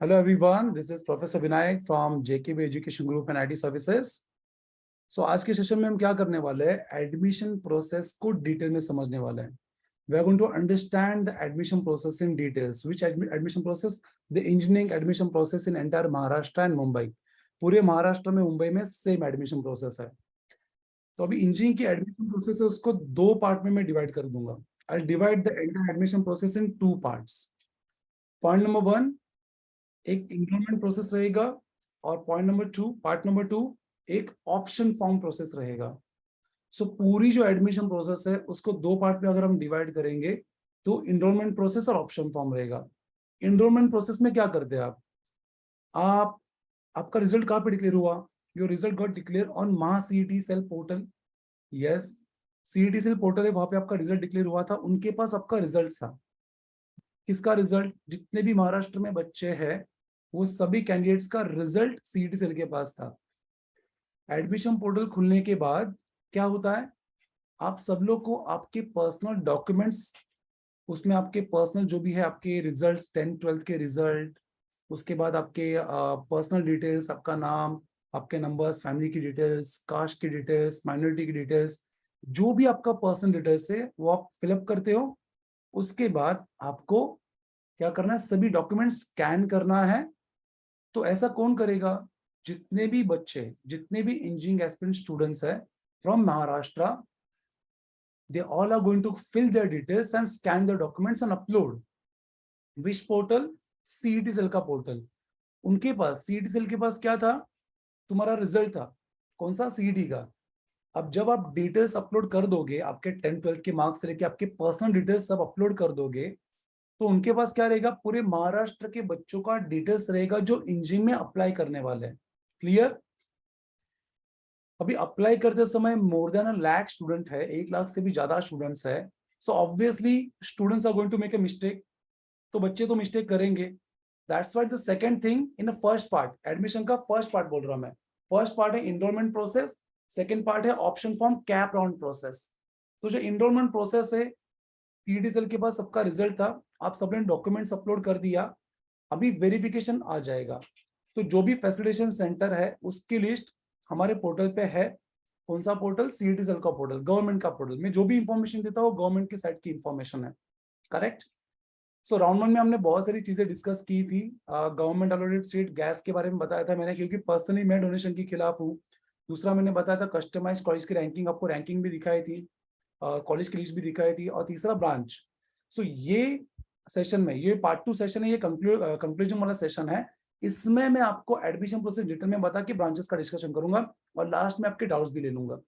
Hello everyone, this is Professor Vinayak from JKB Education Group and IT Services. So आज के session में हम क्या करने वाले हैं, एडमिशन प्रोसेस को डिटेल में समझने वाले हैं. We are going to understand the admission process in details. Which admission process? The engineering admission process in entire Maharashtra and Mumbai. पूरे महाराष्ट्र में मुंबई में सेम एडमिशन प्रोसेस है. तो अभी इंजीनियरिंग की एडमिशन प्रोसेस है, उसको दो पार्ट में मैं डिवाइड कर दूंगा. I'll divide the entire admission process in two parts. Point number one, एक इनरोलमेंट प्रोसेस रहेगा और पार्ट नंबर टू एक ऑप्शन फॉर्म प्रोसेस रहेगा. सो पूरी जो एडमिशन प्रोसेस है उसको दो पार्ट में अगर हम डिवाइड करेंगे तो इनरोलमेंट प्रोसेस और ऑप्शन फॉर्म रहेगा. इनरोलमेंट प्रोसेस में क्या करते हैं आप आपका रिजल्ट कहाँ पे डिक्लेयर हुआ? Your result got declare on Maha CET cell portal. Yes, CET cell portal है, वहां पे आपका रिजल्ट डिक्लेयर हुआ था. उनके पास आपका रिजल्ट था. किसका रिजल्ट? जितने भी महाराष्ट्र में बच्चे हैं वो सभी कैंडिडेट्स का रिजल्ट सीईटी सेल के पास था. एडमिशन पोर्टल खुलने के बाद क्या होता है, आप सब लोग को आपके पर्सनल डॉक्यूमेंट्स, उसमें आपके पर्सनल जो भी है, आपके रिजल्ट्स, 10th-12th के रिजल्ट, उसके बाद आपके पर्सनल डिटेल्स, आपका नाम, आपके नंबर्स, फैमिली की डिटेल्स, कास्ट की डिटेल्स, माइनॉरिटी की डिटेल्स, जो भी आपका पर्सनल डिटेल्स है वो आप फिलअप करते हो. उसके बाद आपको क्या करना है, सभी डॉक्यूमेंट स्कैन करना है. तो ऐसा कौन करेगा? जितने भी बच्चे, जितने भी इंजीनियरिंग एस्पिरेंट स्टूडेंट्स है from Maharashtra, they all are going to fill their details and scan the documents and upload. Which portal? CET cell का पोर्टल. उनके पास, सीईटी सेल के पास क्या था? तुम्हारा रिजल्ट था. कौन सा? सीईटी का. अब जब आप डिटेल्स अपलोड कर दोगे, आपके 10th-12th के मार्क्स से लेके आपके पर्सनल डिटेल्स सब अपलोड कर दोगे, तो उनके पास क्या रहेगा? पूरे महाराष्ट्र के बच्चों का डिटेल्स रहेगा जो इंजीनियरिंग में अप्लाई करने वाले हैं. क्लियर? अभी अप्लाई करते समय मोर देन 1 लाख स्टूडेंट है, 1 लाख से भी ज्यादा स्टूडेंट्स है. So obviously students are going to make a mistake. तो बच्चे तो मिस्टेक करेंगे. That's why the second thing in first part, admission का फर्स्ट पार्ट बोल रहा हूं मैं. फर्स्ट पार्ट है इनरोलमेंट प्रोसेस, सेकंड पार्ट है option form cap round process. तो जो इनरोलमेंट प्रोसेस है, सीईटी सेल के पास सबका रिजल्ट था, आप सबने डॉक्यूमेंट्स अपलोड कर दिया. अभी वेरिफिकेशन आ जाएगा. तो जो भी फैसिलिटेशन सेंटर है उसकी लिस्ट हमारे पोर्टल पे है. कौन सा पोर्टल? सीईटी सेल का पोर्टल, गवर्नमेंट का पोर्टल. मैं जो भी इंफॉर्मेशन देता हूँ गवर्नमेंट की साइट की इंफॉर्मेशन है. करेक्ट? सो राउंड 1 में हमने बहुत सारी चीजें डिस्कस की थी. गवर्नमेंट अलॉटेड सीट गैस के बारे में बताया था मैंने, क्योंकि पर्सनली मैं डोनेशन के खिलाफ हूँ. दूसरा मैंने बताया था कस्टमाइज कॉलेज की रैंकिंग, आपको रैंकिंग भी दिखाई थी, कॉलेज की लिस्ट भी दिखाई थी. और तीसरा ब्रांच. सो ये सेशन में, ये पार्ट 2 सेशन है, ये कंक्लूजन वाला सेशन है. इसमें मैं आपको एडमिशन प्रोसेस डिटेल में बता के ब्रांचेस का डिस्कशन करूंगा और लास्ट में आपके डाउट्स भी ले लूंगा.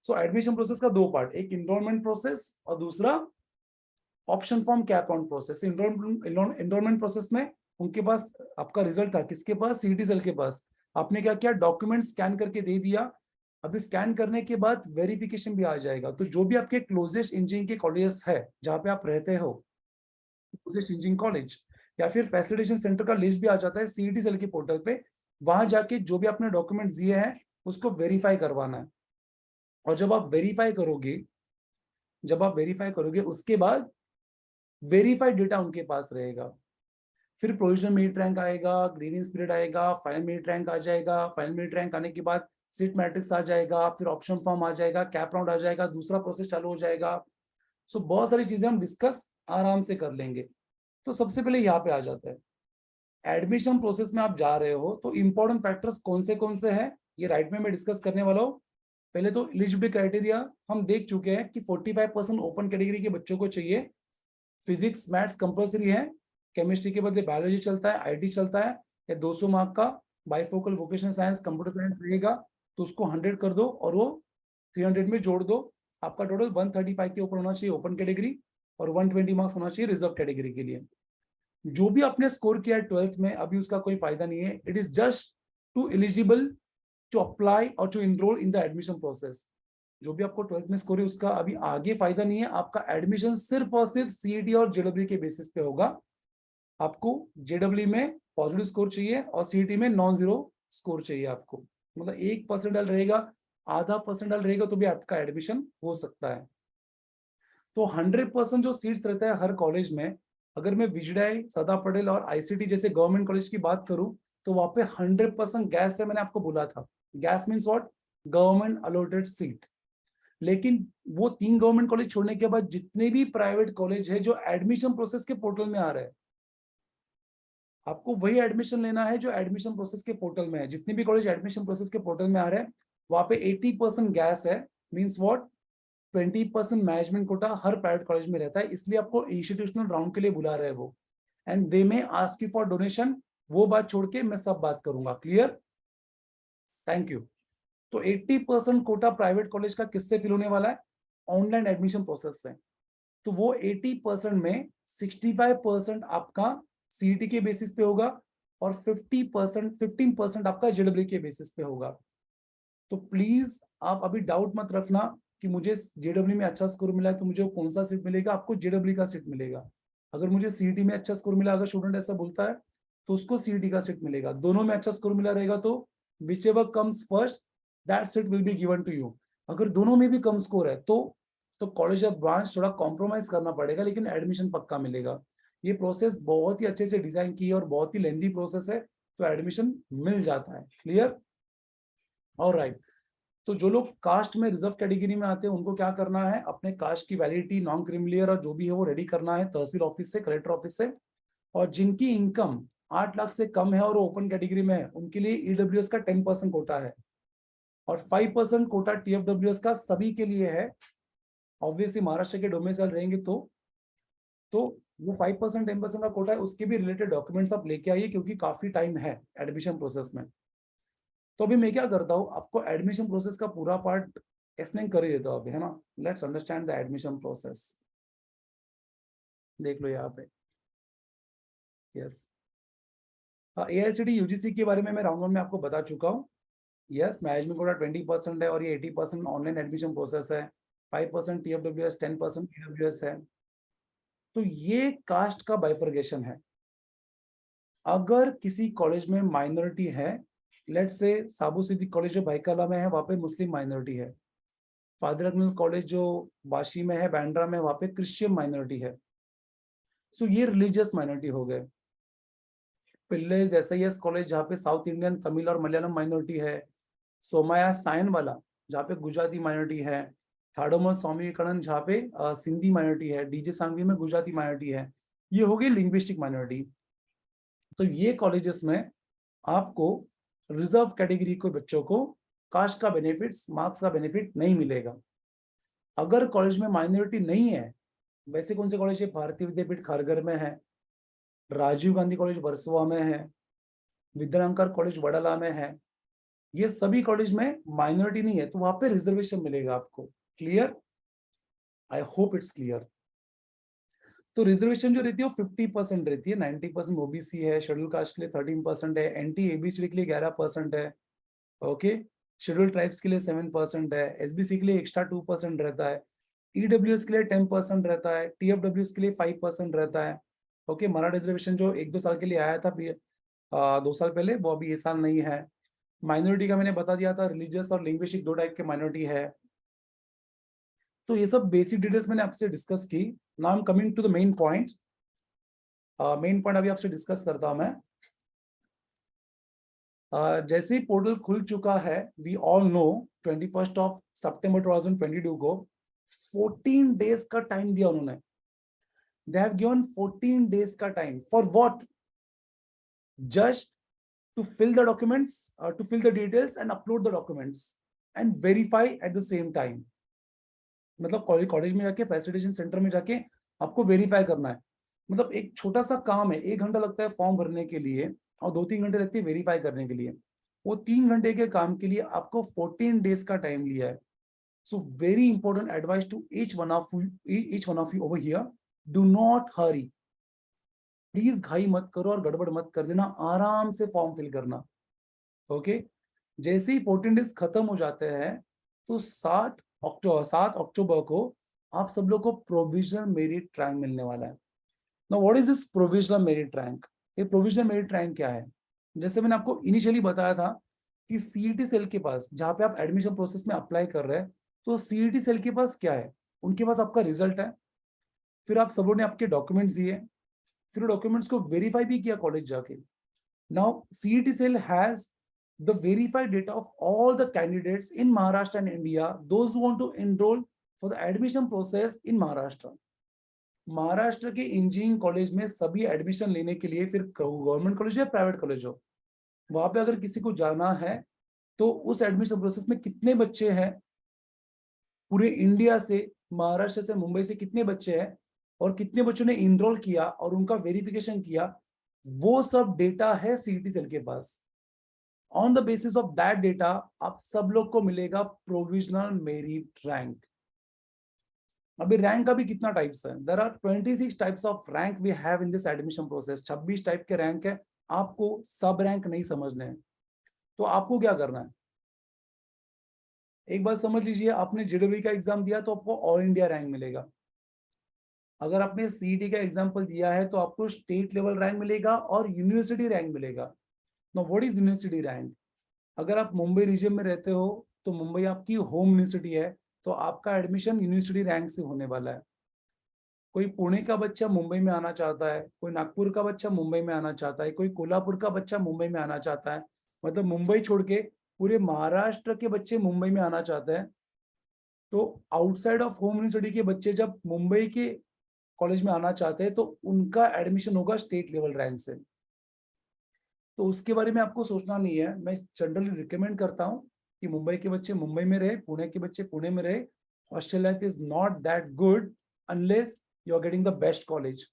सो एडमिशन प्रोसेस का दो पार्ट, एक इनरोलमेंट प्रोसेस और दूसरा option form cap round process. Enrolment process में उनके पास आपका रिजल्ट था. किसके पास? सीईटी सेल के पास. आपने क्या किया? डॉक्यूमेंट स्कैन करके दे दिया. अभी स्कैन करने के बाद वेरिफिकेशन भी आ जाएगा. तो जो भी आपके क्लोजेस्ट इंजीनियरिंग के कॉलेजेस है जहाँ पे आप रहते हो, क्लोजेस्ट इंजीनियरिंग कॉलेज या फिर फैसिलिटेशन सेंटर का लिस्ट भी आ जाता है सीईटी सेल के पोर्टल पे. वहां जाके जो भी आपने डॉक्यूमेंट दिए हैं उसको वेरीफाई करवाना है. और जब आप वेरीफाई करोगे उसके बाद वेरीफाइड डेटा उनके पास रहेगा. फिर प्रोविजनल मेरिट रैंक आएगा, ग्रीवियंस पीरियड आएगा, फाइनल मेरिट रैंक आ जाएगा. फाइनल मेरिट रैंक आने के बाद सीट मैट्रिक्स आ जाएगा, फिर ऑप्शन फॉर्म आ जाएगा, कैप राउंड आ जाएगा, दूसरा प्रोसेस चालू हो जाएगा. सो बहुत सारी चीजें हम डिस्कस आराम से कर लेंगे. तो सबसे पहले यहाँ पे आ जाता है, एडमिशन प्रोसेस में आप जा रहे हो तो इंपॉर्टेंट फैक्टर्स कौन से हैं, ये राइट में मैं डिस्कस करने वाला हूँ. पहले तो एलिजिबिलिटी क्राइटेरिया हम देख चुके हैं कि 45% ओपन कैटेगरी के बच्चों को चाहिए. फिजिक्स मैथ्स कंपल्सरी है, केमिस्ट्री के बदले बायोलॉजी चलता है, आईटी चलता है. या 200 मार्क का bifocal vocational science computer science रहेगा तो उसको 100 कर दो और वो 300 में जोड़ दो. आपका टोटल 135 के ऊपर होना चाहिए ओपन कैटेगरी और 120 मार्क्स होना चाहिए रिजर्व कैटेगरी के लिए. जो भी आपने स्कोर किया है 12th में, अभी उसका कोई फायदा नहीं है. It is just to eligible to apply और to enroll in the admission process. जो भी आपको 12th में स्कोर है उसका अभी आगे फायदा नहीं है. आपका एडमिशन सिर्फ और सिर्फ सीईटी और जेडब्ल्यू के बेसिस पे होगा. आपको जेडब्ल्यू में पॉजिटिव स्कोर चाहिए और सीईटी में नॉन जीरो स्कोर चाहिए. आपको मतलब 1% रहेगा, आधा परसेंटाइल रहेगा तो भी आपका एडमिशन हो सकता है. तो 100% जो सीट्स रहता है हर कॉलेज में, अगर मैं विजय, सरदार पटेल और आईसीटी जैसे गवर्नमेंट कॉलेज की बात करूं तो वहां पे 100% गैस है, मैंने आपको बोला था। Gas means what? Government allotted seat. लेकिन वो 3 गवर्नमेंट कॉलेज छोड़ने के बाद जितने भी प्राइवेट कॉलेज है जो एडमिशन प्रोसेस के पोर्टल में आ रहे हैं, आपको वही एडमिशन लेना है जो एडमिशन प्रोसेस के पोर्टल में है। जितने भी कॉलेज एडमिशन प्रोसेस के पोर्टल में आ रहे हैं वहां पे 80% गैस है। Means what? 20% management quota her private college में रहता है, इसलिए आपको इंस्टीट्यूशनल राउंड के लिए बुला रहे हैं वो। एंड दे में आस्क यू फॉर डोनेशन। वो बात छोड़ के मैं सब बात करूंगा। क्लियर? Thank you. तो 80% कोटा प्राइवेट कॉलेज का किससे फिल होने वाला है? ऑनलाइन एडमिशन प्रोसेस से। तो वो 80% में 65% आपका सीईटी के बेसिस पे होगा और 15% आपका जेडब्ल्यू के बेसिस पे होगा। तो प्लीज आप अभी डाउट मत रखना कि मुझे जेडब्ल्यू में अच्छा स्कोर मिला है तो मुझे कौन सा सीट मिलेगा। आपको जेडब्ल्यू का सीट मिलेगा। अगर मुझे सीईटी में अच्छा स्कोर मिला, अगर स्टूडेंट ऐसा बोलता है तो उसको सीईटी का सीट मिलेगा। दोनों में अच्छा स्कोर मिला रहेगा तो whichever comes first that seat will be given to you. अगर दोनों में भी कम स्कोर है तो कॉलेज ऑफ ब्रांच थोड़ा कॉम्प्रोमाइज करना पड़ेगा, लेकिन एडमिशन पक्का मिलेगा। ये प्रोसेस बहुत ही अच्छे से डिजाइन की है और बहुत ही लेंथी प्रोसेस है, तो एडमिशन मिल जाता है। क्लियर? ऑलराइट। तो जो लोग कास्ट में रिजर्व कैटेगरी में आते हैं उनको क्या करना है? अपने कास्ट की वैलिडिटी, नॉन क्रिमिलियर और जो भी है वो रेडी करना है तहसील ऑफिस से, कलेक्टर ऑफिस से। और जिनकी इनकम 8 लाख से कम है और ओपन कैटेगरी में है उनके लिए ईडब्ल्यूएस का 10% कोटा है और 5% कोटा टीएफडब्ल्यूएस का सभी के लिए है। ऑब्वियसली महाराष्ट्र के डोमिसाइल रहेंगे तो वो 5% 10% का कोटा है, उसके भी रिलेटेड डॉक्यूमेंट्स आप लेके आइए क्योंकि काफी टाइम है एडमिशन प्रोसेस में। तो अभी मैं क्या करता हूँ, आपको एडमिशन प्रोसेस का पूरा पार्ट एक्सप्लेन कर ही देता हूँ अभी, है ना। Let's understand the admission process. देख लो यहाँ पे। यस, एआईसीटी यूजीसी के बारे में मैं राउंड वन में आपको बता चुका हूँ। यस, मैनेजमेंट कोटा 20% है और ये 80% ऑनलाइन एडमिशन प्रोसेस है। 5% टीएफडब्ल्यूएस, 10% ईडब्ल्यूएस है। तो ये कास्ट का बाइफर्गेशन है। अगर किसी कॉलेज में माइनॉरिटी है, let's say Sabu Siddique college जो भाईकाला में है वहाँ पे मुस्लिम माइनॉरिटी है। फादर अकमल कॉलेज जो बाशी में है, बैंड्रा में, वहाँ पे क्रिश्चियन माइनॉरिटी है। सो ये रिलीजियस माइनॉरिटी हो गए। पिल्लेज एसआईएस कॉलेज जहाँ पे साउथ इंडियन, तमिल और मलयालम माइनॉरिटी है। सोमाया सायन वाला जहाँ पे गुजराती माइनॉरिटी है। थाडोमल स्वामी विवेकानंद जहाँ पे सिंधी माइनॉरिटी है। डीजे सांगवी में गुजराती माइनॉरिटी है। ये हो गई लिंग्विस्टिक माइनॉरिटी। तो ये कॉलेजेस में आपको रिजर्व कैटेगरी के बच्चों को कास्ट का बेनिफिट्स, मार्क्स का बेनिफिट नहीं मिलेगा। अगर कॉलेज में माइनॉरिटी नहीं है, वैसे कौन से कॉलेज है? भारतीय विद्यापीठ खारगर में है, राजीव गांधी कॉलेज वर्सोवा में है, विद्यालंकर कॉलेज वडाला में है। ये सभी कॉलेज में माइनॉरिटी नहीं है तो वहां पे रिजर्वेशन मिलेगा आपको। Clear? I hope it's clear. तो रिजर्वेशन जो रहती है वो 50% रहती है। 90% ओबीसी है, शेड्यूल कास्ट के लिए 13% है, एनटी एबीसी के लिए 11% है। ओके, शेड्यूल ट्राइब्स के लिए 7% है, एसबीसी के लिए एक्स्ट्रा 2% रहता है, ईडब्ल्यूएस के लिए 10% रहता है, टीएफडब्ल्यूएस के लिए 5% रहता है। ओके, मराठा रिजर्वेशन जो 1-2 साल के लिए आया था 2 साल पहले, वो अभी ये साल नहीं है। माइनॉरिटी का मैंने बता दिया था, रिलीजियस और लिंग्विस्टिक 2 टाइप के माइनॉरिटी है। तो ये सब बेसिक डिटेल्स मैंने आपसे डिस्कस की। Now I am coming to the main point. Main point अभी आपसे डिस्कस करता हूं मैं। जैसे ही पोर्टल खुल चुका है, वी ऑल नो 21 सितंबर 2022 को 14 डेज का टाइम दिया उन्होंने। दे हैव गिवन 14 डेज का time for what? Just to fill the documents, to fill the details and upload the documents and verify at the same time। मतलब college में जाके, facilitation centre में जाके आपको वेरीफाई करना है। मतलब एक छोटा सा काम है, 1 घंटा लगता है फॉर्म भरने के लिए और 2-3 घंटे लगते हैं वेरीफाई करने के लिए। वो 3 घंटे के काम के लिए आपको 14 डेज का टाइम लिया है। So very important advice to each one of you over here, do not hurry। Please घाई मत करो और गड़बड़ मत कर देना, आराम से फॉर्म फिल करना। ओके, जैसे ही 14 डेज खत्म हो जाते हैं तो 7 अक्टूबर को आप सब लोग को प्रोविजनल मेरिट रैंक मिलने वाला है। Now what is this provisional merit rank? ये प्रोविजनल मेरिट रैंक क्या है? जैसे मैंने आपको इनिशियली बताया था कि सीईटी सेल के पास, जहाँ पे आप एडमिशन प्रोसेस में अप्लाई कर रहे हैं, तो सीईटी सेल के पास क्या है? उनके पास आपका रिजल्ट है, फिर आप सब लोगों ने आपके डॉक्यूमेंट्स दिए, फिर डॉक्यूमेंट्स को वेरीफाई भी किया कॉलेज जाके. Now CET cell has the verified data of all the candidates in Maharashtra and India, those who want to enroll for the admission process in Maharashtra. Maharashtra के इंजीनियरिंग कॉलेज में सभी admission लेने के लिए, फिर गवर्नमेंट कॉलेज हो या private college हो, वहां पे अगर किसी को जाना है तो उस एडमिशन प्रोसेस में कितने बच्चे हैं पूरे इंडिया से, महाराष्ट्र से, मुंबई से कितने बच्चे हैं और कितने बच्चों ने इनरोल किया और उनका वेरिफिकेशन किया, वो सब डेटा है सीईटी सेल के पास. On the basis of that data आप सब लोग को मिलेगा प्रोविजनल मेरिट रैंक. अभी रैंक का भी कितना टाइप्स है? There are 26 types of rank we have in this admission process. 26 type के रैंक है. आपको सब रैंक नहीं समझने हैं, तो आपको क्या करना है, एक बात समझ लीजिए, आपने जेडब्ल्यू का एग्जाम दिया तो आपको ऑल इंडिया रैंक मिलेगा. अगर आपने सीईटी का एग्जाम्पल दिया है तो आपको स्टेट लेवल रैंक मिलेगा और यूनिवर्सिटी रैंक मिलेगा. Now what is university rank? अगर आप मुंबई रीजन में रहते हो तो मुंबई आपकी होम यूनिवर्सिटी है, तो आपका एडमिशन यूनिवर्सिटी रैंक से होने वाला है. कोई पुणे का बच्चा मुंबई में आना चाहता है, कोई नागपुर का बच्चा मुंबई में आना चाहता है, कोई कोल्हापुर का बच्चा मुंबई में आना चाहता है, मतलब मुंबई छोड़ के पूरे महाराष्ट्र के बच्चे मुंबई में आना चाहते हैं. तो आउटसाइड ऑफ होम यूनिवर्सिटी के बच्चे जब मुंबई के कॉलेज में आना चाहते हैं तो उनका एडमिशन होगा स्टेट लेवल रैंक से. तो उसके बारे में आपको सोचना नहीं है. मैं जनरली रिकमेंड करता हूँ कि मुंबई के बच्चे मुंबई में रहे, पुणे के बच्चे पुणे में रहे. Hostel life is not that good unless you are getting the best college.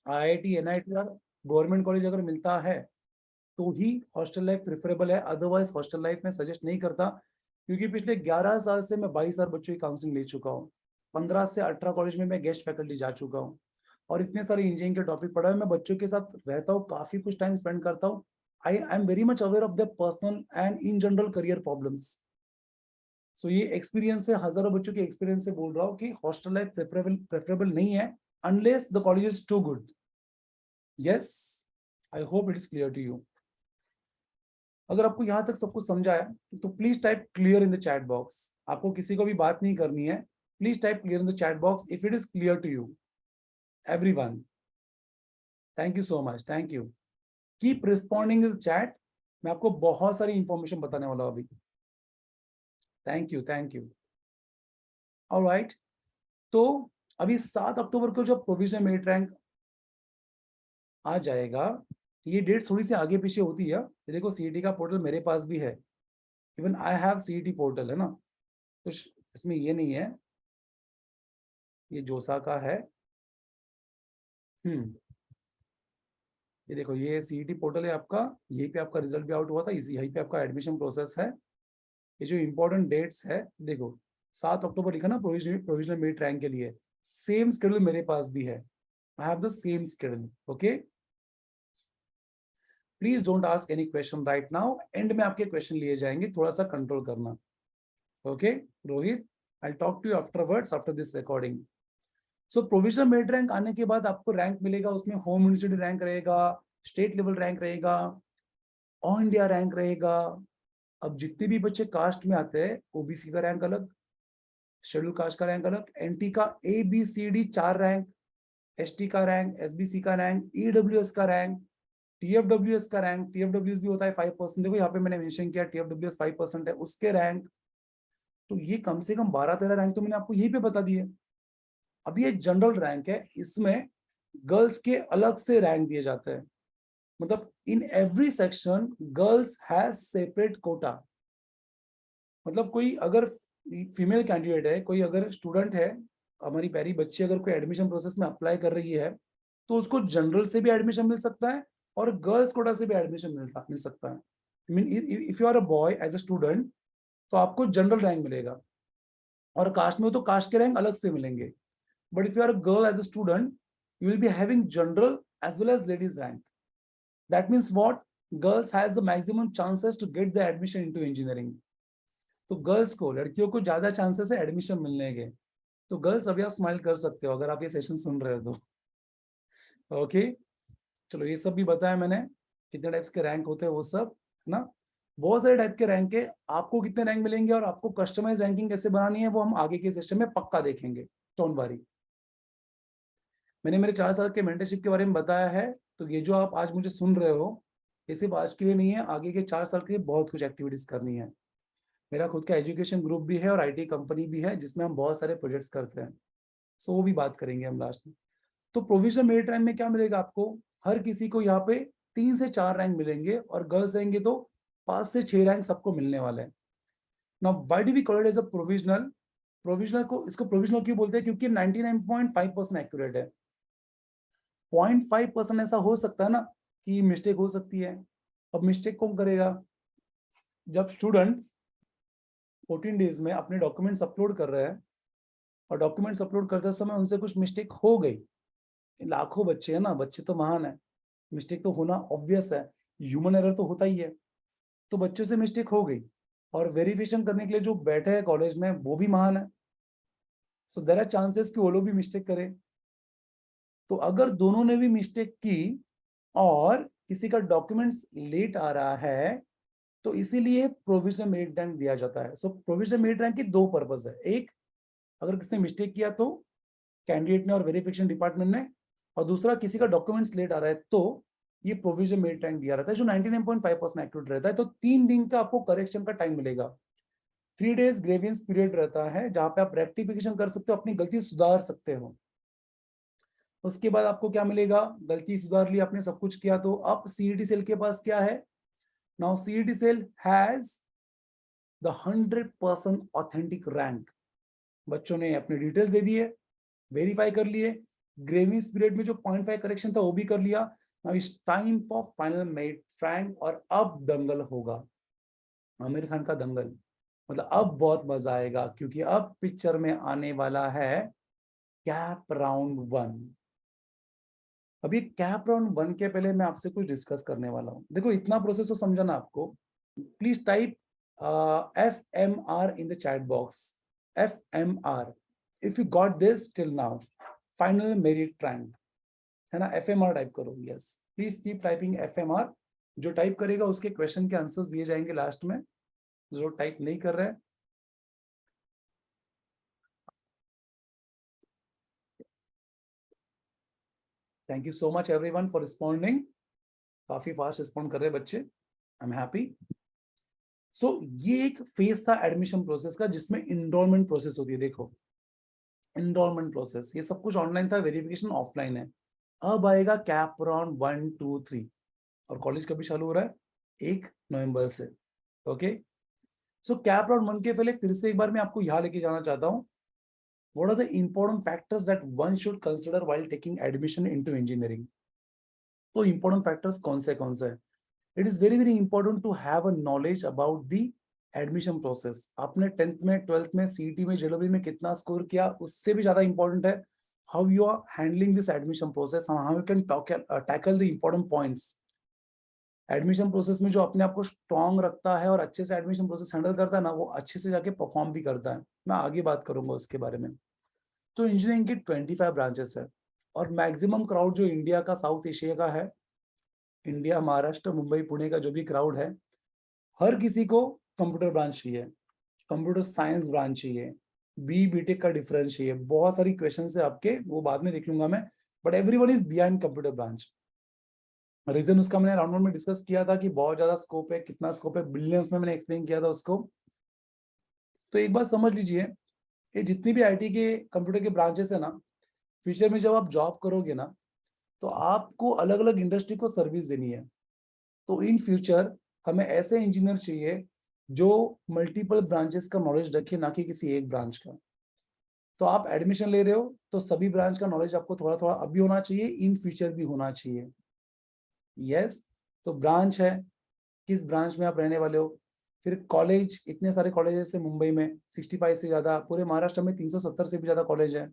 IIT, NIT और गवर्नमेंट कॉलेज अगर मिलता है तो ही हॉस्टल लाइफ प्रेफरेबल है. अदरवाइज हॉस्टल लाइफ में सजेस्ट नहीं करता, क्योंकि पिछले 11 साल से मैं 22,000 बच्चों की काउंसलिंग ले चुका हूँ. 15 से 18 कॉलेज में मैं गेस्ट फैकल्टी जा चुका हूँ और इतने सारे इंजीनियरिंग के टॉपिक पढ़ा है. मैं बच्चों के साथ रहता हूँ, काफी कुछ टाइम स्पेंड करता हूँ. I am very much aware of the personal and in general career problems. So ये एक्सपीरियंस से, हजारों बच्चों के एक्सपीरियंस से बोल रहा हूँ कि हॉस्टल लाइफ प्रेफरेबल नहीं है unless the college is too good. Yes, I hope it is clear to you. अगर आपको यहाँ तक सब कुछ समझा है तो please type clear in the chat box. आपको किसी को भी बात नहीं करनी है. Please type clear in the chat box if it is clear to you. Everyone, thank you so much. Thank you. Keep responding in the chat. मैं आपको बहुत सारी इंफॉर्मेशन बताने वाला हूँ अभी. Thank you, thank you. Alright, तो अभी 7 अक्टूबर को जो प्रोविजनल मेरिट रैंक आ जाएगा, ये डेट थोड़ी सी आगे पीछे होती है. देखो सीईटी का पोर्टल मेरे पास भी है, even I have CET portal, है ना. तो इसमें ये नहीं है, ये जोसा का है. ये देखो, ये सीईटी पोर्टल है आपका. यहीं पे आपका रिजल्ट भी आउट हुआ था, इसी यहीं पे आपका एडमिशन प्रोसेस है. ये जो इंपॉर्टेंट डेट्स है, देखो 7 अक्टूबर लिखा ना प्रोविजनल मेरिट रैंक के लिए. सेम स्केड्यूल मेरे पास भी है. I have the same schedule. Okay, please don't ask any question right now. End में आपके क्वेश्चन लिए जाएंगे, थोड़ा सा कंट्रोल करना. Okay Rohit, I talk to you afterwards after this recording. So provisional merit rank आने के बाद आपको रैंक मिलेगा. उसमें होम यूनिवर्सिटी रैंक रहेगा, स्टेट लेवल रैंक रहेगा, ऑल इंडिया रैंक रहेगा. अब जितने भी बच्चे कास्ट में आते हैं, ओबीसी का रैंक अलग, शेड्यूल कास्ट का रैंक अलग, एनटी का ABCD 4 रैंक, एसटी का रैंक, एसबीसी का रैंक, ईडब्ल्यूएस का रैंक, टीएफडब्ल्यूएस का रैंक. टीएफडब्ल्यूएस भी होता है 5%. देखो यहाँ पे मैंने मेंशन किया टीएफडब्ल्यूएस 5% है, उसके रैंक. तो ये कम से कम 12-13 रैंक तो मैंने आपको यहीं पे बता दिए. अब ये जनरल रैंक है, इसमें गर्ल्स के अलग से रैंक दिए जाते हैं. मतलब in every section girls has separate quota. मतलब कोई अगर फीमेल कैंडिडेट है, कोई अगर स्टूडेंट है, हमारी प्यारी बच्ची अगर कोई एडमिशन प्रोसेस में अप्लाई कर रही है, तो उसको जनरल से भी एडमिशन मिल सकता है और गर्ल्स कोटा से भी एडमिशन मिल सकता है. I mean if you are a boy as a student तो आपको जनरल रैंक मिलेगा, और कास्ट में हो तो कास्ट के रैंक अलग से मिलेंगे. But if you are a girl as a student, you will be having general as well as ladies rank. That means what? Girls has the maximum chances to get the admission into engineering. तो girls को, लड़कियों को ज्यादा chances है admission मिलने के. तो girls अभी आप स्माइल कर सकते हो अगर आप ये सेशन सुन रहे हो तो. ओके, चलो ये सब भी बताया मैंने, कितने टाइप्स के रैंक होते हैं वो सब, है ना. बहुत सारे टाइप के रैंक है. आपको कितने रैंक मिलेंगे और आपको कस्टमाइज रैंकिंग कैसे बनानी है वो हम आगे के सेशन में पक्का देखेंगे. Don't worry. मैंने मेरे 4 साल के मेंटरशिप के बारे में बताया है, तो ये जो आप आज मुझे सुन रहे हो, ये सिर्फ आज के लिए नहीं है, आगे के 4 साल के लिए बहुत कुछ एक्टिविटीज़ करनी है। मेरा खुद का एजुकेशन ग्रुप भी है और आईटी कंपनी भी है, जिसमें हम बहुत सारे प्रोजेक्ट्स करते हैं। सो वो भी बात करेंगे हम लास्ट में। तो प्रोविजनल मेरिट रैंक में क्या मिलेगा आपको? हर किसी को यहाँ पे 3 से 4 रैंक मिलेंगे और गर्ल्स रहेंगे तो 5 से 6 रैंक सबको मिलने वाले हैं। Now why do we call it as a provisional? Provisional को इसको प्रोविजनल क्यों बोलते हैं? क्योंकि 99.5% एक्यूरेट है। 0.5% ऐसा हो सकता है ना कि मिस्टेक हो सकती है। अब मिस्टेक कौन करेगा? जब स्टूडेंट 14 डेज़ में अपने डॉक्यूमेंट्स अपलोड कर रहे हैं और डॉक्यूमेंट्स अपलोड करते समय उनसे कुछ मिस्टेक हो गई। लाखों बच्चे हैं ना, बच्चे तो महान हैं। मिस्टेक तो होना ऑब्वियस है, ह्यूमन एरर तो होता ही है। तो बच्चों से मिस्टेक हो गई और वेरिफिकेशन करने के लिए जो बैठे हैं कॉलेज में वो भी महान है। सो देयर आर चांसेस कि वो लोग भी मिस्टेक करें। तो अगर दोनों ने भी मिस्टेक की और किसी का डॉक्यूमेंट्स लेट आ रहा है, तो इसीलिए प्रोविजनल मेरिट रैंक दिया जाता है। सो प्रोविजनल मेरिट रैंक की 2 पर्पस है। एक, अगर किसी ने मिस्टेक किया तो कैंडिडेट ने और वेरिफिकेशन डिपार्टमेंट ने, और दूसरा किसी का डॉक्यूमेंट्स लेट आ रहा है तो ये प्रोविजनल मेरिट रैंक दिया रहता है, जो 99.5% एक्यूरेट रहता है। तो 3 दिन का आपको करेक्शन का टाइम मिलेगा। 3 डेज ग्रेवियंस पीरियड रहता है, जहां पे आप रेक्टिफिकेशन कर सकते हो, अपनी गलती सुधार सकते हो। उसके बाद आपको क्या मिलेगा? गलती सुधार ली आपने, सब कुछ किया, तो अब सीईटी सेल के पास क्या है? Now CET cell has the 100% authentic rank. बच्चों ने अपने डिटेल्स दे दिए, वेरीफाई कर लिए, ग्रेवियंस पीरियड में जो 0.5 करेक्शन था वो भी कर लिया। Now it's time for final merit rank, और अब दंगल होगा, आमिर खान का दंगल। मतलब अब बहुत मजा आएगा, क्योंकि अब पिक्चर में आने वाला है कैप राउंड 1। अभी कैप राउंड 1 के पहले मैं आपसे कुछ डिस्कस करने वाला हूँ। देखो, इतना प्रोसेस तो समझा ना आपको। Please type FMR in the chat box. FMR, if you got this till now, final merit rank, है ना? FMR टाइप करो। Yes, please keep typing FMR। जो टाइप करेगा उसके क्वेश्चन के आंसर्स दिए जाएंगे लास्ट में। जो टाइप नहीं कर रहे, thank you so much everyone for responding. काफी फास्ट रिस्पॉन्ड कर रहे हैं बच्चे, आई एम हैप्पी। सो ये एक फेज था एडमिशन प्रोसेस का, जिसमें इनरोलमेंट प्रोसेस होती है। देखो, इनरोलमेंट प्रोसेस, ये सब कुछ ऑनलाइन था, वेरिफिकेशन ऑफलाइन है। अब आएगा कैप राउंड 1, 2, 3। और कॉलेज कभी चालू हो रहा है? 1 नवंबर से। ओके, सो कैप राउंड 1 के पहले फिर से एक बार मैं आपको यहाँ लेके जाना चाहता हूँ। What are the important factors that one should consider while taking admission into engineering? तो इंपॉर्टेंट फैक्टर्स कौन से हैं? It is very very important to have a knowledge about the admission process. आपने 10th में, 12th में, CET में, JW में कितना स्कोर किया, उससे भी ज्यादा इंपॉर्टेंट है how you are handling this admission process, how you can tackle the important points. Admission process में जो अपने आप को स्ट्रांग रखता है और अच्छे से एडमिशन प्रोसेस हैंडल करता है ना, वो अच्छे से जाके परफॉर्म भी करता है। मैं आगे बात करूंगा उसके बारे में। तो इंजीनियरिंग की 25 ब्रांचेस है, और मैक्सिमम क्राउड जो इंडिया का, साउथ एशिया का है, इंडिया, महाराष्ट्र, मुंबई, पुणे का जो भी क्राउड है, हर किसी को कंप्यूटर ब्रांच चाहिए, कंप्यूटर साइंस ब्रांच चाहिए, बीटेक का डिफरेंस चाहिए। बहुत सारी क्वेश्चन है आपके, वो बाद में देख लूंगा मैं। But everyone is behind computer branch. Reason उसका मैंने राउंड वन में डिस्कस किया था कि बहुत ज्यादा स्कोप है। कितना स्कोप है? बिलियंस में मैंने एक्सप्लेन किया था उसको। तो एक बात समझ लीजिए, ये जितनी भी आईटी के कंप्यूटर के ब्रांचेस है ना, फ्यूचर में जब आप जॉब करोगे ना, तो आपको अलग अलग इंडस्ट्री को सर्विस देनी है। तो इन फ्यूचर हमें ऐसे इंजीनियर चाहिए जो मल्टीपल ब्रांचेस का नॉलेज रखे, ना कि किसी एक ब्रांच का। तो आप एडमिशन ले रहे हो तो सभी ब्रांच का नॉलेज आपको थोड़ा थोड़ा अभी होना चाहिए, इन फ्यूचर भी होना चाहिए। यस, तो ब्रांच है, किस ब्रांच में आप रहने वाले हो। फिर कॉलेज, इतने सारे कॉलेजेस है मुंबई में, 65 से ज्यादा, पूरे महाराष्ट्र में 370 से भी ज्यादा कॉलेज है।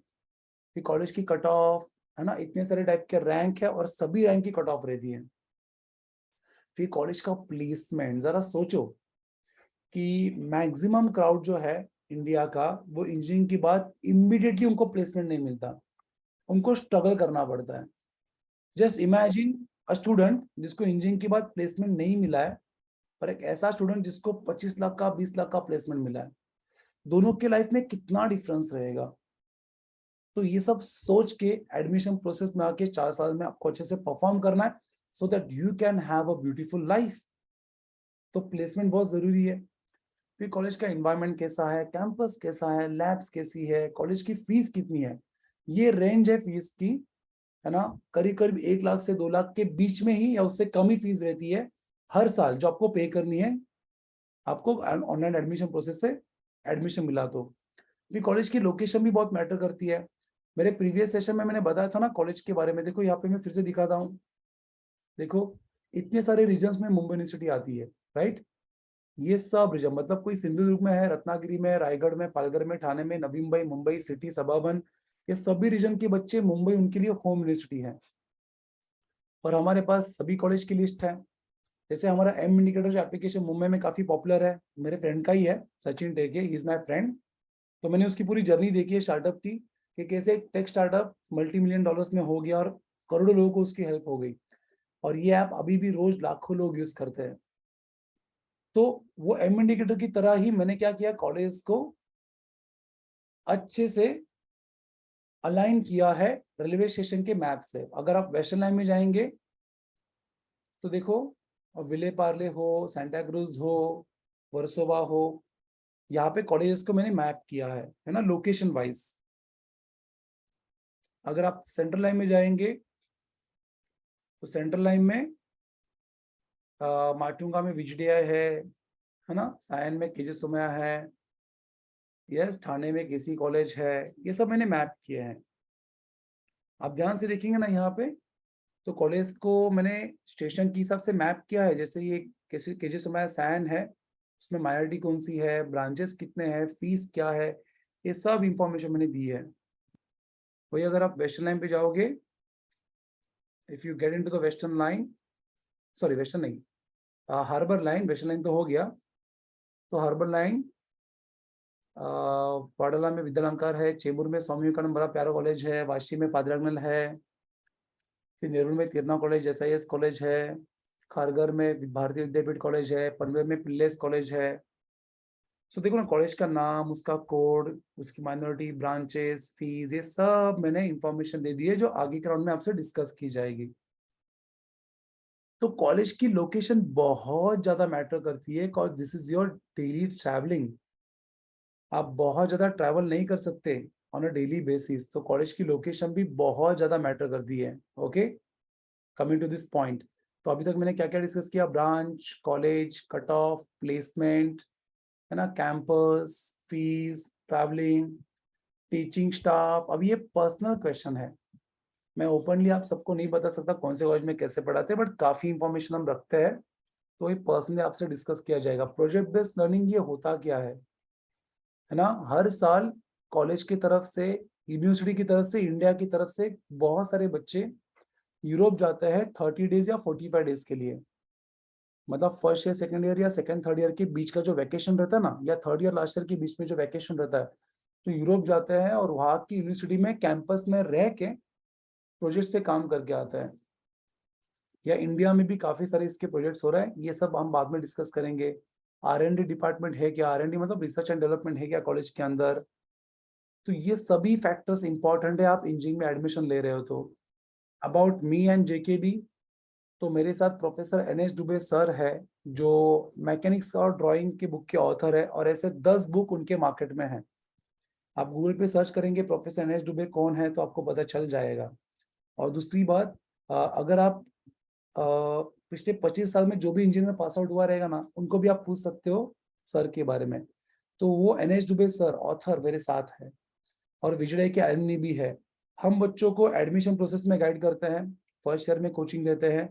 फिर कॉलेज की कट ऑफ, है ना, इतने सारे टाइप के रैंक है, और सभी रैंक की कट ऑफ रहती है। फिर कॉलेज का प्लेसमेंट, जरा सोचो कि मैक्सिमम क्राउड जो है इंडिया का, वो इंजीनियरिंग के बाद इमीडिएटली उनको प्लेसमेंट नहीं मिलता, उनको स्ट्रगल करना पड़ता है। जस्ट इमेजिन अ स्टूडेंट जिसको इंजीनियरिंग के बाद प्लेसमेंट नहीं मिला है, और एक ऐसा स्टूडेंट जिसको 25 लाख का, 20 लाख का प्लेसमेंट मिला है। दोनों के लाइफ में कितना डिफरेंस रहेगा। तो ये सब सोच के एडमिशन प्रोसेस में आके 4 साल में आपको अच्छे से परफॉर्म करना है, सो that you can have a beautiful life. तो प्लेसमेंट बहुत जरूरी है। फिर कॉलेज का एनवायरनमेंट कैसा है, कैंपस कैसा है, लैब्स कैसी है, कॉलेज की फीस कितनी है। ये रेंज है फीस की, है ना, करीब करीब 1 लाख से 2 लाख के बीच में ही या उससे कम ही फीस रहती है हर साल, जो आपको पे करनी है, आपको ऑनलाइन एडमिशन प्रोसेस से एडमिशन मिला तो। फिर कॉलेज की लोकेशन भी बहुत मैटर करती है। मेरे प्रीवियस सेशन में मैंने बताया था ना कॉलेज के बारे में, देखो यहाँ पे मैं फिर से दिखाता हूँ। देखो, इतने सारे रीजन्स में मुंबई यूनिवर्सिटी आती है, राइट। ये सब रीजन, मतलब कोई सिंधुदुर्ग में है, रत्नागिरी में, रायगढ़ में, पालघर में, ठाणे में, नवी मुंबई, मुंबई सिटी, सबर्बन, ये सभी रीजन के बच्चे, मुंबई उनके लिए होम यूनिवर्सिटी है। और हमारे पास सभी कॉलेज की लिस्ट है। जैसे हमारा एम इंडिकेटर जो एप्लीकेशन मुंबई में काफी पॉपुलर है, मेरे फ्रेंड का ही है, सचिन टेके, ही इज माय फ्रेंड। तो मैंने उसकी पूरी जर्नी देखी है स्टार्टअप की, कि कैसे एक tech startup multi million dollars में हो गया और करोड़ों लोगों को उसकी हेल्प हो गई। और ये ऐप अभी भी रोज लाखों लोग यूज करते हैं। तो वो एम इंडिकेटर की तरह ही मैंने क्या किया, कॉलेज को अच्छे से अलाइन किया है रेलवे स्टेशन के मैप से। अगर आप वेस्टर्न लाइन में जाएंगे तो देखो, विले पार्ले हो, सेंटा क्रूज हो, वर्सोवा हो, यहाँ पे कॉलेजेस को मैंने मैप किया है ना, लोकेशन वाइज। अगर आप सेंट्रल लाइन में जाएंगे तो सेंट्रल लाइन में माटुंगा में विजडीआई है ना, सायन में केजे सोमया है, यस, ठाणे में केसी कॉलेज है। ये सब मैंने मैप किए हैं। आप ध्यान से देखेंगे ना यहाँ पे, तो कॉलेज को मैंने स्टेशन के हिसाब से मैप किया है। जैसे ये केजे सोमया सायन है, उसमें माइनॉरिटी कौन सी है, ब्रांचेस कितने हैं, फीस क्या है, ये सब इंफॉर्मेशन मैंने दी है। वही अगर आप वेस्टर्न लाइन पे जाओगे, if you get into the western line, sorry western नहीं, हार्बर लाइन, वेस्टर्न लाइन तो हो गया। तो हार्बर लाइन, वाडला में विद्यालंकार है, चेंबूर में स्वामी विवेकानंद बड़ा प्यारा कॉलेज है, वाशी में पादरागनल है, फिर नेहरू में तिरना कॉलेज, एसआईएस कॉलेज है, खारगर में भारतीय विद्यापीठ कॉलेज है, पनवेल में पिल्लेस कॉलेज है। सो देखो ना, कॉलेज का नाम, उसका कोड, उसकी माइनॉरिटी, ब्रांचेस, फीस, ये सब मैंने इंफॉर्मेशन दे दी है, जो आगे के राउंड में आपसे डिस्कस की जाएगी। तो कॉलेज की लोकेशन बहुत ज्यादा मैटर करती है, because this is your daily travelling. आप बहुत ज्यादा ट्रैवल नहीं कर सकते ऑन अ डेली बेसिस, तो कॉलेज की लोकेशन भी बहुत ज्यादा मैटर करती है। Okay, coming to this point. तो अभी तक मैंने क्या क्या डिस्कस किया, branch, college, cut off, placement, है ना, campus, fees, travelling, teaching staff. अब ये पर्सनल क्वेश्चन है, मैं ओपनली आप सबको नहीं बता सकता कौन से कॉलेज में कैसे पढ़ाते हैं, बट काफी इंफॉर्मेशन हम रखते हैं, तो ये पर्सनली आपसे डिस्कस किया जाएगा। प्रोजेक्ट बेस्ड लर्निंग ये होता क्या है ना, हर साल कॉलेज की तरफ से, यूनिवर्सिटी की तरफ से, इंडिया की तरफ से बहुत सारे बच्चे यूरोप जाते हैं 30 डेज या 45 डेज के लिए। मतलब फर्स्ट ईयर सेकंड ईयर या सेकंड थर्ड ईयर के बीच का जो वैकेशन रहता है ना, या थर्ड ईयर लास्ट ईयर के बीच में जो वैकेशन रहता है, तो यूरोप जाते हैं और वहाँ की यूनिवर्सिटी में कैंपस में रह के प्रोजेक्ट्स पे काम करके आते हैं। या इंडिया में भी काफी सारे इसके प्रोजेक्ट्स हो रहे हैं, ये सब हम बाद में डिस्कस करेंगे। R&D डिपार्टमेंट है क्या, R&D मतलब रिसर्च एंड डेवलपमेंट है क्या कॉलेज के अंदर। तो ये सभी फैक्टर्स इंपॉर्टेंट है आप इंजीनियरिंग में एडमिशन ले रहे हो तो। अबाउट मी एंड जेकेबी, तो मेरे साथ प्रोफेसर NH दुबे सर है, जो मैकेनिक्स और ड्राइंग के बुक के ऑथर है, और ऐसे 10 बुक उनके मार्केट में है। आप गूगल पे सर्च करेंगे प्रोफेसर NH दुबे कौन है, तो आपको पता चल जाएगा। और दूसरी बात, अगर आप अ, पिछले 25 साल में जो भी इंजीनियर पास आउट हुआ रहेगा ना, उनको भी आप पूछ सकते हो सर के बारे में। तो वो NH दुबे सर ऑथर मेरे साथ है, और विजय के alumni भी है। हम बच्चों को एडमिशन प्रोसेस में गाइड करते हैं, फर्स्ट ईयर में कोचिंग देते हैं,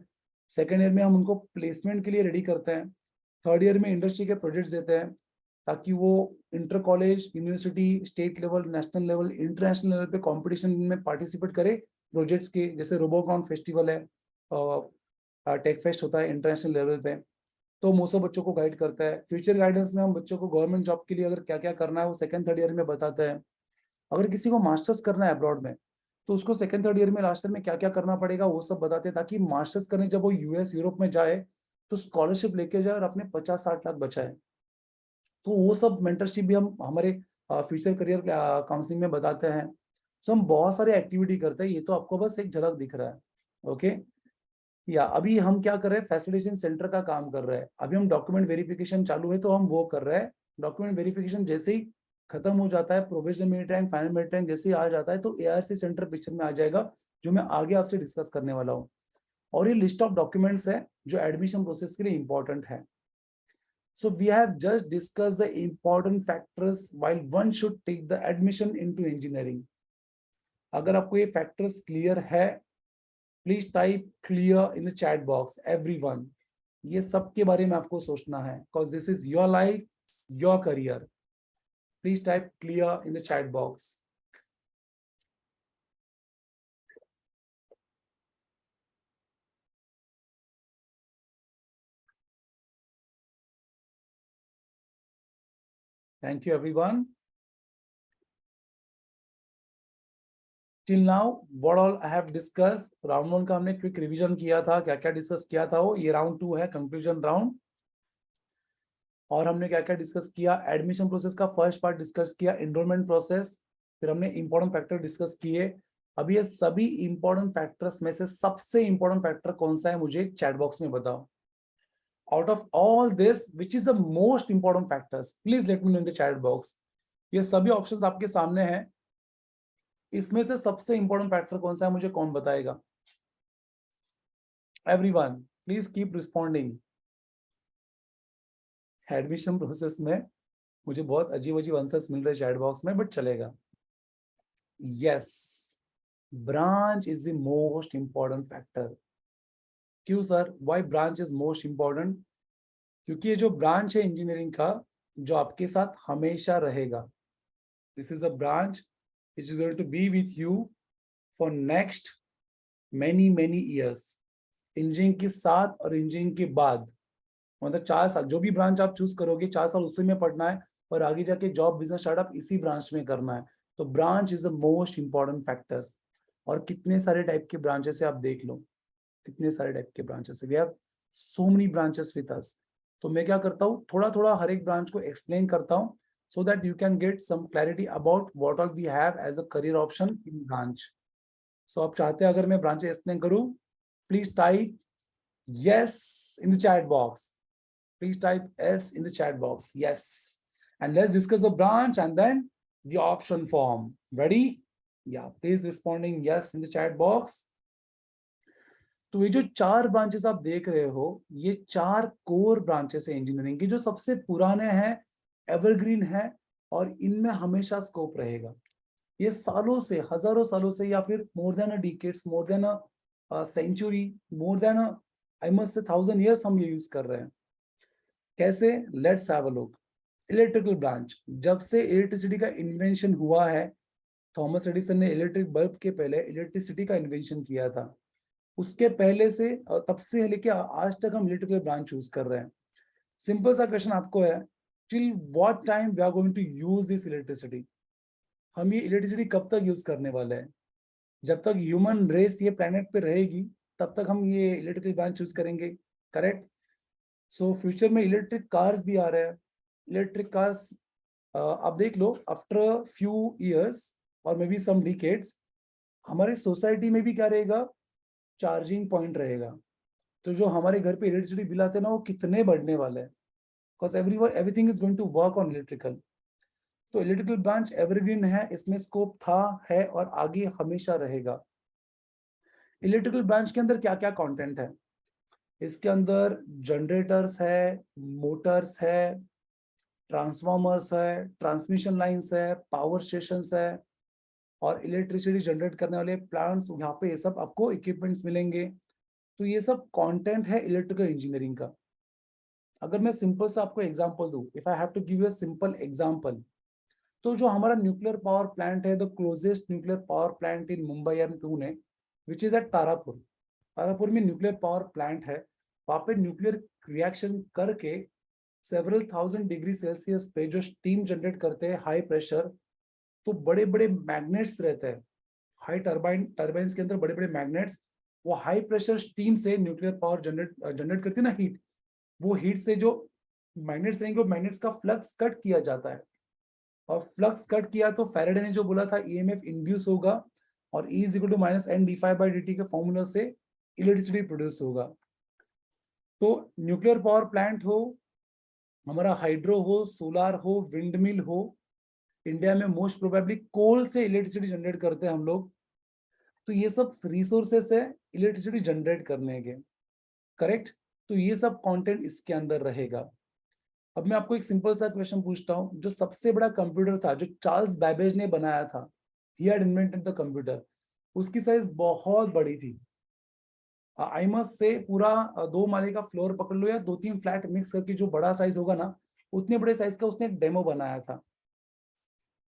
सेकेंड ईयर में हम उनको प्लेसमेंट के लिए रेडी करते हैं, थर्ड ईयर में इंडस्ट्री के प्रोजेक्ट्स देते हैं, ताकि वो inter college, university, state level, national level, international level पे कंपटीशन में पार्टिसिपेट करे प्रोजेक्ट्स के। जैसे रोबोकॉन फेस्टिवल है, टेक फेस्ट होता है इंटरनेशनल लेवल पे, तो मोसो बच्चों को गाइड करता है। फ्यूचर गाइडेंस में हम बच्चों को गवर्नमेंट जॉब के लिए अगर क्या क्या करना है वो सेकंड थर्ड ईयर में बताते हैं। अगर किसी को मास्टर्स करना है अब्रॉड में, तो उसको सेकंड थर्ड ईयर में, लास्ट ईयर में क्या क्या करना पड़ेगा वो सब बताते हैं, ताकि मास्टर्स करने जब वो US यूरोप में जाए तो स्कॉलरशिप लेके जाए और अपने 50-60 लाख बचाए। तो वो सब मेंटरशिप भी हम हमारे फ्यूचर करियर काउंसलिंग में बताते हैं। सो हम बहुत सारे एक्टिविटी करते हैं, ये तो आपको बस एक झलक दिख रहा है, ओके। या अभी हम क्या कर रहे हैं, फैसिलिटेशन सेंटर का काम कर रहे हैं, अभी हम डॉक्यूमेंट वेरिफिकेशन चालू है तो हम वो कर रहे हैं। डॉक्यूमेंट वेरिफिकेशन जैसे ही खत्म हो जाता है, provisional mid rank, final mid rank जैसे ही आ जाता है, तो एआरसी सेंटर पिक्चर में आ जाएगा, जो मैं आगे आपसे डिस्कस करने वाला हूँ। और ये लिस्ट ऑफ डॉक्यूमेंट्स है जो एडमिशन प्रोसेस के लिए इंपॉर्टेंट है। So we have just discussed the important factors while one should take the admission into engineering. अगर आपको ये factors clear है, please type clear in the chat box, everyone. ये सब के बारे में आपको सोचना है, because this is your life, your career. Please type clear in the chat box. Thank you everyone. Till now, what all I have discussed, round 1 का हमने क्विक रिवीजन किया था, क्या क्या डिस्कस किया था वो, ये राउंड 2 है, कंक्लूजन राउंड। और हमने क्या क्या डिस्कस किया, एडमिशन प्रोसेस का फर्स्ट पार्ट डिस्कस किया, एनरोलमेंट प्रोसेस, फिर हमने इंपॉर्टेंट फैक्टर डिस्कस किए। अब ये सभी इंपॉर्टेंट फैक्टर्स में से सबसे इंपॉर्टेंट फैक्टर कौन सा है, मुझे चैट बॉक्स में बताओ। Out of all this which is the most important factors, please let me know in the chat box. ये सभी ऑप्शंस आपके सामने हैं, इसमें से सबसे इंपॉर्टेंट फैक्टर कौन सा है, मुझे कौन बताएगा। Everyone please keep responding. Admission process में मुझे बहुत अजीब अजीब आंसर्स मिल रहे हैं चैट बॉक्स में, बट चलेगा। Yes, branch is the most important factor. क्यों sir, why branch is most important? क्योंकि ये जो ब्रांच है इंजीनियरिंग का, जो आपके साथ हमेशा रहेगा, this is a branch which is going to be with you for next many many years. Engineering के साथ और इंजीनियरिंग के बाद, मतलब 4 साल, जो भी ब्रांच आप चूज करोगे 4 साल उसी में पढ़ना है, और आगे जाके जॉब बिजनेस स्टार्टअप इसी ब्रांच में करना है। तो branch is the most important factors. और कितने सारे टाइप के ब्रांचेस है आप देख लो, कितने सारे टाइप के ब्रांचेस है, we have so many branches with us. तो मैं क्या करता हूँ, थोड़ा थोड़ा हर एक ब्रांच को एक्सप्लेन करता हूँ, so that you can get some clarity about what all we have as a career option in branch. So आप चाहते हैं अगर मैं ब्रांचेस एक्सप्लेन करूँ, please type yes in the chat box. Please type S in the chat box. Yes. And let's discuss the branch and then the option form. Ready? Yeah, please responding yes in the chat box. तो ये जो 4 branches आप देख रहे हो, ये 4 core branches है engineering की, जो सबसे पुराने हैं, एवरग्रीन है, और इनमें हमेशा स्कोप रहेगा। ये सालों से, हजारों सालों से, या फिर more than a decades, more than a century, more than a I must say 1000 years हम ये यूज कर रहे हैं। कैसे? Let's have a look. Electrical branch, जब से इलेक्ट्रिसिटी का इन्वेंशन हुआ है, थॉमस एडिसन ने इलेक्ट्रिक बल्ब के पहले इलेक्ट्रिसिटी का इन्वेंशन किया था, उसके पहले से तब से लेके आज तक हम इलेक्ट्रिकल ब्रांच यूज कर रहे हैं। सिंपल सा क्वेश्चन आपको है, till what time we are going to use this electricity? हम ये इलेक्ट्रिसिटी कब तक यूज करने वाले हैं? जब तक ह्यूमन रेस ये प्लेनेट पे रहेगी, तब तक हम ये इलेक्ट्रिकल ब्रांच यूज करेंगे, करेक्ट? सो फ्यूचर में इलेक्ट्रिक कार्स भी आ रहे हैं। इलेक्ट्रिक कार्स आप देख लो, आफ्टर फ्यू ईयर्स और मे बी सम डिकेड्स, हमारी सोसाइटी में भी क्या रहेगा, चार्जिंग पॉइंट रहेगा। तो जो हमारे घर पे इलेक्ट्रिसिटी बिल आते हैं ना, वो कितने बढ़ने वाले हैं, because everything is going to work on electrical. तो इलेक्ट्रिकल ब्रांच एवरग्रीन है, इसमें स्कोप था, है और आगे हमेशा रहेगा। इलेक्ट्रिकल ब्रांच के अंदर क्या क्या कंटेंट है? इसके अंदर जनरेटर्स है, मोटर्स है, ट्रांसफॉर्मर्स है, ट्रांसमिशन लाइंस है, पावर स्टेशंस है, और इलेक्ट्रिसिटी जनरेट करने वाले प्लांट्स, यहाँ पे ये सब आपको इक्विपमेंट्स मिलेंगे। तो ये सब कंटेंट है इलेक्ट्रिकल इंजीनियरिंग का। अगर मैं सिंपल सा आपको एग्जांपल दूं, if I have to give you a simple example, तो जो हमारा न्यूक्लियर पावर प्लांट है, the closest nuclear power plant in Mumbai and Pune, which is at Tarapur. Tarapur में न्यूक्लियर पावर प्लांट है, वहां पे न्यूक्लियर रिएक्शन करके सेवरल थाउजेंड डिग्री सेल्सियस पे जो स्टीम जनरेट करते हैं हाई प्रेशर, तो बड़े बड़े मैग्नेट्स रहते हैं, हाई टर्बाइंस के अंदर बड़े बड़े मैग्नेट्स, वो हाई प्रेशर स्टीम से न्यूक्लियर पावर जनरेट करती है ना, हीट, वो हीट से जो मैग्नेट्स रहेंगे, वो मैग्नेट्स का फ्लक्स कट किया जाता है, और फ्लक्स कट किया तो फैराडे ने जो बोला था ईएमएफ इंड्यूस होगा और E is equal to minus N D phi by D T के फॉर्मूला से इलेक्ट्रिसिटी प्रोड्यूस होगा। तो न्यूक्लियर पावर प्लांट हो, हमारा हाइड्रो हो, सोलार हो, विंड मिल हो, इंडिया में मोस्ट प्रोबेबली कोल से इलेक्ट्रिसिटी जनरेट करते हैं हम लोग। तो ये सब रिसोर्सेस है इलेक्ट्रिसिटी जनरेट करने के, करेक्ट। तो ये सब कंटेंट इसके अंदर रहेगा। अब मैं आपको एक सिंपल सा क्वेश्चन पूछता हूँ, जो सबसे बड़ा कंप्यूटर था जो चार्ल्स बैबेज ने बनाया था, he had invented the computer, उसकी साइज बहुत बड़ी थी। आई मस्ट से पूरा 2 माले का फ्लोर पकड़ लो या 2-3 फ्लैट मिक्स करके जो बड़ा साइज होगा ना, उतने बड़े साइज का उसने एक डेमो बनाया था।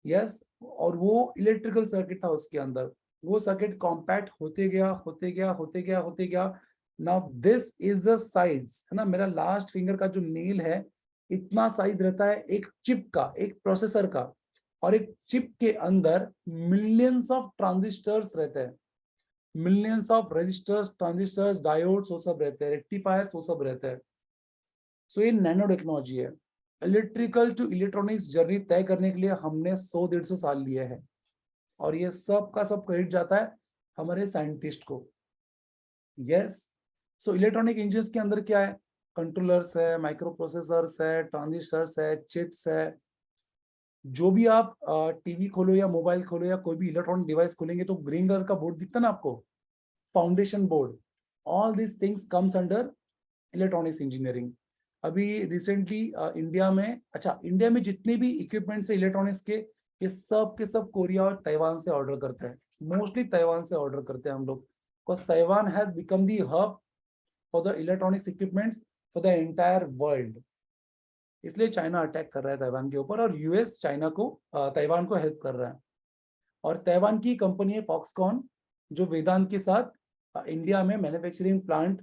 यस, और वो इलेक्ट्रिकल सर्किट था उसके अंदर। वो सर्किट कॉम्पैक्ट होते गया होते गया होते गया होते गया। Now this is the size, है ना, मेरा लास्ट फिंगर का जो नेल है इतना साइज रहता है एक चिप का, एक प्रोसेसर का। और एक चिप के अंदर मिलियंस ऑफ ट्रांजिस्टर्स रहते हैं, millions of resistors, transistors, diodes, वो सब रहते हैं, रेक्टिफायर्स, वो सब रहते हैं। सो ये नैनो टेक्नोलॉजी है। इलेक्ट्रिकल टू इलेक्ट्रॉनिक्स जर्नी तय करने के लिए हमने 100-150 साल लिए हैं, और ये सब का सब क्रेडिट जाता है हमारे साइंटिस्ट को। यस, सो इलेक्ट्रॉनिक इंजन्स के अंदर क्या है, कंट्रोलर्स है, माइक्रो प्रोसेसर्स है, ट्रांजिस्टर्स है, चिप्स है। जो भी आप टीवी खोलो या मोबाइल खोलो या कोई भी इलेक्ट्रॉनिक डिवाइस खोलेंगे तो ग्रीन कलर का बोर्ड दिखता ना आपको, foundation board. All this things comes under electronics engineering. अभी रिसेंटली इंडिया में, अच्छा, इंडिया में जितने भी इक्विपमेंट्स है इलेक्ट्रॉनिक्स के सब कोरिया और ताइवान से ऑर्डर करते हैं। मोस्टली ताइवान से ऑर्डर करते हैं हम लोग, because Taiwan has become the hub for the electronics equipments for the entire world. इसलिए चाइना अटैक कर रहा है ताइवान के ऊपर, और यूएस चाइना को, ताइवान को हेल्प कर रहा है। और ताइवान की कंपनी है फॉक्सकॉन, जो वेदांत के साथ इंडिया में मैन्युफैक्चरिंग प्लांट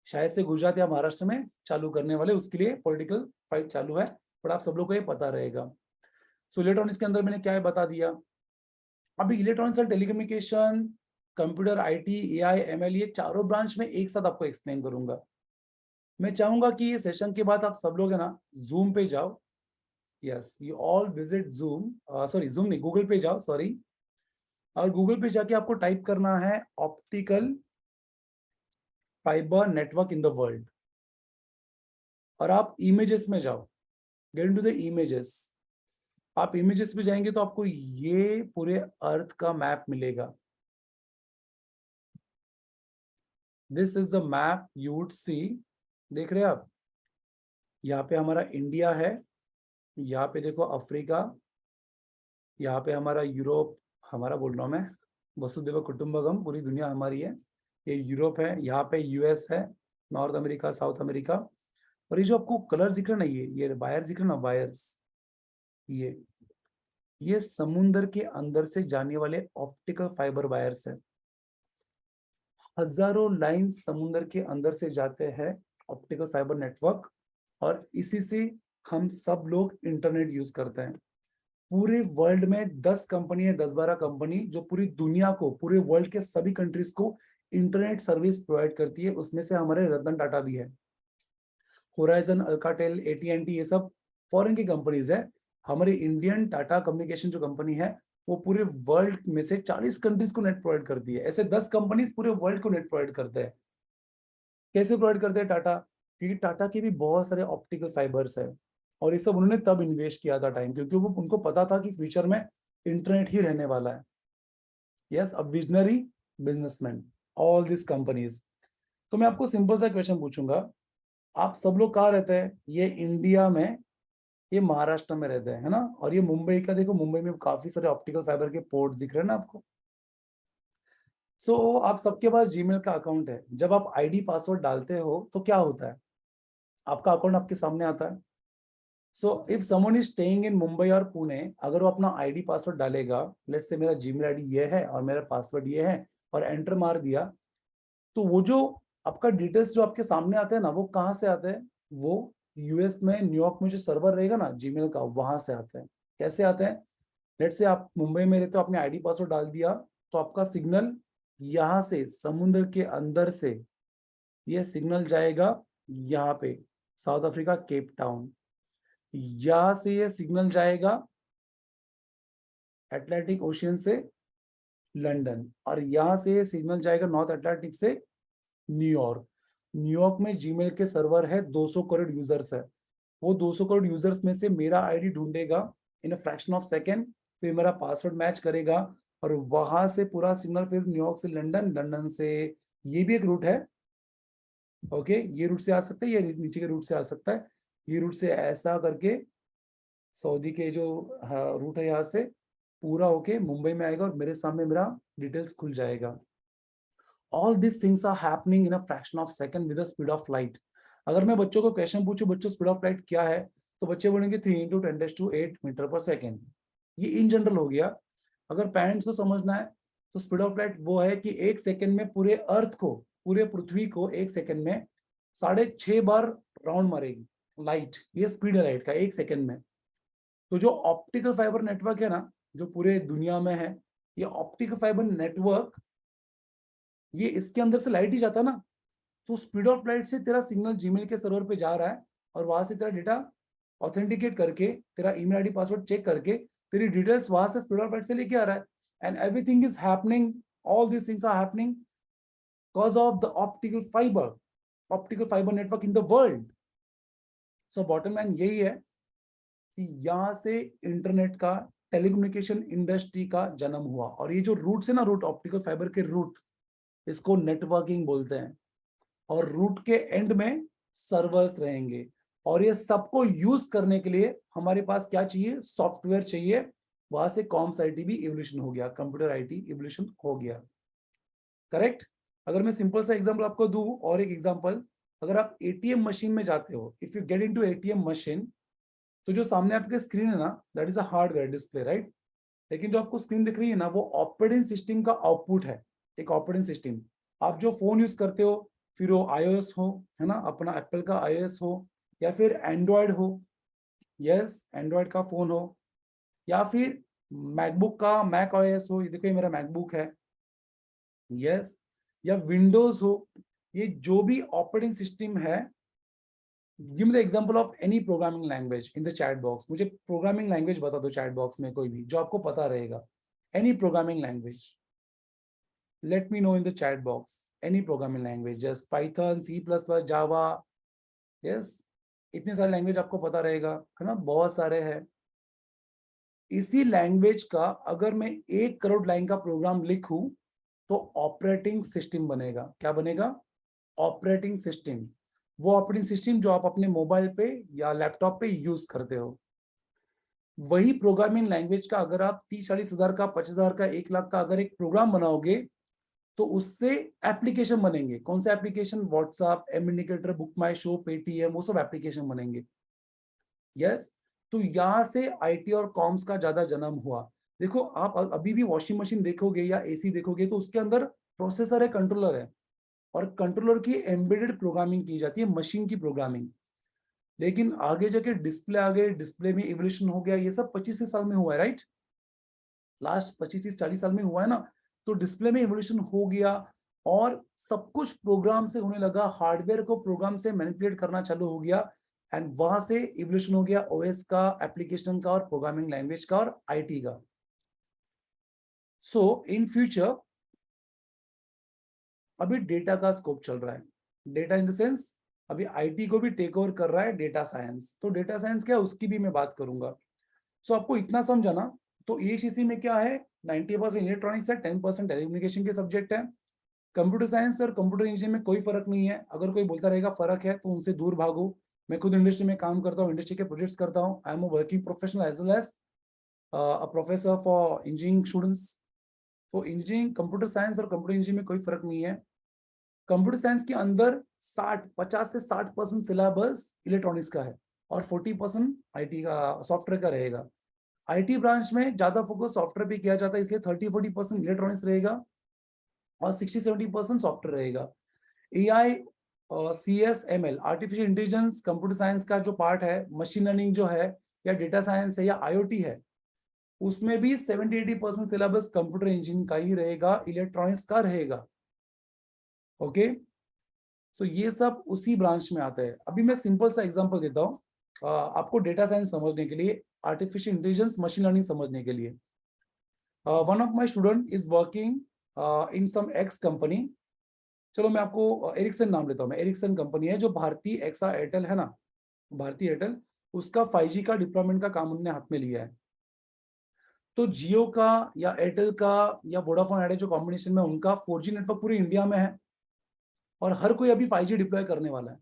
शायद से गुजरात या महाराष्ट्र में चालू करने वाले, उसके लिए पॉलिटिकल फाइट चालू है, बट आप सब लोग को ये पता रहेगा। सो इलेक्ट्रॉनिक्स के अंदर मैंने क्या है बता दिया। अभी इलेक्ट्रॉनिक्स और telecommunication, computer, IT, AI, ML, ये चारों ब्रांच में एक साथ आपको एक्सप्लेन करूंगा। मैं चाहूंगा कि ये सेशन के बाद आप सब लोग है ना जूम पे जाओ। Yes, you all visit zoom, sorry zoom नहीं, गूगल पे जाओ, सॉरी। और गूगल पे जाके आपको टाइप करना है optical fibre network in the world, और आप इमेजेस में जाओ, गेट इनटू द इमेजेस। आप इमेजेस में जाएंगे तो आपको ये पूरे अर्थ का मैप मिलेगा। This is the map you would see, देख रहे हैं आप, यहाँ पे हमारा इंडिया है, यहाँ पे देखो अफ्रीका, यहाँ पे हमारा यूरोप, हमारा बोल रहा हूँ मैं, वसुदेव कुटुंबकम, पूरी दुनिया हमारी है। ये यूरोप है, यहाँ पे यूएस है, नॉर्थ अमेरिका, साउथ अमेरिका। और ये जो आपको कलर दिख रहा है ना, ये वायर दिख रहा है ना, वायर्स, ये समुद्र के अंदर से जाने वाले ऑप्टिकल फाइबर वायर्स है। हजारों लाइन समुद्र के अंदर से जाते हैं ऑप्टिकल फाइबर नेटवर्क, और इसी से हम सब लोग इंटरनेट यूज करते हैं। पूरे वर्ल्ड में 10 कंपनी है, 10-12 कंपनी, जो पूरी दुनिया को, पूरे वर्ल्ड के सभी कंट्रीज को इंटरनेट सर्विस प्रोवाइड करती है। उसमें से हमारे रतन टाटा भी है, होराइजन, अल्काटेल, एटीएनटी, ये सब फॉरेन की कंपनीज है। हमारी इंडियन टाटा कम्युनिकेशन जो कंपनी है, वो पूरे वर्ल्ड में से 40 कंट्रीज को नेट प्रोवाइड करती है। ऐसे 10 कंपनीज पूरे वर्ल्ड को नेट प्रोवाइड करते हैं। कैसे प्रोवाइड करते हैं टाटा, क्योंकि टाटा के भी बहुत सारे ऑप्टिकल फाइबर्स है, और ये सब उन्होंने तब इन्वेस्ट किया था टाइम, क्योंकि वो उनको पता था कि फ्यूचर में इंटरनेट ही रहने वाला है। Yes, a visionary businessman, all this companies. तो मैं आपको सिंपल सा क्वेश्चन पूछूंगा, आप सब लोग कहाँ रहते हैं, ये इंडिया में, ये महाराष्ट्र में रहते हैं, है ना, और ये मुंबई का, देखो मुंबई में काफी सारे ऑप्टिकल फाइबर के पोर्ट्स दिख रहे हैं ना आपको। सो आप सबके पास जीमेल का अकाउंट है। जब आप आईडी पासवर्ड डालते हो तो क्या होता है, आपका अकाउंट आपके सामने आता है। So if someone is staying in Mumbai और पुणे, अगर वो अपना आईडी पासवर्ड डालेगा, लेट्स से मेरा जीमेल आईडी ये है और मेरा पासवर्ड ये है, और एंटर मार दिया, तो वो जो आपका डिटेल्स जो आपके सामने आते हैं ना, वो कहाँ से आते हैं, वो यूएस में, न्यूयॉर्क में जो सर्वर रहेगा ना जीमेल का, वहां से आते हैं। कैसे आते हैं, लेट्स से आप मुंबई में रहते हो, आपने आईडी पासवर्ड डाल दिया, तो आपका सिग्नल यहाँ से समुद्र के अंदर से ये सिग्नल जाएगा यहाँ पे, साउथ अफ्रीका, केप टाउन। यहाँ से ये सिग्नल जाएगा अटलांटिक ओशियन से लंदन, और यहाँ से सिग्नल जाएगा नॉर्थ अटलांटिक से न्यूयॉर्क। न्यूयॉर्क में जीमेल के सर्वर है, 200 करोड़ यूजर्स है। वो 200 करोड़ यूजर्स में से मेरा आईडी ढूंढेगा in a fraction of second, फिर मेरा पासवर्ड मैच करेगा, और वहां से पूरा सिग्नल फिर न्यूयॉर्क से लंदन, लंदन से, ये भी एक रूट है। ओके, ये रूट से आ सकता है, ये नीचे के रूट से आ सकता है, ये रूट से ऐसा करके सऊदी के जो रूट है यहाँ से पूरा होके मुंबई में आएगा, और मेरे सामने मेरा डिटेल्स खुल जाएगा। All this things are happening in a fraction of second with the speed of light. अगर मैं बच्चों को क्वेश्चन पूछूं, बच्चों स्पीड ऑफ लाइट क्या है, तो बच्चे बोलेंगे 3 × 10⁸ मीटर पर सेकेंड। ये इन जनरल हो गया। अगर पेरेंट्स को समझना है तो स्पीड ऑफ लाइट वो है कि 1 सेकेंड में पूरे अर्थ को, पूरे पृथ्वी को 1 सेकेंड में 6.5 बार राउंड मारेगी लाइट। ये स्पीड है लाइट का 1 सेकेंड में। तो जो ऑप्टिकल फाइबर नेटवर्क है ना, जो पूरे दुनिया में है, ये ऑप्टिकल फाइबर नेटवर्क, ये इसके अंदर से लाइट ही जाता ना, तो स्पीड ऑफ लाइट से तेरा सिग्नल जीमेल के सर्वर पे जा रहा है, और वहां से तेरा डेटा ऑथेंटिकेट करके, तेरा ईमेल आईडी पासवर्ड चेक करके तेरी डिटेल्स वहां से स्पीड ऑफ लाइट से लेके आ रहा है। And everything is happening, all this things are happening because of the optical fibre network in the world. So bottom line यही है कि यहाँ से इंटरनेट का, टेलीकम्युनिकेशन इंडस्ट्री का जन्म हुआ। और ये जो रूट है ना, रूट, ऑप्टिकल फाइबर के रूट, इसको नेटवर्किंग बोलते हैं। और रूट के एंड में सर्वर्स रहेंगे, और ये सबको यूज करने के लिए हमारे पास क्या चाहिए, सॉफ्टवेयर चाहिए। वहां से कॉम्स आईटी भी इवोल्यूशन हो गया, कंप्यूटर आईटी इवोल्यूशन हो गया। करेक्ट। अगर मैं सिंपल सा एग्जांपल आपको दूं, और एक एग्जांपल, अगर आप एटीएम मशीन में जाते हो, if you get into ATM machine, तो जो सामने आपके स्क्रीन है ना, that is a hardware display, right. लेकिन जो आपको स्क्रीन दिख रही है ना, वो ऑपरेटिंग सिस्टम का आउटपुट है। एक ऑपरेटिंग सिस्टम, आप जो फोन यूज करते हो, फिर वो iOS हो, है ना, अपना एप्पल का iOS हो, या फिर एंड्रॉयड हो, यस एंड्रॉयड का फोन हो, या फिर मैकबुक का मैक OS हो, ये देखो ये मेरा मैकबुक है, यस, या विंडोज हो, ये जो भी ऑपरेटिंग सिस्टम है। Give me the example of any programming language in the chat box. मुझे प्रोग्रामिंग लैंग्वेज बता दो चैट बॉक्स में, कोई भी जो आपको पता रहेगा, any programming language. Let me know in the chat box any programming language, just Python, C++, Java, yes, इतने सारे लैंग्वेज आपको पता रहेगा, है ना, बहुत सारे हैं। इसी लैंग्वेज का अगर मैं 1 करोड़ लाइन का प्रोग्राम लिखूं, तो ऑपरेटिंग सिस्टम बनेगा। क्या बनेगा? Operating system. वो ऑपरेटिंग सिस्टम जो आप अपने मोबाइल पे या लैपटॉप पे यूज करते हो। वही प्रोग्रामिंग लैंग्वेज का अगर आप 30-40 हजार का, 50,000 का, 1 लाख का अगर एक प्रोग्राम बनाओगे, तो उससे एप्लीकेशन बनेंगे। कौन से application? WhatsApp, M indicator, book my show, Paytm, वो सब एप्लीकेशन बनेंगे। यस। तो यहाँ से आईटी और कॉम्स का ज्यादा जन्म हुआ। देखो आप अभी भी वॉशिंग मशीन देखोगे या एसी देखोगे, तो उसके अंदर प्रोसेसर है, कंट्रोलर है, और कंट्रोलर की एम्बेडेड प्रोग्रामिंग की जाती है, मशीन की प्रोग्रामिंग। लेकिन आगे जाके डिस्प्ले आ गए, डिस्प्ले में इवोल्यूशन हो गया। ये सब 25 साल में हुआ है, राइट। लास्ट 25-40 साल में हुआ है ना। तो डिस्प्ले में इवोल्यूशन हो गया, और सब कुछ प्रोग्राम से होने लगा, हार्डवेयर को प्रोग्राम से मैनिपुलेट करना चालू हो गया। एंड वहां से इवोल्यूशन हो गया ओएस का, एप्लीकेशन का, और प्रोग्रामिंग लैंग्वेज का, और आईटी का। सो इन फ्यूचर अभी डेटा का स्कोप चल रहा है। डेटा इन द सेंस, अभी आईटी को भी टेक ओवर कर रहा है डेटा साइंस। तो डेटा साइंस क्या है, उसकी भी मैं बात करूंगा। सो आपको इतना समझाना, तो ईएचईसी में क्या है, 90% इलेक्ट्रॉनिक्स है, 10% टेलीकम्युनिकेशन के सब्जेक्ट है। कंप्यूटर साइंस और कंप्यूटर इंजीनियरिंग में कोई फर्क नहीं है। अगर कोई बोलता रहेगा फर्क है, तो उनसे दूर भागो। मैं खुद इंडस्ट्री में काम करता हूँ, इंडस्ट्री के प्रोजेक्ट्स करता हूँ। I am a working professional as well as a professor for engineering students. तो इंजीनियरिंग, कंप्यूटर साइंस और कंप्यूटर इंजीनियरिंग में कोई फर्क नहीं है। कंप्यूटर साइंस के अंदर 50 से 60% सिलेबस इलेक्ट्रॉनिक्स का है, और 40% आईटी का, सॉफ्टवेयर का रहेगा। आईटी ब्रांच में ज्यादा फोकस सॉफ्टवेयर पे किया जाता है, इसलिए 30-40% इलेक्ट्रॉनिक्स रहेगा, और 60-70% सॉफ्टवेयर रहेगा। AI, CSML, artificial intelligence, computer science का जो पार्ट है, मशीन लर्निंग जो है, या डेटा साइंस है, या आईओटी है, उसमें भी 70-80% सिलेबस कंप्यूटर इंजीनियरिंग का ही रहेगा, इलेक्ट्रॉनिक्स का रहेगा। ओके। सो ये सब उसी ब्रांच में आता है। अभी मैं सिंपल सा एग्जांपल देता हूँ आपको डेटा साइंस समझने के लिए, आर्टिफिशियल इंटेलिजेंस, मशीन लर्निंग समझने के लिए। One of my student is working in some X company. चलो मैं आपको एरिक्सन नाम लेता हूँ, मैं एरिक्सन कंपनी है जो भारतीय एक्सा एयरटेल है ना, भारतीय एयरटेल, उसका 5G का डिप्लॉयमेंट का काम उन्होंने हाथ में लिया है। तो जियो का या एयरटेल का या वोडाफोन आइडिया जो कॉम्बिनेशन में उनका 4G नेटवर्क पूरी इंडिया में है और हर कोई अभी 5G डिप्लॉय करने वाला है।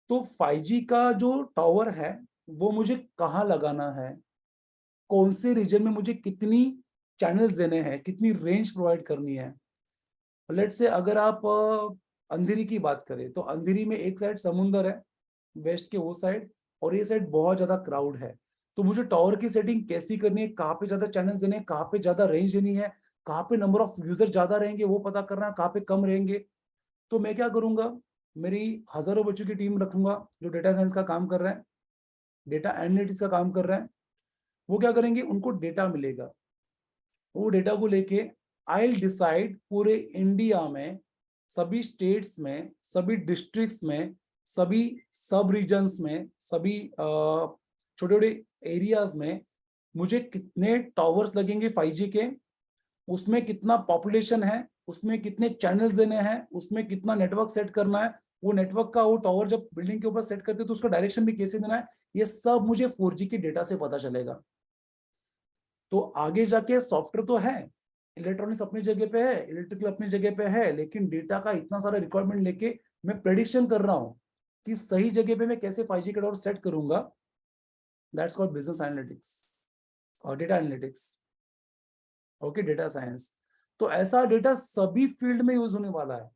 तो 5G का जो टावर है वो मुझे कहाँ लगाना है, कौन से रीजन में मुझे कितनी चैनल्स देने हैं, कितनी रेंज प्रोवाइड करनी है। लेट्स से अगर आप अंधेरी की बात करें तो अंधेरी में एक साइड समुंदर है, वेस्ट के वो साइड, और ये साइड बहुत ज्यादा क्राउड है। तो मुझे टावर की सेटिंग कैसी करनी है, कहाँ पे ज्यादा चैनल्स देने हैं, कहाँ पे ज्यादा रेंज देनी है, कहाँ पे नंबर ऑफ यूजर ज्यादा रहेंगे वो पता करना है, कहाँ पे कम रहेंगे। तो मैं क्या करूंगा, मेरी हजारों बच्चों की टीम रखूंगा जो डेटा साइंस का काम कर रहा है, डेटा एनालिटिक्स का काम कर रहा है। वो क्या करेंगे, उनको डेटा मिलेगा, वो डेटा को लेके आई विल डिसाइड पूरे इंडिया में, सभी स्टेट्स में, सभी डिस्ट्रिक्ट्स में, सभी सब रीजन्स में, सभी छोटे छोटे एरियाज में मुझे कितने टावर्स लगेंगे 5G के, उसमें कितना पॉपुलेशन है, उसमें कितने चैनल्स देने हैं, उसमें कितना नेटवर्क सेट करना है, वो नेटवर्क का वो टावर जब बिल्डिंग के ऊपर सेट करते हैं तो उसका डायरेक्शन भी कैसे देना है, ये सब मुझे 4G के डेटा से पता चलेगा। तो आगे जाके सॉफ्टवेयर तो है, इलेक्ट्रॉनिक्स अपनी जगह पे है, इलेक्ट्रिकल अपनी जगह पे है, लेकिन डेटा का इतना सारा रिक्वायरमेंट लेके मैं प्रेडिक्शन कर रहा हूँ कि सही जगह पे मैं कैसे 5G का टावर सेट करूंगा। दैट्स कॉल्ड बिजनेस एनालिटिक्स और data analytics. Okay, data science. तो ऐसा डेटा सभी फील्ड में यूज होने वाला है।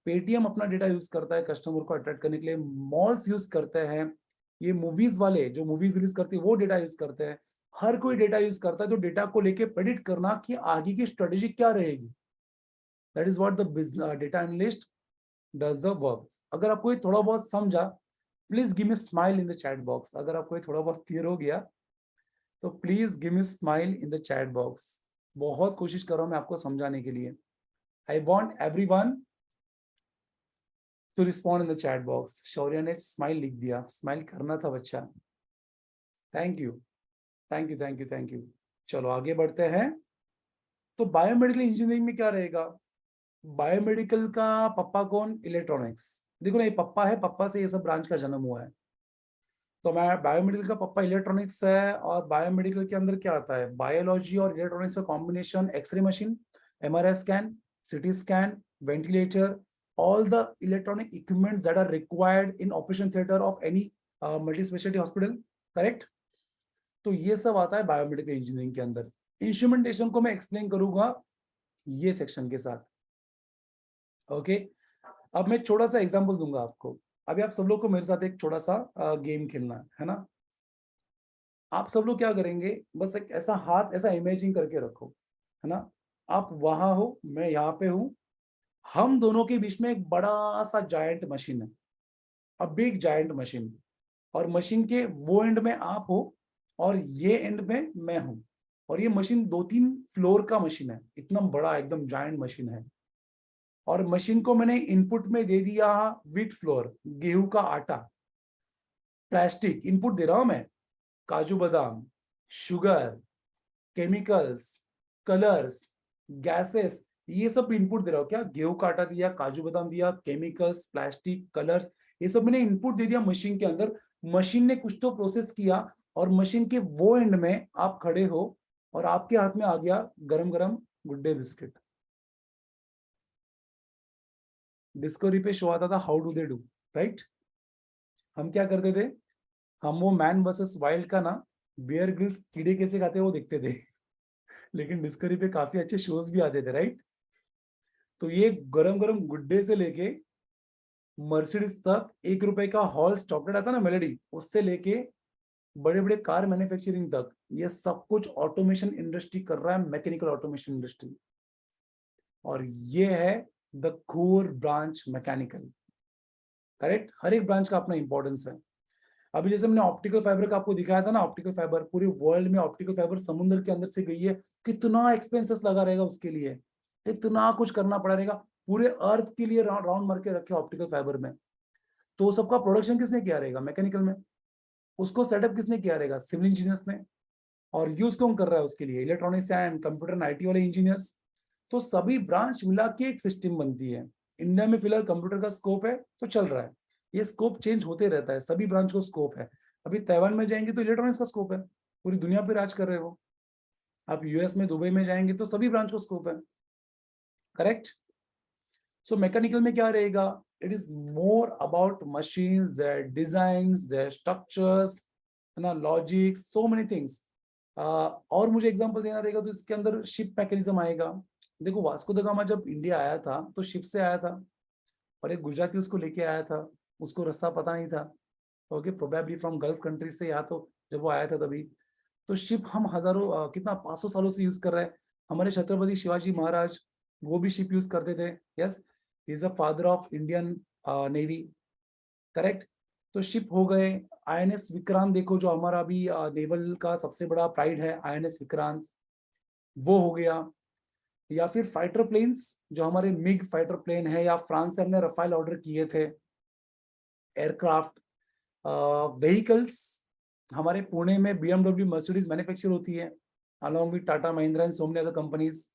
पेटीएम अपना डेटा यूज करता है कस्टमर को अट्रैक्ट करने के लिए, मॉल्स यूज करते हैं, ये मूवीज वाले जो मूवीज रिलीज करती है वो डेटा यूज करते हैं, हर कोई डेटा यूज करता है। जो डेटा को लेके प्रेडिक्ट करना कि आगे की स्ट्रेटेजी क्या रहेगी, that is what the data analyst does the work. अगर आपको ये थोड़ा बहुत समझा, please give me smile in the chat box. अगर आपको ये थोड़ा बहुत क्लियर हो गया तो please give me smile in the chat box. बहुत कोशिश कर रहा हूं मैं आपको समझाने के लिए। I want every one to respond in the chat box. Shaurya ने स्माइल लिख दिया, स्माइल करना था बच्चा। Thank you, thank you, thank you, thank you. चलो आगे बढ़ते हैं। तो बायोमेडिकल इंजीनियरिंग में क्या रहेगा, बायोमेडिकल का पप्पा कौन, इलेक्ट्रॉनिक्स। देखो ना, ये पप्पा है, पप्पा से ये सब ब्रांच का जन्म हुआ है। तो मैं बायोमेडिकल का पप्पा इलेक्ट्रॉनिक्स है, और बायोमेडिकल के अंदर क्या आता है, बायोलॉजी और इलेक्ट्रॉनिक्स का combination, x ray machine, MRI scan, CT scan, ventilator, all the electronic equipments that are required in operation theater of any multi specialty hospital, correct. तो ये सब आता है बायोमेडिकल इंजीनियरिंग के अंदर। इंस्ट्रूमेंटेशन को मैं एक्सप्लेन करूंगा ये सेक्शन के साथ। ओके, अब मैं छोटा सा एग्जांपल दूंगा आपको। अभी आप सब लोग को मेरे साथ एक छोटा सा गेम खेलना है ना। आप सब लोग क्या करेंगे, बस एक ऐसा हाथ ऐसा इमेजिन करके रखो, है ना। आप वहां हो, मैं यहाँ पे हूँ, हम दोनों के बीच में एक बड़ा सा जायंट मशीन है, अ बिग जायंट मशीन, और मशीन के वो एंड में आप हो और ये एंड में मैं हूं, और ये मशीन 2-3 फ्लोर का मशीन है, इतना बड़ा एकदम जायंट मशीन है। और मशीन को मैंने इनपुट में दे दिया व्हीट फ्लोर, गेहूं का आटा। प्लास्टिक इनपुट दे रहा हूं मैं, काजू बादाम, शुगर, केमिकल्स, कलर्स, गैसेस, ये सब इनपुट दे रहा हूं। क्या, गेहूं का आटा दिया, काजू बादाम दिया, केमिकल्स, प्लास्टिक, कलर्स, ये सब मैंने इनपुट दे दिया मशीन के अंदर। मशीन ने कुछ तो प्रोसेस किया, और मशीन के वो एंड में आप खड़े हो, और आपके हाथ में आ गया गरम गरम गुड डे बिस्किट। डिस्कवरी पे शो आता था how do they do, right. हम क्या करते थे, हम वो मैन वर्सेस वाइल्ड का ना, बियर ग्रिल्स कीड़े कैसे खाते हैं वो देखते थे। लेकिन डिस्कवरी पे काफी अच्छे शोज भी आते थे, राइट। तो ये गरम गरम गुड्डे से लेके मर्सिडीज तक, 1 रुपए का हॉल्स चॉकलेट आता ना मेलेडी, उससे लेके बड़े बड़े कार मैन्युफैक्चरिंग तक, ये सब कुछ ऑटोमेशन इंडस्ट्री कर रहा है, मैकेनिकल ऑटोमेशन इंडस्ट्री। और ये है the core branch mechanical, correct. हर एक ब्रांच का अपना इंपॉर्टेंस है। अभी जैसे मैंने ऑप्टिकल फाइबर का आपको दिखाया था ना, ऑप्टिकल फाइबर पूरे वर्ल्ड में, ऑप्टिकल फाइबर समुद्र के अंदर से गई है, कितना एक्सपेंसेस लगा रहेगा उसके लिए, इतना कुछ करना पड़ा रहेगा, पूरे अर्थ के लिए राउंड मार के रखे ऑप्टिकल फाइबर में। तो सबका प्रोडक्शन किसने किया रहेगा, मैकेनिकल में। उसको सेटअप किसने किया रहेगा, सिविल इंजीनियर्स ने। और यूज कौन कर रहा है उसके लिए, electronics and computer and IT वाले इंजीनियर्स। तो सभी ब्रांच मिला के एक सिस्टम बनती है। इंडिया में फिलहाल कंप्यूटर का स्कोप है तो चल रहा है, ये स्कोप चेंज होते रहता है, सभी ब्रांच को स्कोप है। अभी ताइवान में जाएंगे तो इलेक्ट्रॉनिक्स का स्कोप है, पूरी दुनिया पे राज कर रहे हो। आप यूएस में, दुबई में जाएंगे तो सभी ब्रांच को स्कोप है, करेक्ट। सो मैकेनिकल में क्या रहेगा, it is more about machines, their designs, their structures, है ना, लॉजिक, सो मेनी थिंग्स। और मुझे एग्जांपल देना रहेगा तो इसके अंदर शिप मैकेनिज्म आएगा। देखो वास्को द गामा जब इंडिया आया था तो शिप से आया था, और एक गुजराती उसको लेके आया था, उसको रास्ता पता नहीं था, okay, probably from gulf country से, या तो जब वो आया था तभी। तो शिप हम हजारों कितना 500 सालों से यूज कर रहे हैं। हमारे छत्रपति शिवाजी महाराज वो भी शिप यूज करते थे। Yes, is a father of Indian navy, correct. तो शिप हो गए। आईएनएस विक्रांत देखो, जो हमारा अभी नेवल का सबसे बड़ा प्राइड है, आईएनएस विक्रांत, वो हो गया। या फिर फाइटर प्लेन्स, जो हमारे मिग फाइटर प्लेन है, या फ्रांस से हमने रफाइल ऑर्डर किए थे, एयरक्राफ्ट, व्हीकल्स। हमारे पुणे में बीएमडब्ल्यू मर्सिडीज मैन्युफैक्चर होती है, along with Tata Mahindra and so many other companies.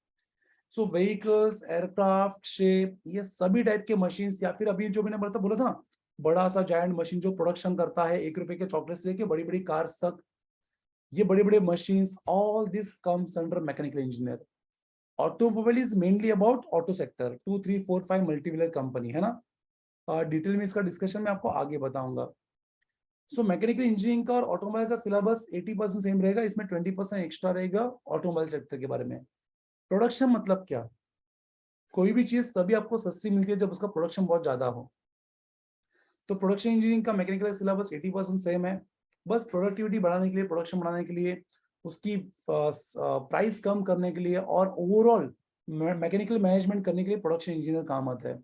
So vehicles, aircraft, ship, ये सभी टाइप के मशीन्स, या फिर अभी जो मैंने बोला था ना, बड़ा सा जायंट मशीन जो प्रोडक्शन करता है 1 रुपए के चॉकलेट से लेके बड़ी बड़ी कार्स तक, ये बड़े बड़े machines, all this comes under mechanical engineer. Automobile is mainly about auto sector, 2 3 4 5 multiwheeler company, है ना। डिटेल में इसका डिस्कशन मैं आपको आगे बताऊंगा। सो मैकेनिकल इंजीनियरिंग का और ऑटोमोबाइल का सिलेबस 80% सेम रहेगा, इसमें 20% एक्स्ट्रा रहेगा ऑटोमोबाइल सेक्टर के बारे में। प्रोडक्शन मतलब क्या, कोई भी चीज तभी आपको सस्ती मिलती है जब उसका प्रोडक्शन बहुत ज्यादा हो। तो प्रोडक्शन इंजीनियरिंग का मैकेनिकल सिलेबस 80% सेम है। बस प्रोडक्टिविटी बढ़ाने के लिए, प्रोडक्शन बढ़ाने के लिए, उसकी प्राइस कम करने के लिए, और ओवरऑल मैकेनिकल मैनेजमेंट करने के लिए प्रोडक्शन इंजीनियर काम आता है।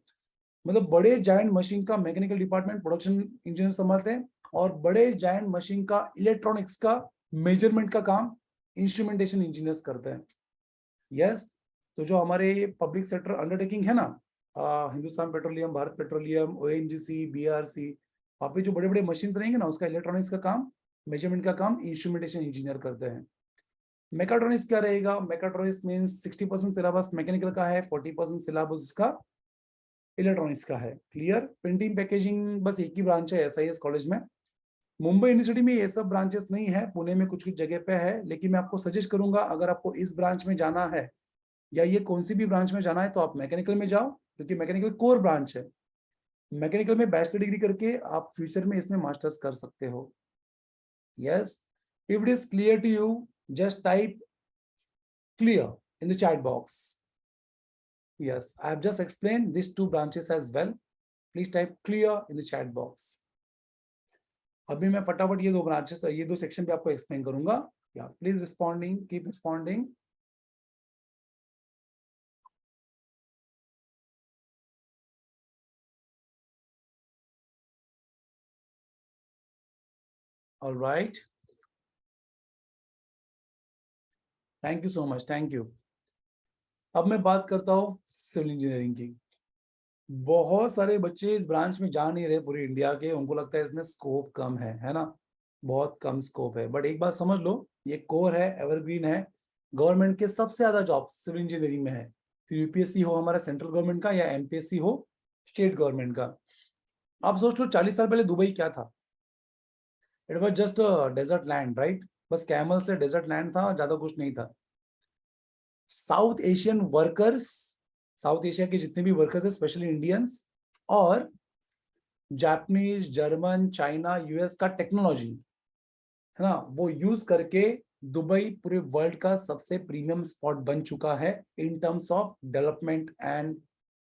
मतलब बड़े जायंट मशीन का मैकेनिकल डिपार्टमेंट प्रोडक्शन इंजीनियर संभालते हैं, और बड़े जायंट मशीन का इलेक्ट्रॉनिक्स का मेजरमेंट का काम इंस्ट्रूमेंटेशन इंजीनियर्स करते हैं। यस, तो जो हमारे पब्लिक सेक्टर अंडरटेकिंग है ना, Hindustan petroleum, Bharat petroleum, ONGC, BRC, वहाँ पे जो बड़े बड़े मशीन रहेंगे ना, उसका इलेक्ट्रॉनिक्स का काम, मेजरमेंट का काम इंस्ट्रूमेंटेशन इंजीनियर करते हैं। मेकाट्रॉनिक्स क्या रहेगा, मेकाट्रॉनिक्स मीन्स 60% सिलेबस मैकेनिकल का है, 40% सिलेबस उसका इलेक्ट्रॉनिक्स का है। क्लियर। प्रिंटिंग पैकेजिंग बस एक ही ब्रांच है एसआईएस कॉलेज में। मुंबई यूनिवर्सिटी में ये सब ब्रांचेस नहीं है, पुणे में कुछ कुछ जगह पे है, लेकिन मैं आपको सजेस्ट करूंगा अगर आपको इस ब्रांच में जाना है या ये कौन सी भी ब्रांच में जाना है तो आप मैकेनिकल में जाओ, क्योंकि मैकेनिकल कोर ब्रांच है। मैकेनिकल में बैचलर डिग्री करके आप फ्यूचर में इसमें मास्टर्स कर सकते हो। Yes, if it is clear to you, just type clear in the chat box. Yes, I have just explained these two branches as well. Please type clear in the chat box. अभी मैं फटाफट ये दो branches, ये दो section पे आपको explain करूंगा। या please responding, keep responding. All right, thank you so much, thank you. अब मैं बात करता हूँ सिविल इंजीनियरिंग की। बहुत सारे बच्चे इस ब्रांच में जा नहीं रहे पूरे इंडिया के, उनको लगता है इसमें स्कोप कम है ना, बहुत कम स्कोप है। बट एक बात समझ लो, ये कोर है, एवरग्रीन है, गवर्नमेंट के सबसे ज्यादा जॉब सिविल इंजीनियरिंग में है। फिर यूपीएससी हो हमारा सेंट्रल गवर्नमेंट का, या एमपीएससी हो स्टेट गवर्नमेंट का। आप सोच लो 40 साल पहले दुबई क्या था, it was just desert land, right. बस कैमल से डेजर्ट लैंड था, ज्यादा कुछ नहीं था। South Asian workers, South Asia के जितने भी वर्कर्स है, स्पेशली इंडियंस, और जापानीज, जर्मन, चाइना, यूएस का टेक्नोलॉजी, है ना, वो यूज करके दुबई पूरे वर्ल्ड का सबसे प्रीमियम स्पॉट बन चुका है in terms of development and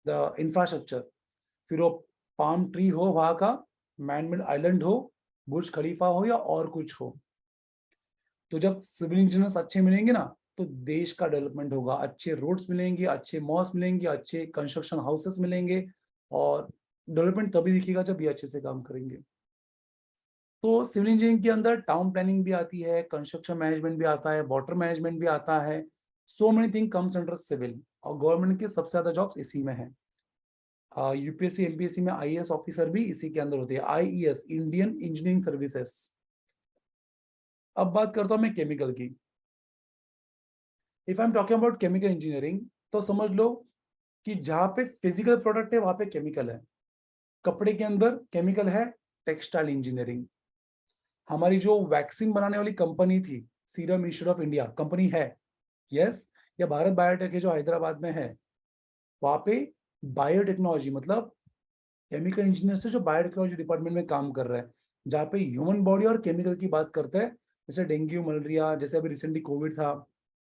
the infrastructure. फिर वो पाम ट्री हो वहां का, मैनमेड आइलैंड हो, बुर्ज खलीफा हो, या और कुछ हो। तो जब सिविल इंजीनियर्स अच्छे मिलेंगे ना, तो देश का डेवलपमेंट होगा, अच्छे रोड्स मिलेंगे, अच्छे मॉल्स मिलेंगे, अच्छे कंस्ट्रक्शन हाउसेस मिलेंगे, और डेवलपमेंट तभी दिखेगा जब ये अच्छे से काम करेंगे। तो सिविल इंजीनियरिंग के अंदर टाउन प्लानिंग भी आती है, कंस्ट्रक्शन मैनेजमेंट भी आता है, वाटर मैनेजमेंट भी आता है, so many thing comes under civil. और गवर्नमेंट के सबसे ज्यादा जॉब्स इसी में है। यूपीएससी एमपीएससी में आईएएस ऑफिसर भी इसी के अंदर होती है, आईईएस, इंडियन इंजीनियरिंग सर्विसेज। अब बात करता हूँ मैं केमिकल की। If I am talking about chemical engineering, तो समझ लो कि जहाँ पे फिजिकल प्रोडक्ट है वहां पे केमिकल है, कपड़े के अंदर केमिकल है, टेक्सटाइल इंजीनियरिंग। हमारी जो वैक्सीन बनाने वाली कंपनी थी, serum institute of India company है, यस, या भारत बायोटेक है जो हैदराबाद में है, वहां पे बायोटेक्नोलॉजी मतलब केमिकल इंजीनियर से जो बायोटेक्नोलॉजी डिपार्टमेंट में काम कर रहा है, जहाँ पे ह्यूमन बॉडी और केमिकल की बात करते हैं, जैसे डेंगू मलेरिया, जैसे अभी रिसेंटली कोविड था,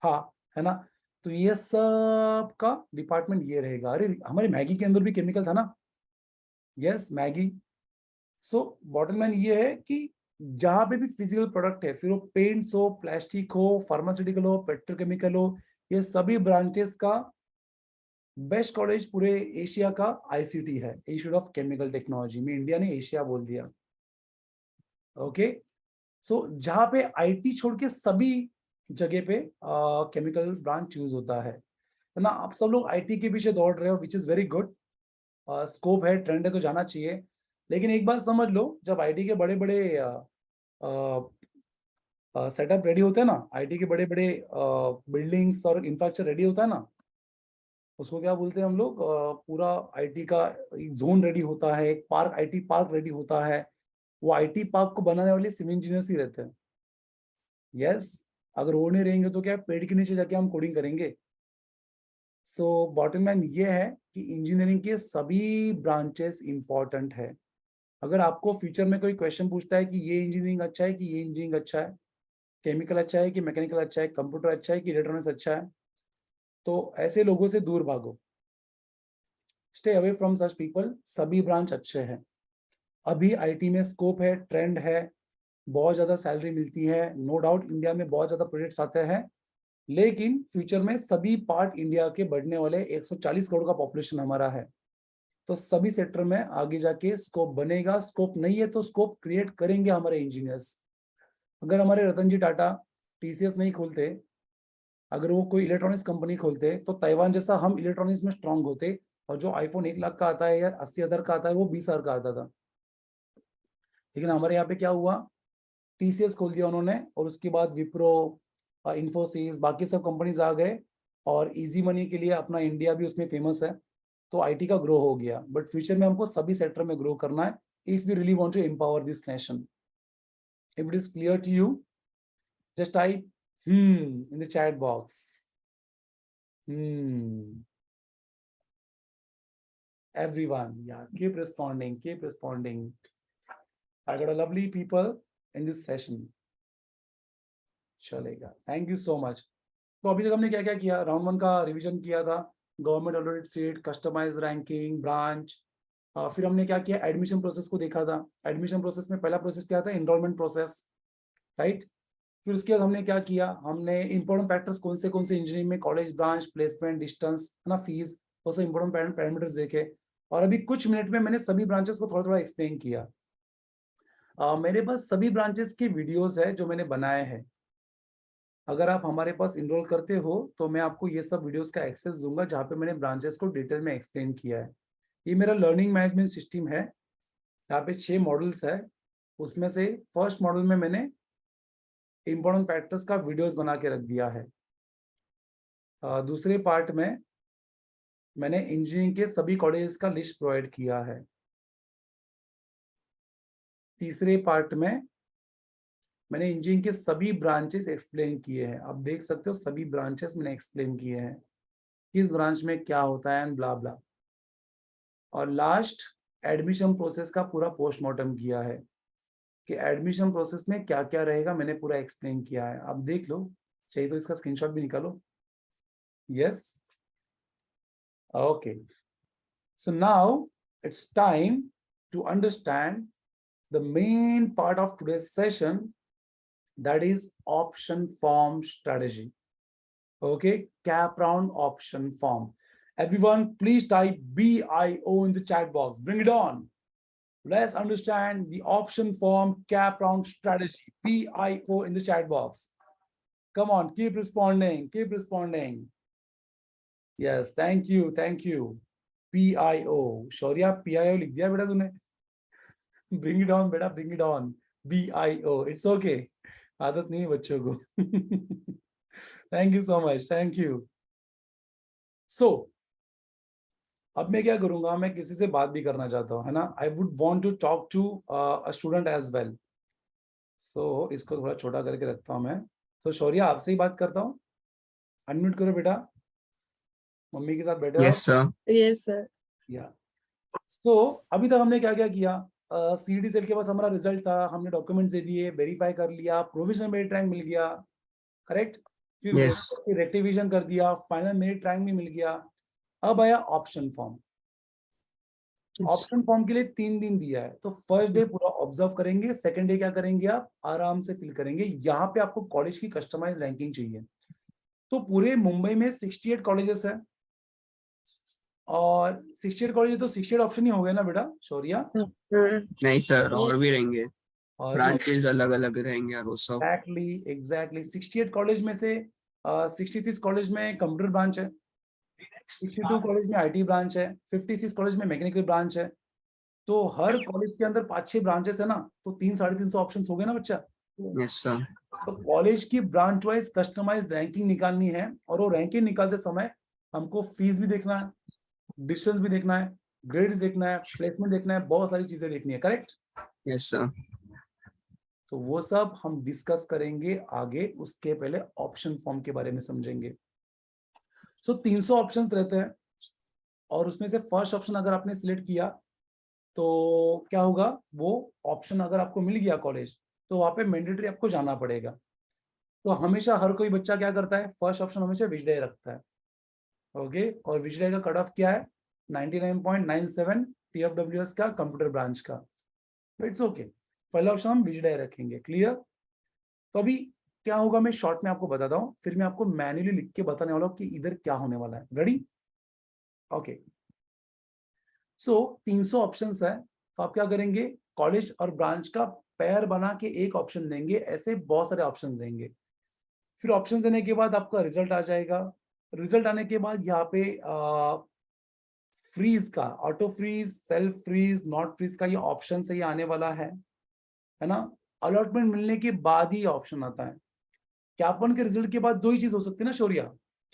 हाँ, है ना, तो ये सब का डिपार्टमेंट ये रहेगा। अरे हमारी मैगी के अंदर भी केमिकल था ना, यस, मैगी। सो बॉटम लाइन ये है कि जहाँ पे भी फिजिकल प्रोडक्ट है, फिर वो पेंट्स हो, प्लास्टिक हो, फार्मास्यूटिकल हो, पेट्रोकेमिकल हो, ये सभी ब्रांचेस का बेस्ट कॉलेज पूरे एशिया का आईसीटी है, इंस्टीट्यूट ऑफ केमिकल टेक्नोलॉजी में। इंडिया ने एशिया बोल दिया, ओके। सो जहाँ पे आईटी छोड़ के सभी जगह पे केमिकल ब्रांच यूज होता है ना। आप सब लोग आईटी के पीछे दौड़ रहे हो, which is very good. Scope है, ट्रेंड है तो जाना चाहिए। लेकिन एक बात समझ लो, जब आईटी के बड़े बड़े सेटअप रेडी होते हैं ना, आईटी के बड़े बड़े बिल्डिंग्स और इंफ्रास्ट्रक्चर रेडी होता है ना, उसको क्या बोलते हैं हम लोग, पूरा आईटी का एक जोन रेडी होता है, एक पार्क, आईटी पार्क रेडी होता है। वो आईटी पार्क को बनाने वाले सिविल इंजीनियर्स ही रहते हैं, यस। अगर वो नहीं रहेंगे तो क्या पेड़ के नीचे जाके हम कोडिंग करेंगे। सो बॉटम लाइन ये है कि इंजीनियरिंग के सभी ब्रांचेस इंपॉर्टेंट है। अगर आपको फ्यूचर में कोई क्वेश्चन पूछता है कि ये इंजीनियरिंग अच्छा है कि ये इंजीनियरिंग अच्छा है, केमिकल अच्छा है कि मैकेनिकल अच्छा है, कंप्यूटर अच्छा है कि इलेक्ट्रॉनिक्स अच्छा है, तो ऐसे लोगों से दूर भागो, stay away from such people. सभी ब्रांच अच्छे हैं। अभी आईटी में स्कोप है, ट्रेंड है, बहुत ज्यादा सैलरी मिलती है, नो डाउट इंडिया में बहुत ज्यादा प्रोजेक्ट्स आते हैं। लेकिन फ्यूचर में सभी पार्ट इंडिया के बढ़ने वाले 140 करोड़ का पॉपुलेशन हमारा है, तो सभी सेक्टर में आगे जाके स्कोप बनेगा। स्कोप नहीं है तो स्कोप क्रिएट करेंगे हमारे इंजीनियर्स। अगर हमारे रतन जी टाटा टीसीएस नहीं खोलते, अगर वो कोई इलेक्ट्रॉनिक्स कंपनी खोलते, तो ताइवान जैसा हम इलेक्ट्रॉनिक्स में स्ट्रांग होते, और जो आईफोन 1 लाख का आता है या 80,000 का आता है, वो 20,000 का आता था। लेकिन हमारे यहाँ पे क्या हुआ, टीसीएस खोल दिया उन्होंने, और उसके बाद विप्रो, इंफोसिस, बाकी सब कंपनीज आ गए, और इजी मनी के लिए अपना इंडिया भी उसमें फेमस है। तो आईटी का ग्रो हो गया, बट फ्यूचर में हमको सभी सेक्टर में ग्रो करना है, if we really want to empower this nation. If it is clear to you, just type in the chat box. Everyone, yeah, keep responding, keep responding. I got a lovely people in this session. चलेगा, thank you so much. तो अभी तक हमने क्या क्या किया, round one का revision किया था, government allotted seat, customise ranking, branch. फिर हमने क्या किया, एडमिशन प्रोसेस को देखा था। एडमिशन प्रोसेस में पहला प्रोसेस क्या था, एनरोलमेंट प्रोसेस, राइट। फिर उसके बाद हमने क्या किया, हमने इंपॉर्टेंट फैक्टर्स कौन से इंजीनियरिंग में, कॉलेज, ब्रांच, प्लेसमेंट, डिस्टेंस, है ना, फीस, वो सब इंपॉर्टेंट पैरामीटर्स देखे। और अभी कुछ मिनट में मैंने सभी ब्रांचेस को थोड़ा थोड़ा एक्सप्लेन किया। मेरे पास सभी ब्रांचेस के वीडियोस है जो मैंने बनाए हैं। अगर आप हमारे पास इनरोल करते हो तो मैं आपको ये सब वीडियोस का एक्सेस दूंगा, जहाँ पे मैंने ब्रांचेस को डिटेल में एक्सप्लेन किया है। ये मेरा लर्निंग मैनेजमेंट सिस्टम है, यहाँ पे 6 मॉडल्स है। उसमें से फर्स्ट मॉडल में मैंने इंपॉर्टेंट फैक्टर्स का वीडियोस बना के रख दिया है। दूसरे पार्ट में मैंने इंजीनियरिंग के सभी कॉलेजेस का लिस्ट प्रोवाइड किया है। तीसरे पार्ट में मैंने इंजीनियरिंग के सभी ब्रांचेस एक्सप्लेन किए हैं। आप देख सकते हो सभी ब्रांचेस मैंने एक्सप्लेन किए हैं, किस ब्रांच में क्या होता है एंड ब्ला ब्ला। और लास्ट, एडमिशन प्रोसेस का पूरा पोस्टमार्टम किया है कि एडमिशन प्रोसेस में क्या क्या रहेगा, मैंने पूरा एक्सप्लेन किया है। आप देख लो, चाहिए तो इसका स्क्रीनशॉट भी निकालो। Yes, okay. So now it's time to understand the main part of today's session, that is option form strategy. Okay, cap round option form. Everyone, please type BIO in the chat box. Bring it on. Let's understand the option form cap round strategy. BIO in the chat box. Come on, keep responding. Keep responding. Yes, thank you. Thank you. PIO. Shaurya PIO लिख दिया बेटा तूने। Bring it on बेटा, bring it on. BIO. It's okay. आदत नहीं है बच्चों को। Thank you so much, thank you. So अब मैं क्या करूंगा, मैं किसी से बात भी करना चाहता हूँ, है ना। I would want to talk to a student as well. So इसको थोड़ा छोटा करके रखता हूँ मैं। तो शौर्या, आपसे ही बात करता हूँ। अनम्यूट करो बेटा, मम्मी के साथ बैठे रहो। Yes sir. Yes sir. या तो अभी तक हमने क्या क्या किया। सीडी सेल के पास हमारा रिजल्ट था, हमने डॉक्यूमेंट्स दे दिए, वेरीफाई कर लिया, प्रोविजनल मेरिट रैंक मिल गया, करेक्ट। फिर यस रेक्टिफिकेशन कर दिया, फाइनल मेरिट रैंक भी मिल गया। अब आया ऑप्शन फॉर्म। ऑप्शन फॉर्म के लिए 3 दिन दिया है, तो फर्स्ट डे पूरा ऑब्जर्व करेंगे, सेकंड डे क्या करेंगे, आप आराम से फिल करेंगे। यहाँ पे आपको कॉलेज की कस्टमाइज रैंकिंग चाहिए। तो पूरे मुंबई में 68 कॉलेजेस है, और 68 कॉलेज तो 68 ऑप्शन ही हो गए ना बेटा शौर्या। नहीं सर, और भी रहेंगे, और भी ब्रांचेस अलग अलग रहेंगे और वो सब। एग्जैक्टली 68 कॉलेज में से 66 कॉलेज में कंप्यूटर ब्रांच है, 62 कॉलेज में आईटी ब्रांच है, 56 कॉलेज में मैकेनिकल ब्रांच है। तो हर कॉलेज के अंदर 5-6 ब्रांचेस है ना, तो 300-350 ऑप्शंस हो गए ना बच्चा। Yes sir. तो कॉलेज की ब्रांच वाइज कस्टमाइज रैंकिंग निकालनी है, और वो रैंकिंग निकालते समय हमको फीस भी देखना है, डिस्टेंस भी देखना है, ग्रेड्स देखना है, प्लेसमेंट देखना है, बहुत सारी चीजें देखनी है, करेक्ट। Yes sir. तो वो सब हम डिस्कस करेंगे आगे, उसके पहले ऑप्शन फॉर्म के बारे में समझेंगे। सो 300 ऑप्शंस रहते हैं, और उसमें से फर्स्ट ऑप्शन अगर आपने सिलेक्ट किया तो क्या होगा, वो ऑप्शन अगर आपको मिल गया कॉलेज, तो वहां पे मैंडेटरी आपको जाना पड़ेगा। तो हमेशा हर कोई बच्चा क्या करता है, फर्स्ट ऑप्शन हमेशा विजय रखता है। ओके, और विजय का कट ऑफ क्या है, 99.97 TFWS का, कंप्यूटर ब्रांच का। इट्स ओके, पहला ऑप्शन हम विजय रखेंगे, क्लियर। तो अभी क्या होगा, मैं शॉर्ट में आपको बताता हूँ, फिर मैं आपको मैन्युअली लिख के बताने वाला हूँ कि इधर क्या होने वाला है। रेडी? ओके। सो 300 ऑप्शंस है, तो आप क्या करेंगे, कॉलेज और ब्रांच का पेयर बना के एक ऑप्शन देंगे, ऐसे बहुत सारे ऑप्शन देंगे। फिर ऑप्शन देने के बाद आपका रिजल्ट आ जाएगा। रिजल्ट आने के बाद यहाँ पे फ्रीज का, auto freeze, self freeze, not freeze का ये ऑप्शन से ही आने वाला है ना। अलॉटमेंट मिलने के बाद ही ऑप्शन आता है। ज्ञापन के रिजल्ट के बाद दो ही चीज हो सकती है ना शौर्या,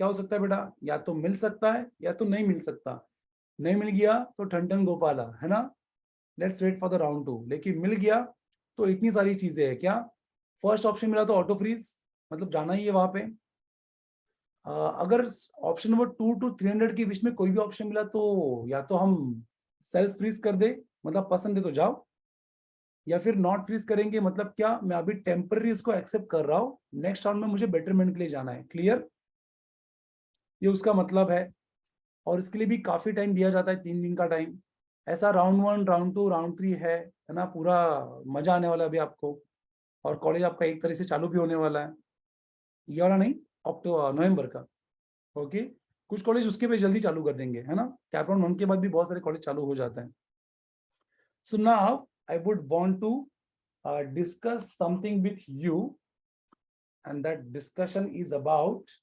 क्या हो सकता है बेटा, या तो मिल सकता है या तो नहीं मिल सकता। नहीं मिल गया तो ठन ठन गोपाला, है ना, let's wait for the round 2। लेकिन मिल गया तो इतनी सारी चीजें हैं क्या। फर्स्ट ऑप्शन मिला तो ऑटो फ्रीज, मतलब जाना ही है वहां पे। अगर ऑप्शन नंबर 2 to 300 के बीच में कोई भी ऑप्शन मिला तो या तो हम सेल्फ फ्रीज कर दे, मतलब पसंद है तो जाओ, या फिर नॉट फ्रीज करेंगे, मतलब क्या, मैं अभी टेम्पररी इसको एक्सेप्ट कर रहा हूँ, नेक्स्ट राउंड में मुझे बेटरमेंट के लिए जाना है, क्लियर। ये उसका मतलब है। और इसके लिए भी काफी टाइम दिया जाता है, 3 दिन का टाइम। ऐसा राउंड 1, राउंड 2, राउंड 3 है ना, पूरा मजा आने वाला है अभी आपको। और कॉलेज आपका एक तरह से चालू भी होने वाला है, ये वाला नहीं, अक्टूबर नवंबर का। ओके, कुछ कॉलेज उसके पे जल्दी चालू कर देंगे, है ना। कैप राउंड 1 के बाद भी बहुत सारे कॉलेज चालू हो जाते हैं। So now I would want to discuss something with you, and that discussion is about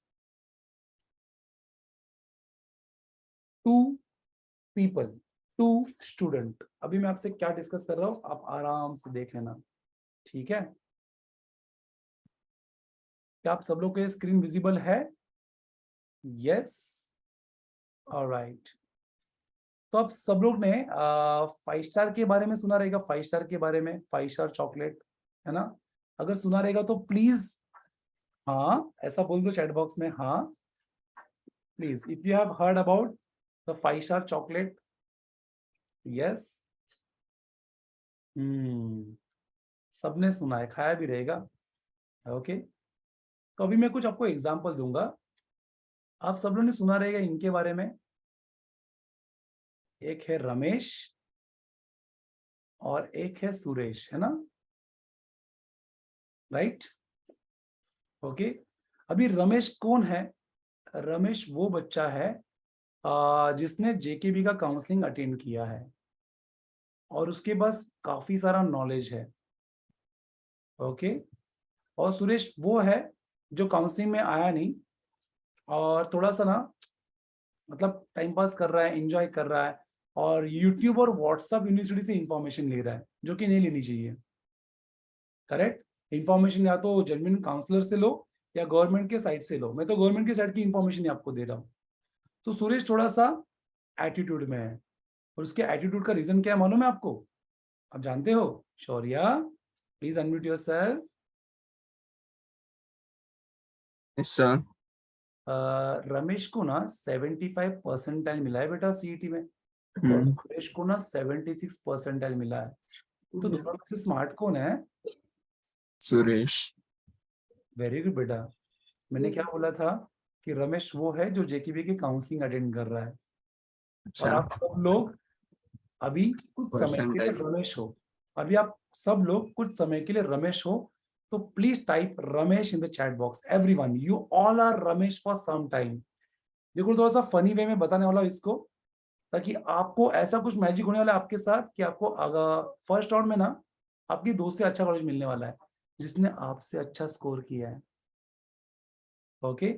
two people, two student। अभी मैं आपसे क्या डिस्कस कर रहा हूं, आप आराम से देख लेना, ठीक है। क्या आप सब लोग के स्क्रीन विजिबल है? Yes, alright. तो आप सब लोग ने 5 स्टार के बारे में सुना रहेगा, 5 स्टार के बारे में, 5 स्टार चॉकलेट, है ना। अगर सुना रहेगा तो प्लीज हाँ ऐसा बोल दो चैट बॉक्स में, हाँ please, if you have heard about the 5 star chocolate. Yes, सबने सुना है, खाया भी रहेगा। ओके, तो अभी मैं कुछ आपको एग्जांपल दूंगा, आप सब लोगों ने सुना रहेगा इनके बारे में। एक है रमेश और एक है सुरेश, है ना, राइट। ओके, अभी रमेश कौन है? रमेश वो बच्चा है जिसने जेकेबी का काउंसलिंग अटेंड किया है, और उसके पास काफी सारा नॉलेज है। ओके, और सुरेश वो है जो काउंसलिंग में आया नहीं, और थोड़ा सा ना, मतलब टाइम पास कर रहा है, एंजॉय कर रहा है, और यूट्यूब और व्हाट्सएप यूनिवर्सिटी से इंफॉर्मेशन ले रहा है, जो कि नहीं लेनी चाहिए, करेक्ट। इंफॉर्मेशन या तो जेन्युइन काउंसलर से लो, या गवर्नमेंट के साइड से लो, मैं तो गवर्नमेंट के साइड की इंफॉर्मेशन ही आपको दे रहा हूँ। तो सुरेश थोड़ा सा एटीट्यूड में है, और उसके एटीट्यूड का रीजन क्या है मालूम है आपको? आप जानते हो? Shaurya, please unmute yourself. Yes sir. Ramesh को ना 75 परसेंटाइल मिला है बेटा सीईटी में, और हम्म, सुरेश को ना 76 परसेंटाइल मिला है। तो दोनों में से स्मार्ट कौन है? सुरेश। वेरी गुड बेटा। मैंने क्या बोला था कि रमेश वो है जो जेकेबी की काउंसलिंग अटेंड कर रहा है, और अच्छा। आप सब लोग अभी कुछ समय के लिए परसेंटाइल। रमेश हो। अभी आप सब लोग कुछ समय के लिए रमेश हो, तो please type Ramesh in the chat box, everyone, you all are Ramesh for some time. देखो थोड़ा सा फनी वे में बताने वाला हूं इसको, ताकि आपको ऐसा कुछ मैजिक होने वाला है आपके साथ कि आपको अगर फर्स्ट राउंड में ना आपकी दोस्त से अच्छा कॉलेज मिलने वाला है जिसने आपसे अच्छा स्कोर किया है। ओके,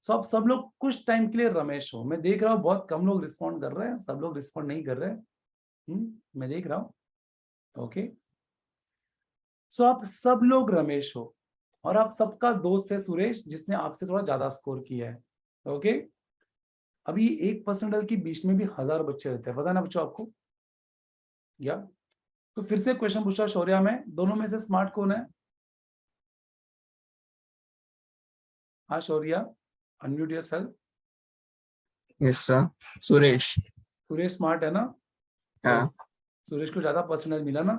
सो आप सब लोग कुछ टाइम के लिए रमेश हो। मैं देख रहा हूँ बहुत कम लोग रिस्पॉन्ड कर रहे हैं, सब लोग रिस्पॉन्ड नहीं कर रहे हैं। मैं देख रहा हूँ। ओके, सो आप सब लोग रमेश हो, और आप सबका दोस्त है सुरेश जिसने आपसे थोड़ा ज्यादा स्कोर किया है। ओके, अभी 1% के बीच में भी 1000 बच्चे रहते हैं, पता है ना बच्चों आपको? या तो फिर से क्वेश्चन पूछा शौर्या में, दोनों में से स्मार्ट कौन है? हाँ Shaurya, unmute yourself. Yes sir. Suresh. Suresh smart है ना? तो हाँ। सुरेश को ज्यादा परसेंटेज मिला ना।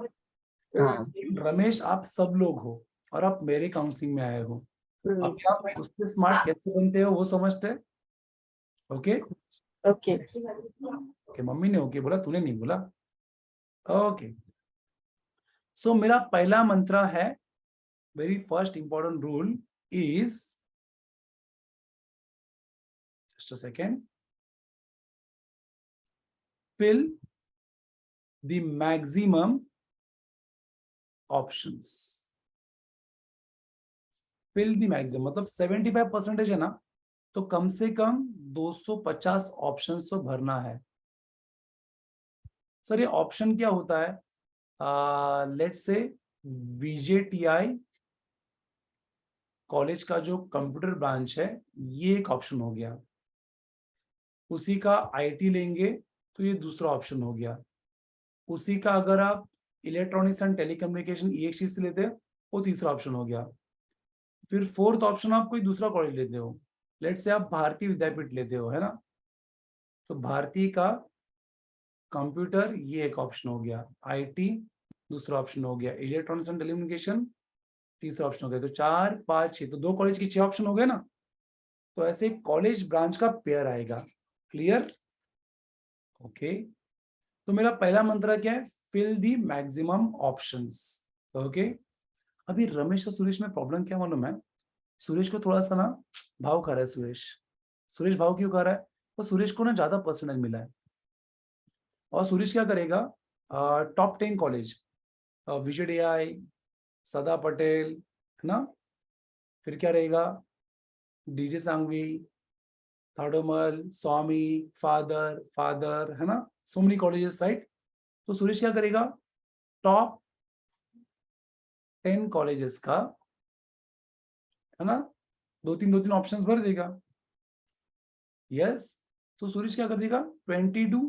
हाँ। रमेश, आप सब लोग हो और आप मेरे काउंसलिंग में आए हो। अब आप उससे स्मार्ट कैसे बनते हो वो समझते हैं। Okay okay. ओके, मम्मी ने ओके बोला, तूने नहीं बोला। ओके, सो मेरा पहला मंत्र है, very first important rule is, just a second, fill the maximum options. Fill the maximum मतलब 75% है ना, तो कम से कम 250 ऑप्शंस तो भरना है। सर ये ऑप्शन क्या होता है? लेट्स से VJTI कॉलेज का जो कंप्यूटर ब्रांच है, ये एक ऑप्शन हो गया। उसी का IT लेंगे तो ये दूसरा ऑप्शन हो गया। उसी का अगर आप इलेक्ट्रॉनिक्स एंड टेलीकम्युनिकेशन EXT से लेते हो, वो तीसरा ऑप्शन हो गया। फिर फोर्थ ऑप्शन आप कोई दूसरा कॉलेज लेते हो, लेट्स से आप भारतीय विद्यापीठ लेते हो, है ना, तो भारतीय का कंप्यूटर ये एक ऑप्शन हो गया, IT दूसरा ऑप्शन हो गया, इलेक्ट्रॉनिक्स एंड टेलीकम्युनिकेशन तीसरा ऑप्शन हो गया। तो 4 5 6, तो 2 कॉलेज के 6 ऑप्शन हो गए ना। तो ऐसे कॉलेज ब्रांच का पेयर आएगा। क्लियर? ओके, तो मेरा पहला मंत्र क्या है? Fill the maximum options. Okay, अभी रमेश और सुरेश में प्रॉब्लम क्या मालूम है? सुरेश को थोड़ा सा ना भाव खा रहा है सुरेश। सुरेश भाव क्यों खा रहा है? तो सुरेश को ना ज्यादा परसेंटेज मिला है, और सुरेश क्या करेगा? टॉप 10 कॉलेज, VJTI, सदा पटेल, है ना, फिर क्या रहेगा, DJ सांघवी, थाडोमल, स्वामी, फादर फादर, है ना, सो मेनी कॉलेजेस राइट। तो सुरेश क्या करेगा? टॉप 10 कॉलेजेस का, है ना, दो तीन ऑप्शंस भर देगा। यस, तो सुरेश क्या कर देगा? 20 to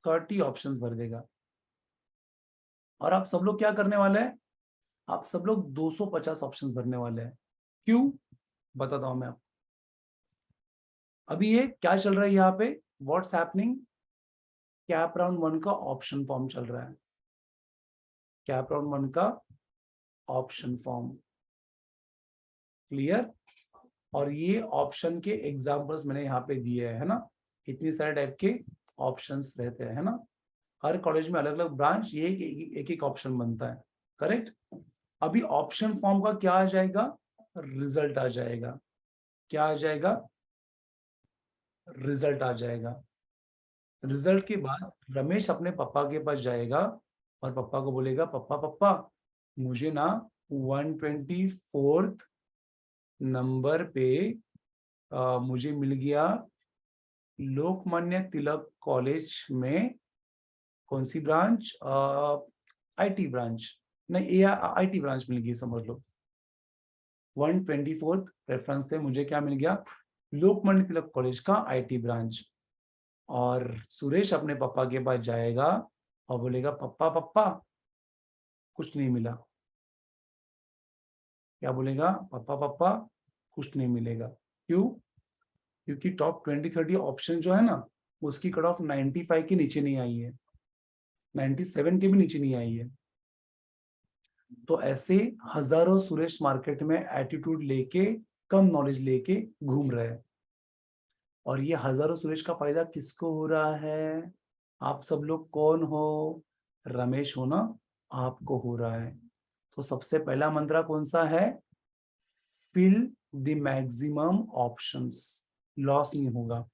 30 ऑप्शंस भर देगा। और आप सब लोग क्या करने वाले हैं? आप सब लोग 250 ऑप्शंस भरने वाले हैं। क्यों? बताता हूं मैं आपको। अभी ये क्या चल रहा है यहाँ पे? What's happening? कैप राउंड 1 का ऑप्शन फॉर्म चल रहा है। कैप राउंड 1 का ऑप्शन फॉर्म। क्लियर? और ये ऑप्शन के एग्जांपल्स मैंने यहाँ पे दिए है ना, इतनी सारे टाइप के ऑप्शंस रहते हैं, है ना, हर कॉलेज में अलग अलग ब्रांच, ये एक एक ऑप्शन बनता है। करेक्ट? अभी ऑप्शन फॉर्म का क्या आ जाएगा? रिजल्ट आ जाएगा। क्या आ जाएगा? रिजल्ट आ जाएगा। रिजल्ट के बाद रमेश अपने पापा के पास जाएगा और पापा को बोलेगा, पापा पापा मुझे ना 124th नंबर पे मुझे मिल गया लोकमान्य तिलक कॉलेज में, कौन सी ब्रांच? IT ब्रांच, नहीं, IT ब्रांच मिल गई समझ लो। 124 रेफरेंस पे मुझे क्या मिल गया, लोकमान्य तिलक कॉलेज का आईटी ब्रांच। और सुरेश अपने पापा के पास जाएगा और बोलेगा पप्पा पप्पा कुछ नहीं मिला। क्या बोलेगा, पप्पा पप्पा कुछ नहीं मिलेगा। क्यों? क्योंकि टॉप 20-30 ऑप्शन जो है ना, उसकी कट ऑफ 95 के नीचे नहीं आई है, 97 के भी नीचे नहीं आई है। तो ऐसे हजारों सुरेश मार्केट में एटीट्यूड लेके, कम नॉलेज लेके घूम रहे हैं। और ये हजारों सुरेश का फायदा किसको हो रहा है? आप सब लोग कौन हो? रमेश हो ना, आपको हो रहा है। तो सबसे पहला मंत्रा कौन सा है? Fill the maximum options, loss नहीं होगा।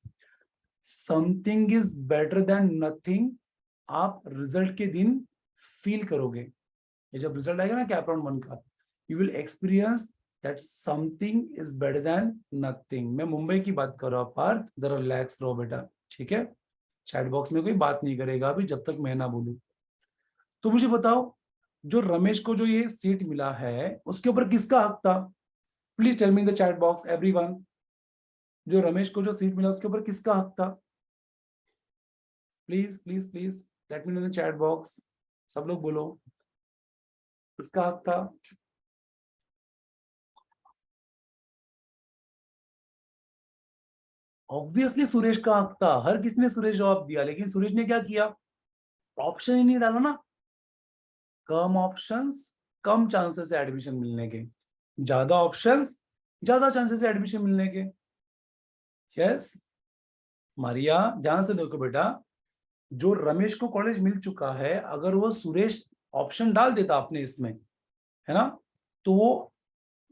Something is better than nothing, आप रिजल्ट के दिन फील करोगे। ये जब रिजल्ट आएगा ना कैप्रॉन 1 का, you will experience that something is better than nothing. मैं मुंबई की बात कर रहा हूँ पार्थ, जरा रिलैक्स रहो बेटा, ठीक है? चैट बॉक्स में कोई बात नहीं करेगा अभी जब तक मैं ना बोलूं। तो मुझे बताओ, जो रमेश को जो ये सीट मिला है उसके ऊपर किसका हक था? Please tell me in the chat box everyone, जो रमेश को जो सीट मिला उसके ऊपर किसका हक था? Please please please let me know in the chat box, सब लोग बोलो किसका हक था? ऑब्वियसली सुरेश का हक था। हर किसी ने सुरेश जवाब दिया, लेकिन सुरेश ने क्या किया? ऑप्शन ही नहीं डाला ना। कम ऑप्शंस, कम चांसेस है एडमिशन मिलने के, ज्यादा ऑप्शंस, ज्यादा चांसेस है एडमिशन मिलने के। यस मारिया, ध्यान से देखो बेटा, जो रमेश को कॉलेज मिल चुका है, अगर वो सुरेश ऑप्शन डाल देता अपने इसमें, है ना, तो वो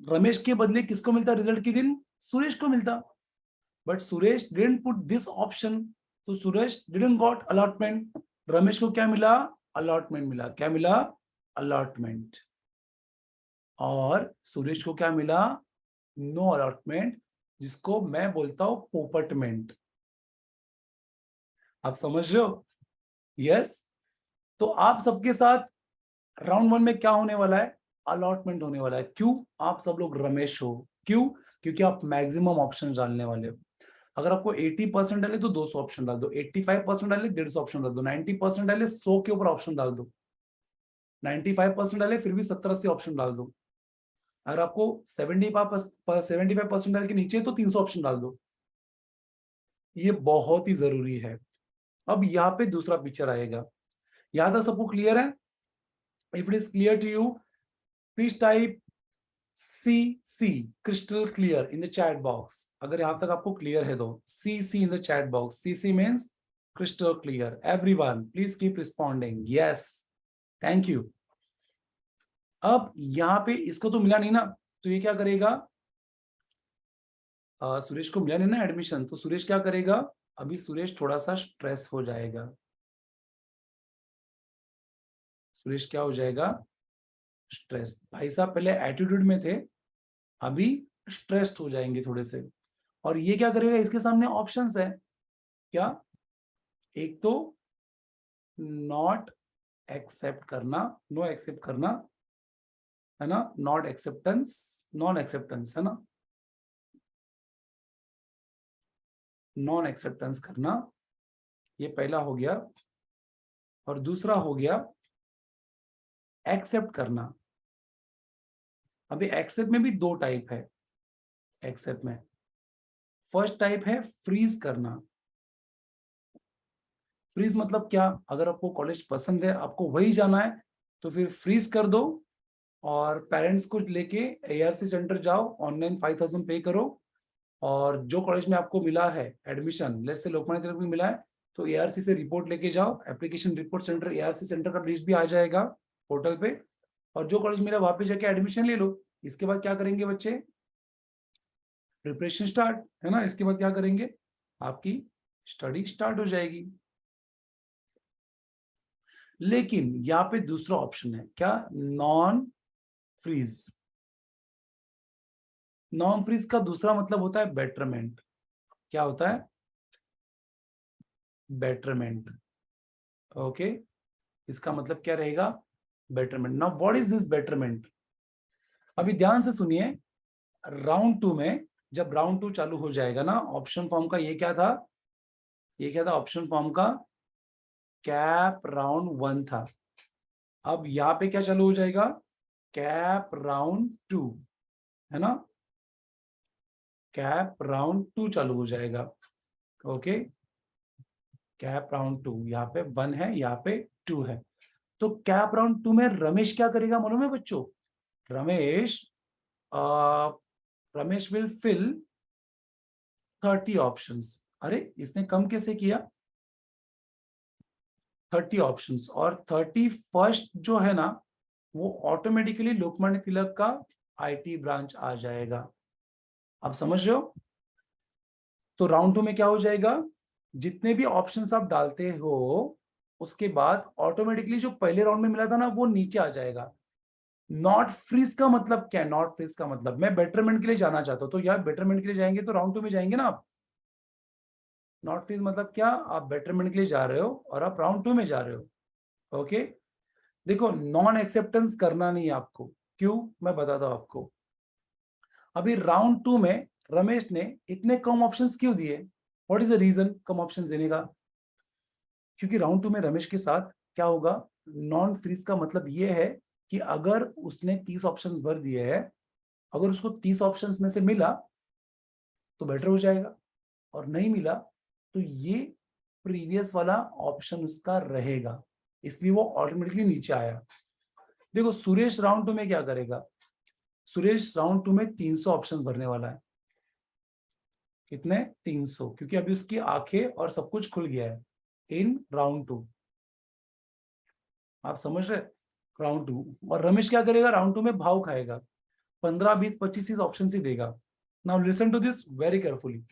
रमेश के बदले किसको मिलता रिजल्ट के दिन? सुरेश को मिलता। But Suresh didn't put this option, तो Suresh didn't got allotment. Ramesh को क्या मिला? अलॉटमेंट मिला। क्या मिला? अलॉटमेंट। और सुरेश को क्या मिला? नो अलॉटमेंट, जिसको मैं बोलता हूं पोपटमेंट। आप समझ रहे हो? यस। तो आप सबके साथ राउंड 1 में क्या होने वाला है? अलॉटमेंट होने वाला है। क्यों? आप सब लोग रमेश हो। क्यों? क्योंकि आप मैक्सिमम ऑप्शन डालने वाले हो। अगर आपको 80% डाले तो 200 ऑप्शन डाल दो, 85% डाले 150 ऑप्शन डाल दो, 90% डाले 100 के ऊपर ऑप्शन डाल दो, 95% डाले फिर भी 70-80 ऑप्शन डाल दो। अगर आपको 75% डाल के नीचे तो 300 ऑप्शन डाल दो। ये बहुत ही जरूरी है। अब यहाँ पे दूसरा पिक्चर आएगा। यहाँ तक सबको क्लियर है? If it is clear to you, please type CC, crystal clear in the chat box। अगर यहां तक आपको क्लियर है तो CC in the chat box। CC means crystal clear। Everyone please keep responding yes, thank you। अब यहाँ पे इसको तो मिला नहीं ना, तो ये क्या करेगा? सुरेश को मिला नहीं ना एडमिशन, तो सुरेश क्या करेगा? अभी सुरेश थोड़ा सा स्ट्रेस हो जाएगा। सुरेश क्या हो जाएगा? स्ट्रेस। भाई साहब पहले एटीट्यूड में थे, अभी स्ट्रेस्ड हो जाएंगे थोड़े से। और ये क्या करेगा? इसके सामने ऑप्शंस है क्या? एक तो नॉट एक्सेप्ट करना, नो एक्सेप्ट करना, है ना, नॉट एक्सेप्टेंस, नॉन एक्सेप्टेंस, है ना, नॉन एक्सेप्टेंस करना, ये पहला हो गया। और दूसरा हो गया एक्सेप्ट करना। अभी एक्सेप्ट में भी 2 टाइप है। एक्सेप्ट में फर्स्ट टाइप है फ्रीज करना। फ्रीज मतलब क्या? अगर आपको कॉलेज पसंद है, आपको वही जाना है, तो फिर फ्रीज कर दो और पेरेंट्स को लेके ARC सेंटर जाओ, ऑनलाइन 5000 पे करो, और जो कॉलेज में आपको मिला है admission, let's say Lokmanya Tilak में मिला है, तो ARC से रिपोर्ट लेके जाओ, application report centre, ARC centre का लिस्ट भी आ जाएगा पोर्टल पे, और जो कॉलेज मिला वहां पे जाके एडमिशन ले लो। इसके बाद क्या करेंगे बच्चे? प्रिपरेशन स्टार्ट, है ना। इसके बाद क्या करेंगे? आपकी स्टडी स्टार्ट हो जाएगी। लेकिन यहाँ पे दूसरा ऑप्शन है क्या? Non freeze. नॉन फ्रीज का दूसरा मतलब होता है बेटरमेंट। क्या होता है? बेटरमेंट। ओके, इसका मतलब क्या रहेगा? Betterment. Now what is this betterment? अभी ध्यान से सुनिए, राउंड 2 में, जब राउंड 2 चालू हो जाएगा ना, ऑप्शन फॉर्म का ये क्या था, ऑप्शन फॉर्म का कैप राउंड 1 था। अब यहाँ पे क्या चालू हो जाएगा, कैप राउंड 2, है ना, कैप राउंड 2 चालू हो जाएगा। ओके, कैप राउंड 2, यहाँ पे 1 है, यहाँ पे 2 है। तो कैप राउंड 2 में रमेश क्या करेगा मालूम है बच्चों, Ramesh Ramesh will fill 30 options. अरे इसने कम कैसे किया, 30 ऑप्शंस, और 31st जो है ना वो ऑटोमेटिकली लोकमान्य तिलक का आईटी ब्रांच आ जाएगा। आप समझ रहे हो। तो राउंड 2 में क्या हो जाएगा, जितने भी ऑप्शंस आप डालते हो उसके बाद ऑटोमेटिकली जो पहले राउंड में मिला था ना वो नीचे आ जाएगा। नॉट फ्रीज का मतलब क्या है, नॉट फ्रीज का मतलब मैं बेटरमेंट के लिए जाना चाहता हूं, तो यार बेटरमेंट के लिए जाएंगे तो राउंड 2 में जाएंगे ना आप। नॉट फ्रीज मतलब क्या, आप बेटरमेंट के लिए जा रहे हो और आप राउंड 2 में जा रहे हो। ओके, देखो नॉन एक्सेप्टेंस करना नहीं है आपको, क्यों मैं बताता हूं आपको। अभी राउंड 2 में रमेश ने इतने कम ऑप्शंस क्यों दिए, व्हाट इज द रीजन कम ऑप्शंस देने का, क्योंकि राउंड 2 में रमेश के साथ क्या होगा, नॉन फ्रीज का मतलब ये है कि अगर उसने 30 ऑप्शंस भर दिए हैं, अगर उसको 30 ऑप्शंस में से मिला तो बेटर हो जाएगा, और नहीं मिला तो ये प्रीवियस वाला ऑप्शन उसका रहेगा, इसलिए वो ऑटोमेटिकली नीचे आया। देखो सुरेश राउंड 2 में क्या करेगा, सुरेश राउंड 2 में 300 ऑप्शंस भरने वाला है। कितने, 300, क्योंकि अभी उसकी आंखें और सब कुछ खुल गया है इन राउंड 2। आप समझ रहे, राउंड 2। और रमेश क्या करेगा, राउंड 2 में भाव खाएगा, 15 20 25 ऑप्शन ही देगा। Now listen to this very carefully.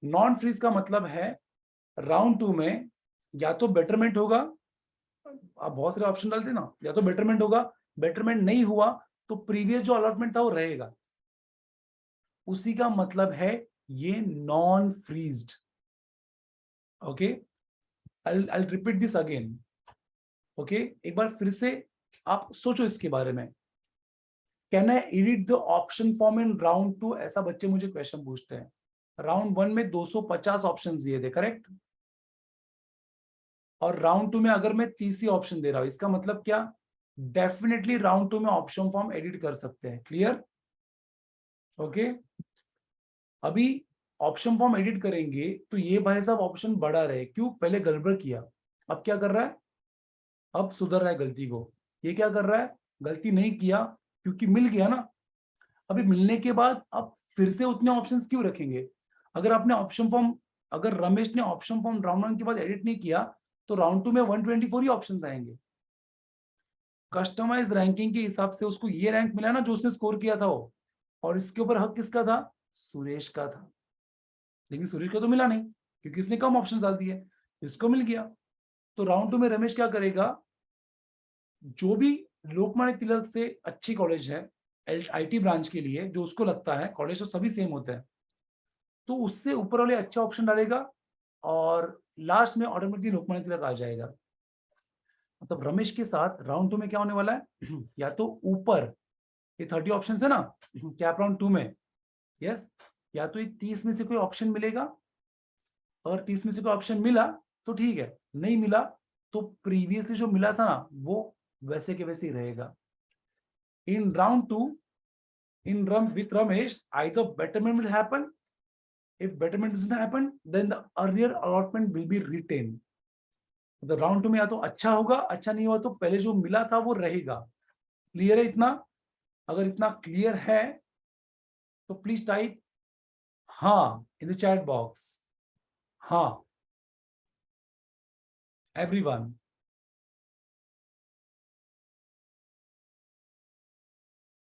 Non freeze का मतलब है राउंड 2 में या तो बेटरमेंट होगा, आप बहुत सारे ऑप्शन डालते ना, या तो बेटरमेंट होगा, बेटरमेंट नहीं हुआ तो प्रीवियस जो अलॉटमेंट था वो रहेगा, उसी का मतलब है ये non freezed. Okay, I repeat this again. Okay, एक बार फिर से आप सोचो इसके बारे में। Can I edit the option form in round 2, ऐसा बच्चे मुझे क्वेश्चन पूछते हैं। राउंड 1 में 250 ऑप्शन दिए थे, करेक्ट, और राउंड 2 में अगर मैं 30 ही ऑप्शन दे रहा हूं, इसका मतलब क्या, डेफिनेटली राउंड 2 में ऑप्शन फॉर्म एडिट कर सकते हैं। Clear, okay. अभी ऑप्शन फॉर्म एडिट करेंगे तो ये भाई साहब ऑप्शन बढ़ा रहे, क्यों, पहले गड़बड़ किया, अब क्या कर रहा है, अब सुधर रहा है गलती को। ये क्या कर रहा है, गलती नहीं किया, क्योंकि मिल गया ना। अभी मिलने के बाद अब फिर से उतने ऑप्शंस क्यों रखेंगे, अगर आपने ऑप्शन फॉर्म, अगर रमेश ने ऑप्शन फॉर्म राउंड 1 के बाद एडिट नहीं किया तो राउंड 2 में 124 ही ऑप्शंस आएंगे। कस्टमाइज रैंकिंग के हिसाब से उसको ये रैंक मिला ना जो उसने स्कोर किया था वो, और इसके ऊपर हक किसका था, सुरेश का था। लेकिन सुरेश को तो मिला नहीं क्योंकि इसने कम ऑप्शन डाल दिए, इसको मिल गया। तो राउंड 2 में रमेश क्या करेगा, जो भी लोकमान्य तिलक से अच्छी कॉलेज है आईटी ब्रांच के लिए, जो उसको लगता है, कॉलेज तो सभी सेम होते हैं, तो उससे ऊपर वाले अच्छा ऑप्शन डालेगा और लास्ट में ऑटोमेटिकली लोकमान्य तिलक आ जाएगा। मतलब रमेश के साथ राउंड 2 में क्या होने वाला है या तो ऊपर ये 30 ऑप्शन है ना कैप राउंड 2 में, यस, या तो ये 30 में से कोई ऑप्शन मिलेगा, अगर 30 में से कोई ऑप्शन मिला तो ठीक है, नहीं मिला तो प्रीवियसली जो मिला था ना वो वैसे के वैसे ही रहेगा। In round 2, with Ramesh, either betterment will happen. If betterment doesn't happen, then the earlier allotment will be retained. तो राउंड 2 में या तो अच्छा होगा, अच्छा नहीं हुआ तो पहले जो मिला था वो रहेगा। क्लियर है इतना, अगर इतना क्लियर है तो प्लीज टाइप हाँ इन द चैट बॉक्स, हाँ एवरीवन।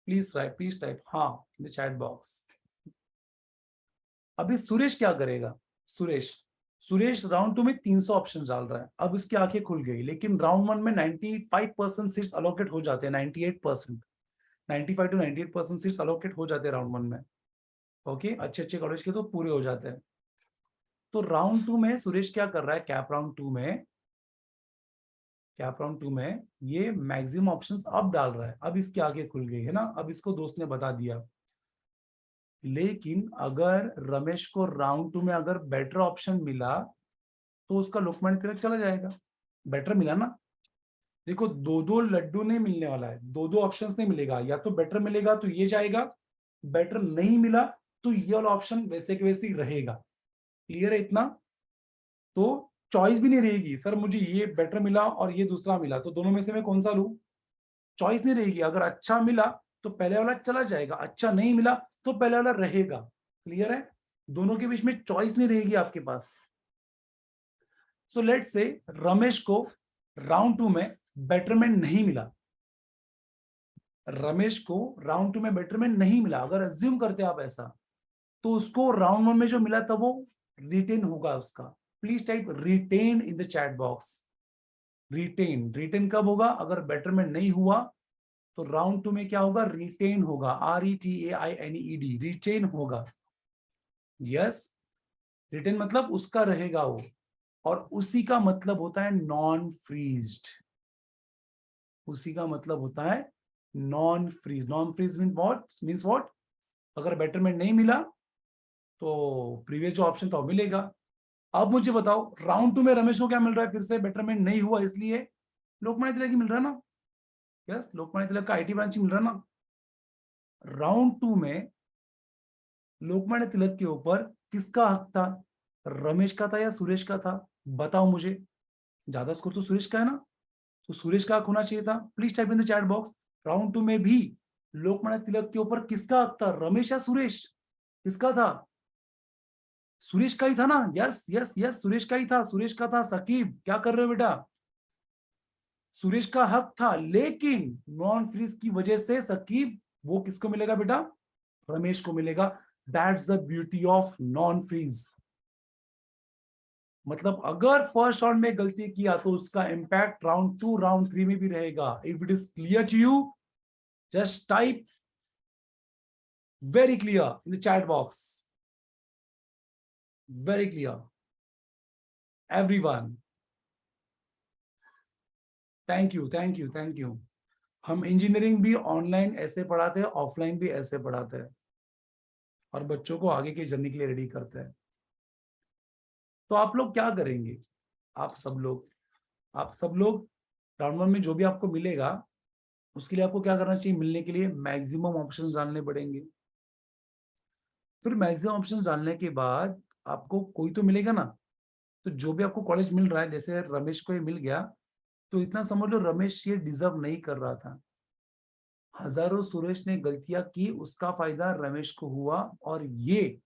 प्लीज टाइप हाँ इन द चैट बॉक्स। अभी सुरेश क्या करेगा, सुरेश राउंड 2 में 300 ऑप्शन डाल रहा है, अब इसकी आंखें खुल गई, लेकिन राउंड 1 में 95% सीट्स अलोकेट हो जाते हैं, 98%, 95 to 98% सीट्स अलोकेट हो जाते हैं राउंड 1 में। ओके, अच्छे अच्छे कॉलेज के तो पूरे हो जाते हैं। तो राउंड 2 में सुरेश क्या कर रहा है, कैप राउंड 2 में ये मैक्सिमम ऑप्शंस अब डाल रहा है, अब इसकी आगे खुल गई है ना, अब इसको दोस्त ने बता दिया लेकिन अगर रमेश को राउंड 2 में अगर बेटर ऑप्शन मिला तो उसका लोकमान्य तिलक चला जाएगा। बेटर मिला ना, देखो दो दो लड्डू नहीं मिलने वाला है, दो दो ऑप्शंस नहीं मिलेगा, या तो बेटर मिलेगा तो ये जाएगा, बेटर नहीं मिला तो ये वाला ऑप्शन वैसे के वैसे ही रहेगा। क्लियर है इतना? तो चॉइस भी नहीं रहेगी, सर मुझे ये बेटर मिला और ये दूसरा मिला तो दोनों में से मैं कौन सा लूं, चॉइस नहीं रहेगी। अगर अच्छा मिला तो पहले वाला चला जाएगा, अच्छा नहीं मिला तो पहले वाला रहेगा। क्लियर है? दोनों के बीच में चॉइस नहीं रहेगी आपके पास। सो लेट्स से रमेश को राउंड 2 में बेटरमेंट नहीं मिला, रमेश को राउंड 2 में बेटरमेंट नहीं मिला, अगर अज्यूम करते आप ऐसा, तो उसको राउंड 1 में जो मिला था वो रिटेन होगा उसका। Please type retain in the chat box. Retain, retain कब होगा, अगर बेटरमेंट नहीं हुआ तो राउंड 2 में क्या होगा, रिटेन होगा, RETAINED, रिटेन होगा। यस, रिटेन मतलब उसका रहेगा वो, और उसी का मतलब होता है नॉन फ्रीज्ड। उसी का मतलब होता है non freeze. Non freeze means what, अगर बेटरमेंट नहीं मिला तो प्रीवियस जो ऑप्शन था वो मिलेगा। अब मुझे बताओ राउंड 2 में रमेश को क्या मिल रहा है, फिर से बेटरमेंट नहीं हुआ इसलिए लोकमान्य तिलक ही मिल रहा है ना। यस, लोकमान्य तिलक का IT ब्रांच ही मिल रहा है ना। राउंड 2 में लोकमान्य तिलक के ऊपर किसका हक था, रमेश का था या सुरेश का था, बताओ मुझे। ज्यादा स्कोर तो सुरेश का है ना, तो सुरेश का हक होना चाहिए था। Please type in the chat box. Round 2 में भी लोकमान्य तिलक के ऊपर किसका हक था, रमेश या सुरेश, किसका था, सुरेश का ही था ना। यस यस यस, सुरेश का ही था, सुरेश का था। सकीब क्या कर रहे हो बेटा, सुरेश का हक था, लेकिन नॉन फ्रीज की वजह से सकीब वो किसको मिलेगा बेटा, रमेश को मिलेगा। That's the beauty of non freeze. मतलब अगर फर्स्ट राउंड में गलती किया तो उसका इंपैक्ट राउंड 2 राउंड 3 में भी रहेगा। If it is clear to you, just type very clear in the chat box. Very clear, everyone. Thank you thank you thank you. हम इंजीनियरिंग भी ऑनलाइन ऐसे पढ़ाते हैं, ऑफलाइन भी ऐसे पढ़ाते हैं, और बच्चों को आगे की जर्नी के लिए रेडी करते हैं। तो आप लोग क्या करेंगे, आप सब लोग राउंड 1 में जो भी आपको मिलेगा उसके लिए आपको क्या करना चाहिए, मिलने के लिए मैक्सिमम ऑप्शंस डालने पड़ेंगे। फिर मैक्सिमम ऑप्शंस डालने के बाद आपको कोई तो मिलेगा ना, तो जो भी आपको कॉलेज मिल रहा है, जैसे रमेश को ये मिल गया, तो इतना समझ लो रमेश ये डिजर्व नहीं कर रहा था। हजारों सुरेश ने गलतियां की, उसका फायदा रमेश को हुआ, और ये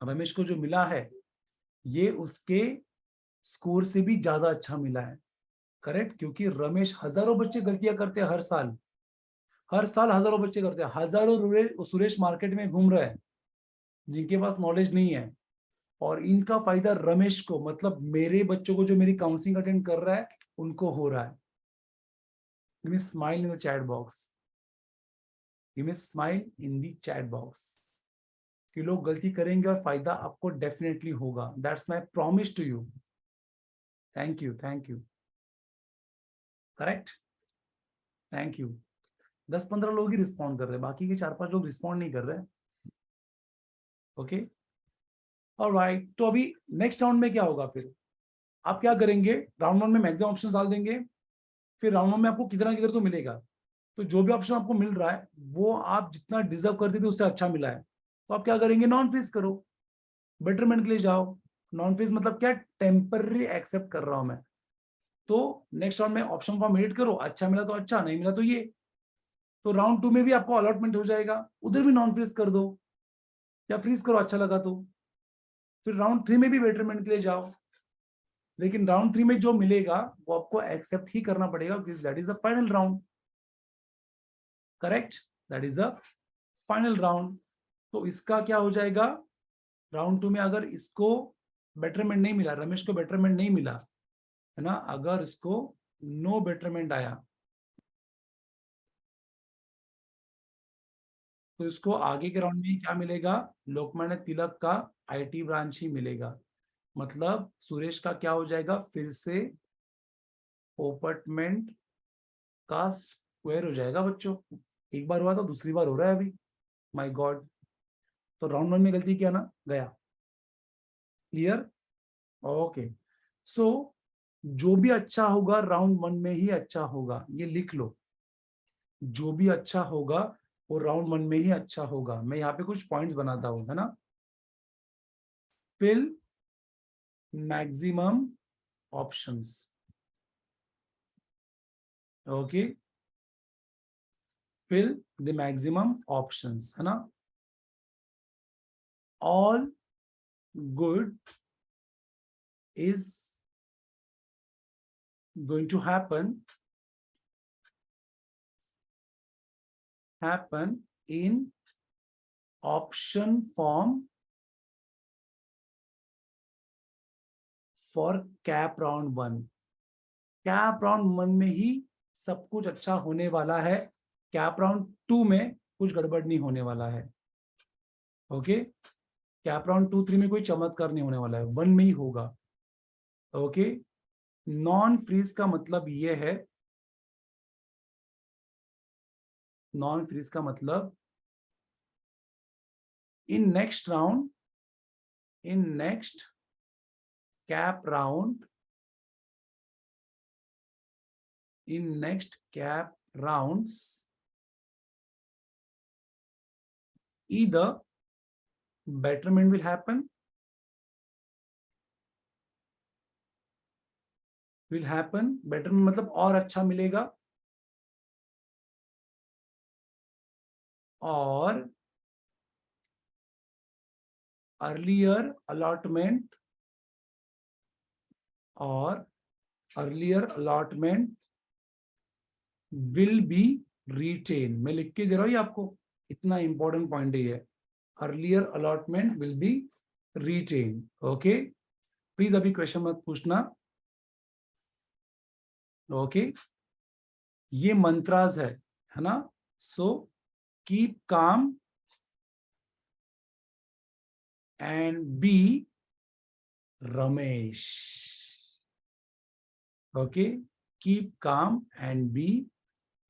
रमेश को जो मिला है ये उसके स्कोर से भी ज्यादा अच्छा मिला है। करेक्ट, क्योंकि रमेश, हजारों बच्चे गलतियां करते हैं हर साल, हर साल हजारों बच्चे करते हैं, हजारों सुरेश मार्केट में घूम रहे हैं जिनके पास नॉलेज नहीं है, और इनका फायदा रमेश को, मतलब मेरे बच्चों को जो मेरी काउंसलिंग अटेंड कर रहा है उनको हो रहा है। Give me smile in the chat box, give me smile in the chat box. कि लोग गलती करेंगे और फायदा आपको डेफिनेटली होगा। That's my promise to you. Thank you thank you. Correct, thank you. 10-15 लोग ही रिस्पॉन्ड कर रहे हैं, बाकी के 4-5 लोग रिस्पॉन्ड नहीं कर रहे। Okay, alright. तो अभी नेक्स्ट राउंड में क्या होगा, फिर आप क्या करेंगे, राउंड 1 में मैक्सिमम ऑप्शन डाल देंगे, फिर राउंड 1 में आपको कितना किधर तो मिलेगा, तो जो भी ऑप्शन आपको मिल रहा है वो आप जितना डिजर्व करते थे उससे अच्छा मिला है, तो आप क्या करेंगे, नॉन फ्रीज करो, बेटरमेंट के लिए जाओ। नॉन फ्रीज मतलब क्या, टेम्पररी एक्सेप्ट कर रहा हूं मैं। तो नेक्स्ट राउंड में ऑप्शन फॉर्म एडिट करो, अच्छा मिला तो अच्छा, नहीं मिला तो ये। तो राउंड 2 में भी आपको अलॉटमेंट हो जाएगा, उधर भी नॉन फ्रीज कर दो या फ्रीज करो अच्छा लगा तो। फिर राउंड 3 में भी बेटरमेंट के लिए जाओ, लेकिन राउंड 3 में जो मिलेगा वो आपको एक्सेप्ट ही करना पड़ेगा, because that is the final round. Correct, that is the final round. तो इसका क्या हो जाएगा, राउंड 2 में अगर इसको बेटरमेंट नहीं मिला, रमेश को बेटरमेंट नहीं मिला है ना, अगर इसको नो बेटरमेंट आया तो इसको आगे के राउंड में क्या मिलेगा, लोकमान्य तिलक का IT ब्रांच ही मिलेगा। मतलब सुरेश का क्या हो जाएगा, फिर से पोपटमेंट का स्क्वायर हो जाएगा बच्चों। एक बार हुआ तो दूसरी बार हो रहा है अभी, माय गॉड। तो राउंड 1 में गलती किया ना, गया। क्लियर? ओके। सो जो भी अच्छा होगा राउंड 1 में ही अच्छा होगा, ये लिख लो। जो भी अच्छा होगा वो राउंड 1 में ही अच्छा होगा। मैं यहाँ पे कुछ पॉइंट्स बनाता हूँ, है ना। Fill maximum options, okay, fill the maximum options, है ना। All good is going to happen in option form for cap round 1. Cap round 1 में ही सब कुछ अच्छा होने वाला है, कैप राउंड 2 में कुछ गड़बड़ नहीं होने वाला है। ओके, कैप राउंड 2, 3 में कोई चमत्कार नहीं होने वाला है, 1 में ही होगा। ओके, नॉन फ्रीज का मतलब ये है, नॉन फ्रीज का मतलब in next round, in next cap round, in next cap rounds, either betterment will happen, betterment मतलब और अच्छा मिलेगा, और earlier allotment, और earlier allotment will be retained। मैं लिख के दे रहा हूँ ये आपको, इतना इंपॉर्टेंट पॉइंट है ये, earlier allotment will be retained। Okay, please अभी क्वेश्चन मत पूछना। ओके, ये मंत्रास है ना। So keep calm and be Ramesh. Okay, keep calm and be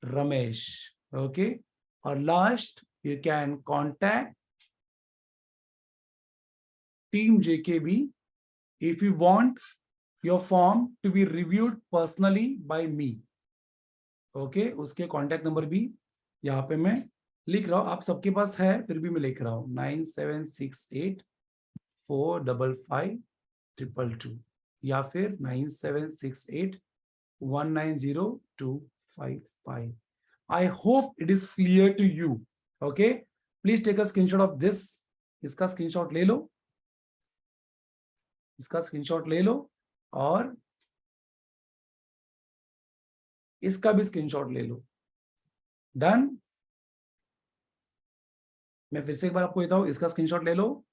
Ramesh. Okay, or last you can contact Team JKB if you want your form to be reviewed personally by me. Okay, उसके contact number भी यहाँ पे मैं लिख रहा हूँ, आप सबके पास है फिर भी मैं लिख रहा हूँ, 9768455222 या फिर 9768190255। I hope it is clear to you. Okay, please take a screenshot of this। इसका स्क्रीनशॉट ले लो, इसका स्क्रीनशॉट ले लो, और इसका भी स्क्रीनशॉट ले लो। डन। मैं फिर से एक बार आपको देता हूं, इसका स्क्रीनशॉट ले लो,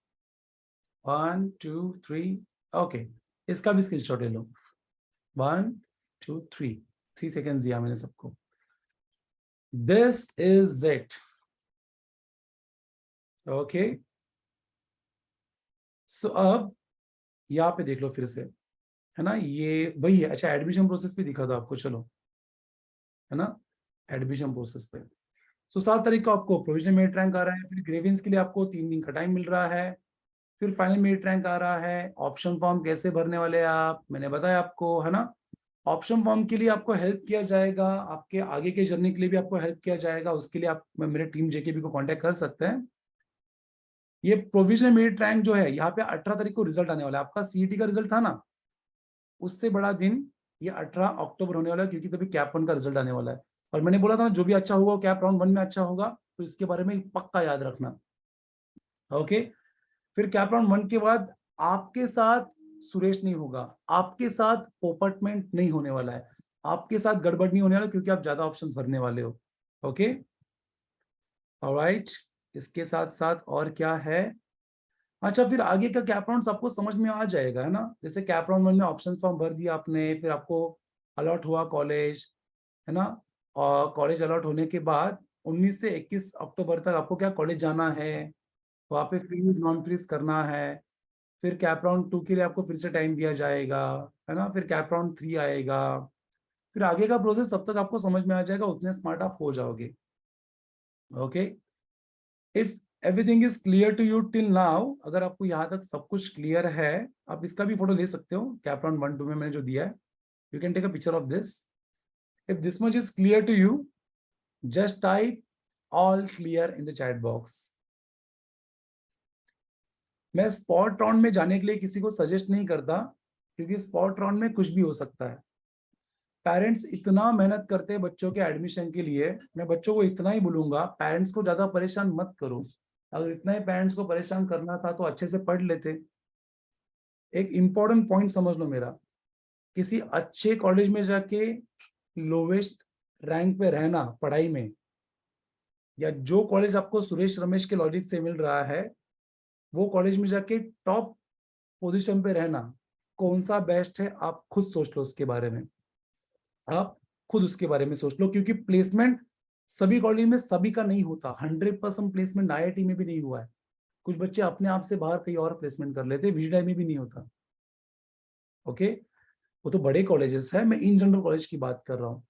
1 2 3। ओके, इसका भी स्क्रीनशॉट ले लो, 1 2 3। 3 सेकेंड्स दिया मैंने सबको। This is it. ओके, सो अब यहाँ पे देख लो फिर से, है ना, ये वही है। अच्छा, एडमिशन प्रोसेस भी दिखा था आपको, चलो, है ना, एडमिशन प्रोसेस पे। सो 7 तारीख को आपको प्रोविजनल मेरिट रैंक आ रहा है, फिर ग्रेवियंस के लिए आपको 3 दिन का टाइम मिल रहा है, फिर फाइनल मेरिट रैंक आ रहा है। ऑप्शन फॉर्म कैसे भरने वाले हैं आप, मैंने बताया आपको, है ना। ऑप्शन फॉर्म के लिए आपको हेल्प किया जाएगा, आपके आगे के जर्नी के लिए भी आपको हेल्प किया जाएगा, उसके लिए आप मेरे टीम जेकेबी को कांटेक्ट कर सकते हैं। ये प्रोविजनल मेरिट रैंक जो है, यहाँ पे 18 तारीख को रिजल्ट आने वाला है। आपका सीईटी का रिजल्ट था ना, उससे बड़ा दिन ये 18 अक्टूबर होने वाला है, क्योंकि तभी कैप 1 का रिजल्ट आने वाला है। और मैंने बोला था ना, जो भी अच्छा होगा कैप राउंड 1 में अच्छा होगा, तो इसके बारे में पक्का याद रखना। ओके, फिर कैप राउंड 1 के बाद आपके साथ सुरेश नहीं होगा, आपके साथ पोपटमेंट नहीं होने वाला है, आपके साथ गड़बड़ नहीं होने वाला, क्योंकि आप ज्यादा ऑप्शंस भरने वाले हो। ओके, ऑलराइट, इसके साथ साथ और क्या है। अच्छा, फिर आगे का कैप राउंड आपको समझ में आ जाएगा, है ना। जैसे कैप राउंड 1 में ऑप्शन फॉर्म भर दिया आपने, फिर आपको अलॉट हुआ कॉलेज, है ना, और कॉलेज अलॉट होने के बाद 19 से 21 अक्टूबर तक आपको क्या कॉलेज जाना है, वहाँ पे फ्रीज नॉन फ्रीज करना है। फिर कैप राउंड 2 के लिए आपको फिर से टाइम दिया जाएगा, है ना। फिर कैप राउंड 3 आएगा, फिर आगे का प्रोसेस सब तक आपको समझ में आ जाएगा, उतने स्मार्ट आप हो जाओगे। Okay, if everything is clear to you till now? अगर आपको यहाँ तक सब कुछ क्लियर है, आप इसका भी फोटो ले सकते हो, कैप्टन 1-2 में मैंने जो दिया है, you can take a picture of this. If this much is clear to you, just type all clear in the chat box. मैं स्पॉट राउंड में जाने के लिए किसी को सजेस्ट नहीं करता, क्योंकि स्पॉट राउंड में कुछ भी हो सकता है. पेरेंट्स इतना मेहनत करते हैं बच्चों के एडमिशन के लिए, मैं बच्चों को इतना ही बोलूंगा, पेरेंट्स को ज्यादा परेशान मत करो. अगर इतना ही पेरेंट्स को परेशान करना था तो अच्छे से पढ़ लेते. एक इंपॉर्टेंट पॉइंट समझ लो मेरा, किसी अच्छे कॉलेज में जाके लोवेस्ट रैंक पे रहना पढ़ाई में, या जो कॉलेज आपको सुरेश रमेश के लॉजिक से मिल रहा है वो कॉलेज में जाके टॉप पोजीशन पे रहना, कौन सा बेस्ट है आप खुद सोच लो उसके बारे में. आप खुद उसके बारे में सोच लो, क्योंकि प्लेसमेंट सभी कॉलेज में सभी का नहीं होता. 100% प्लेसमेंट IIT में भी नहीं हुआ है. कुछ बच्चे अपने आप से बाहर कहीं और प्लेसमेंट कर लेते, VDI में भी नहीं होता. ओके, वो तो बड़े कॉलेजेस है, मैं इन जनरल कॉलेज की बात कर रहा हूँ.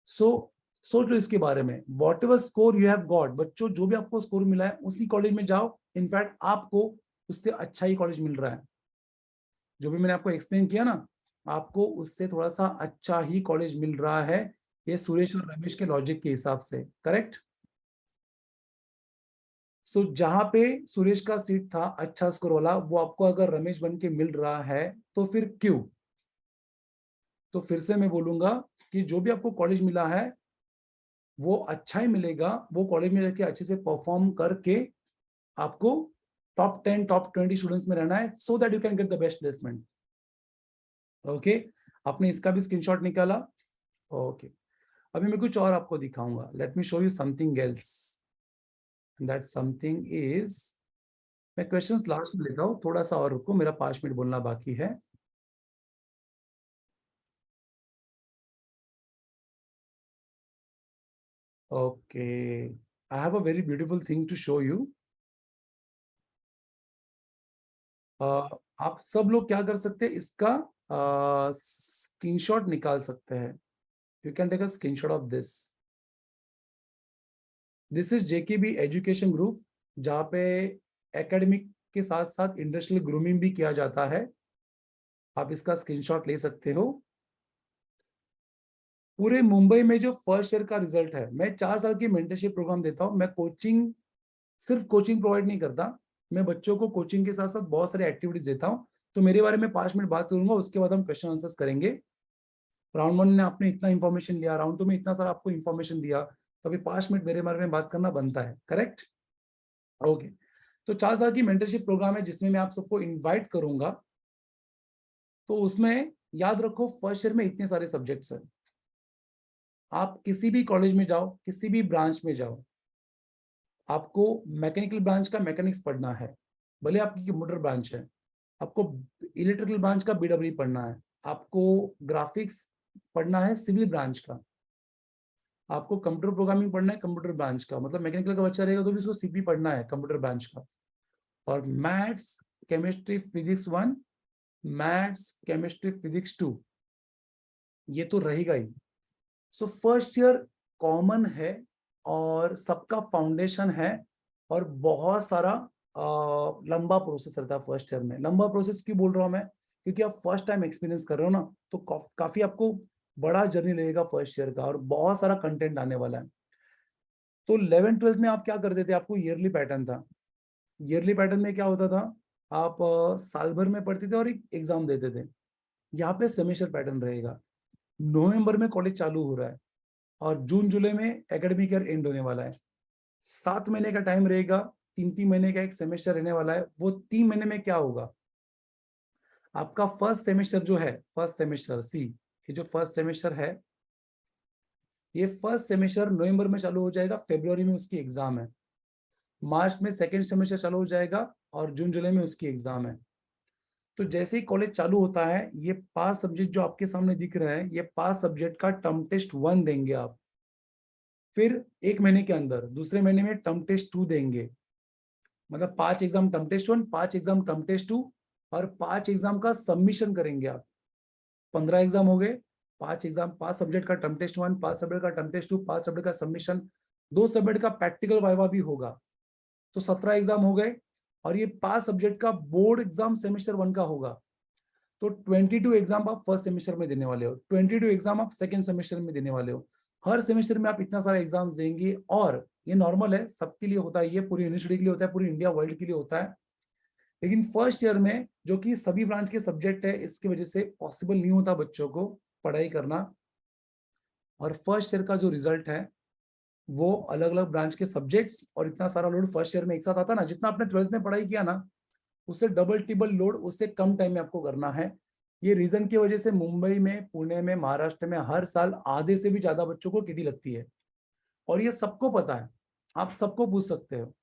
सो सोच लो इसके बारे में. What ever score you have got, बच्चों जो भी आपको स्कोर मिला है उसी कॉलेज में जाओ. इनफैक्ट आपको उससे अच्छा ही कॉलेज मिल रहा है. जो भी मैंने आपको एक्सप्लेन किया ना, आपको उससे थोड़ा सा अच्छा ही कॉलेज मिल रहा है, ये सुरेश और रमेश के लॉजिक के हिसाब से. करेक्ट. सो जहां पे सुरेश का सीट था अच्छा स्कोर वाला, वो आपको अगर रमेश बन के मिल रहा है तो फिर क्यों? तो फिर से मैं बोलूंगा कि जो भी आपको कॉलेज मिला है वो अच्छा ही मिलेगा. वो कॉलेज में जाके अच्छे से परफॉर्म करके आपको टॉप 10 टॉप 20 स्टूडेंट्स में रहना है, सो that you can get the best placement. Okay, आपने इसका भी स्क्रीनशॉट निकाला. ओके, अभी मैं कुछ और आपको दिखाऊंगा. Let me show you something else. That something is, मैं क्वेश्चंस लास्ट में लेता हूँ, थोड़ा सा और रुको, मेरा 5 मिनट बोलना बाकी है. Okay, I have a very beautiful thing to show you. आप सब लोग क्या कर सकते हैं, इसका स्क्रीनशॉट निकाल सकते हैं. You can take a screenshot of this. This is JKB education group, जहाँ पे एकेडमिक के साथ साथ इंडस्ट्रियल ग्रूमिंग भी किया जाता है. आप इसका स्क्रीनशॉट ले सकते हो. पूरे मुंबई में जो फर्स्ट ईयर का रिजल्ट है, मैं 4 साल की मेंटरशिप प्रोग्राम देता हूँ. मैं कोचिंग, सिर्फ कोचिंग प्रोवाइड नहीं करता, मैं बच्चों को कोचिंग के साथ साथ बहुत सारे एक्टिविटीज देता हूँ. तो मेरे बारे में 5 मिनट बात करूंगा, उसके बाद हम क्वेश्चन आंसर्स करेंगे. राउंड 1 ने आपने इतना इन्फॉर्मेशन लिया, राउंड 2 में इतना सारा आपको इन्फॉर्मेशन दिया, तो अभी 5 मिनट मेरे बारे में बात करना बनता है. करेक्ट. ओके, तो 4 साल की मेंटरशिप प्रोग्राम है जिसमें मैं आप सबको इनवाइट करूंगा. तो उसमें याद रखो, फर्स्ट ईयर में इतने सारे सब्जेक्ट्स हैं. आप किसी भी कॉलेज में जाओ, किसी भी ब्रांच में जाओ, आपको मैकेनिकल ब्रांच का मैकेनिक्स पढ़ना है, भले आपकी कंप्यूटर ब्रांच है. आपको इलेक्ट्रिकल ब्रांच का BEE पढ़ना है. आपको ग्राफिक्स पढ़ना है सिविल ब्रांच का. आपको कंप्यूटर प्रोग्रामिंग पढ़ना है कंप्यूटर ब्रांच का, मतलब मैकेनिकल का बच्चा रहेगा तो भी उसको CP पढ़ना है कंप्यूटर ब्रांच का. और maths, chemistry, physics 1, maths, chemistry, physics 2, ये तो रहेगा ही. सो फर्स्ट ईयर कॉमन है और सबका फाउंडेशन है, और बहुत सारा लंबा प्रोसेस रहता है फर्स्ट ईयर में. लंबा प्रोसेस क्यों बोल रहा हूँ मैं, क्योंकि आप फर्स्ट टाइम एक्सपीरियंस कर रहे हो ना, तो काफी आपको बड़ा जर्नी लगेगा फर्स्ट ईयर का, और बहुत सारा कंटेंट आने वाला है. तो 11th 12th में आप क्या करते थे, आपको ईयरली पैटर्न था. ईयरली पैटर्न में क्या होता था, आप साल भर में पढ़ते थे और एक एग्जाम देते थे. यहाँ पे सेमेस्टर पैटर्न रहेगा. नवंबर में कॉलेज चालू हो रहा है और जून जुलाई में एकेडमिक ईयर एंड होने वाला है. 7 महीने का टाइम रहेगा, 3-3 महीने का एक सेमेस्टर रहने वाला है. वो 3 महीने में क्या होगा, आपका फर्स्ट सेमेस्टर जो है, फर्स्ट सेमेस्टर सी, ये जो फर्स्ट सेमेस्टर है, ये फर्स्ट सेमेस्टर नवंबर में चालू हो जाएगा, फरवरी में उसकी एग्जाम है. मार्च में सेकेंड सेमेस्टर चालू हो जाएगा और जून जुलाई में उसकी एग्जाम है. तो जैसे ही कॉलेज चालू होता है, ये 5 सब्जेक्ट जो आपके सामने दिख रहे हैं, ये 5 सब्जेक्ट का टर्म टेस्ट 1 देंगे आप. फिर 1 महीने के अंदर दूसरे महीने में टर्म टेस्ट 2 देंगे. मतलब 5 exam term test 1, 5 exam term test 2, और 5 एग्जाम का सबमिशन करेंगे आप. 15 एग्जाम हो गए. 5 एग्जाम, 5 सब्जेक्ट का टर्म टेस्ट 1, 5 सब्जेक्ट का टर्म टेस्ट 2, 5 सब्जेक्ट का सबमिशन, 2 सब्जेक्ट का प्रैक्टिकल वाइवा भी होगा. तो 17 एग्जाम हो गए, और ये 5 सब्जेक्ट का बोर्ड एग्जाम सेमेस्टर 1 का होगा। तो 22 एग्जाम आप फर्स्ट सेमेस्टर में देने वाले हो, 22 एग्जाम आप सेकंड सेमेस्टर में देने वाले हो। हर सेमेस्टर में आप इतना सारा एग्जाम्स देंगे, और ये नॉर्मल है, सबके लिए होता है, ये पूरी यूनिवर्सिटी के लिए होता है, पूरी इंडिया वर्ल्ड के लिए होता है। लेकिन फर्स्ट ईयर में जो कि सभी ब्रांच के सब्जेक्ट है, इसकी वजह से पॉसिबल नहीं होता बच्चों को पढ़ाई करना। और फर्स्ट ईयर का जो रिजल्ट है वो अलग अलग ब्रांच के सब्जेक्ट्स और इतना सारा लोड फर्स्ट ईयर में एक साथ आता ना, जितना आपने 12th में पढ़ाई किया ना, उससे डबल टिबल लोड उससे कम टाइम में आपको करना है। ये रीजन की वजह से मुंबई में, पुणे में, महाराष्ट्र में हर साल आधे से भी ज्यादा बच्चों को केटी लगती है, और ये सबको पता है। आप सबको पूछ सकते हो,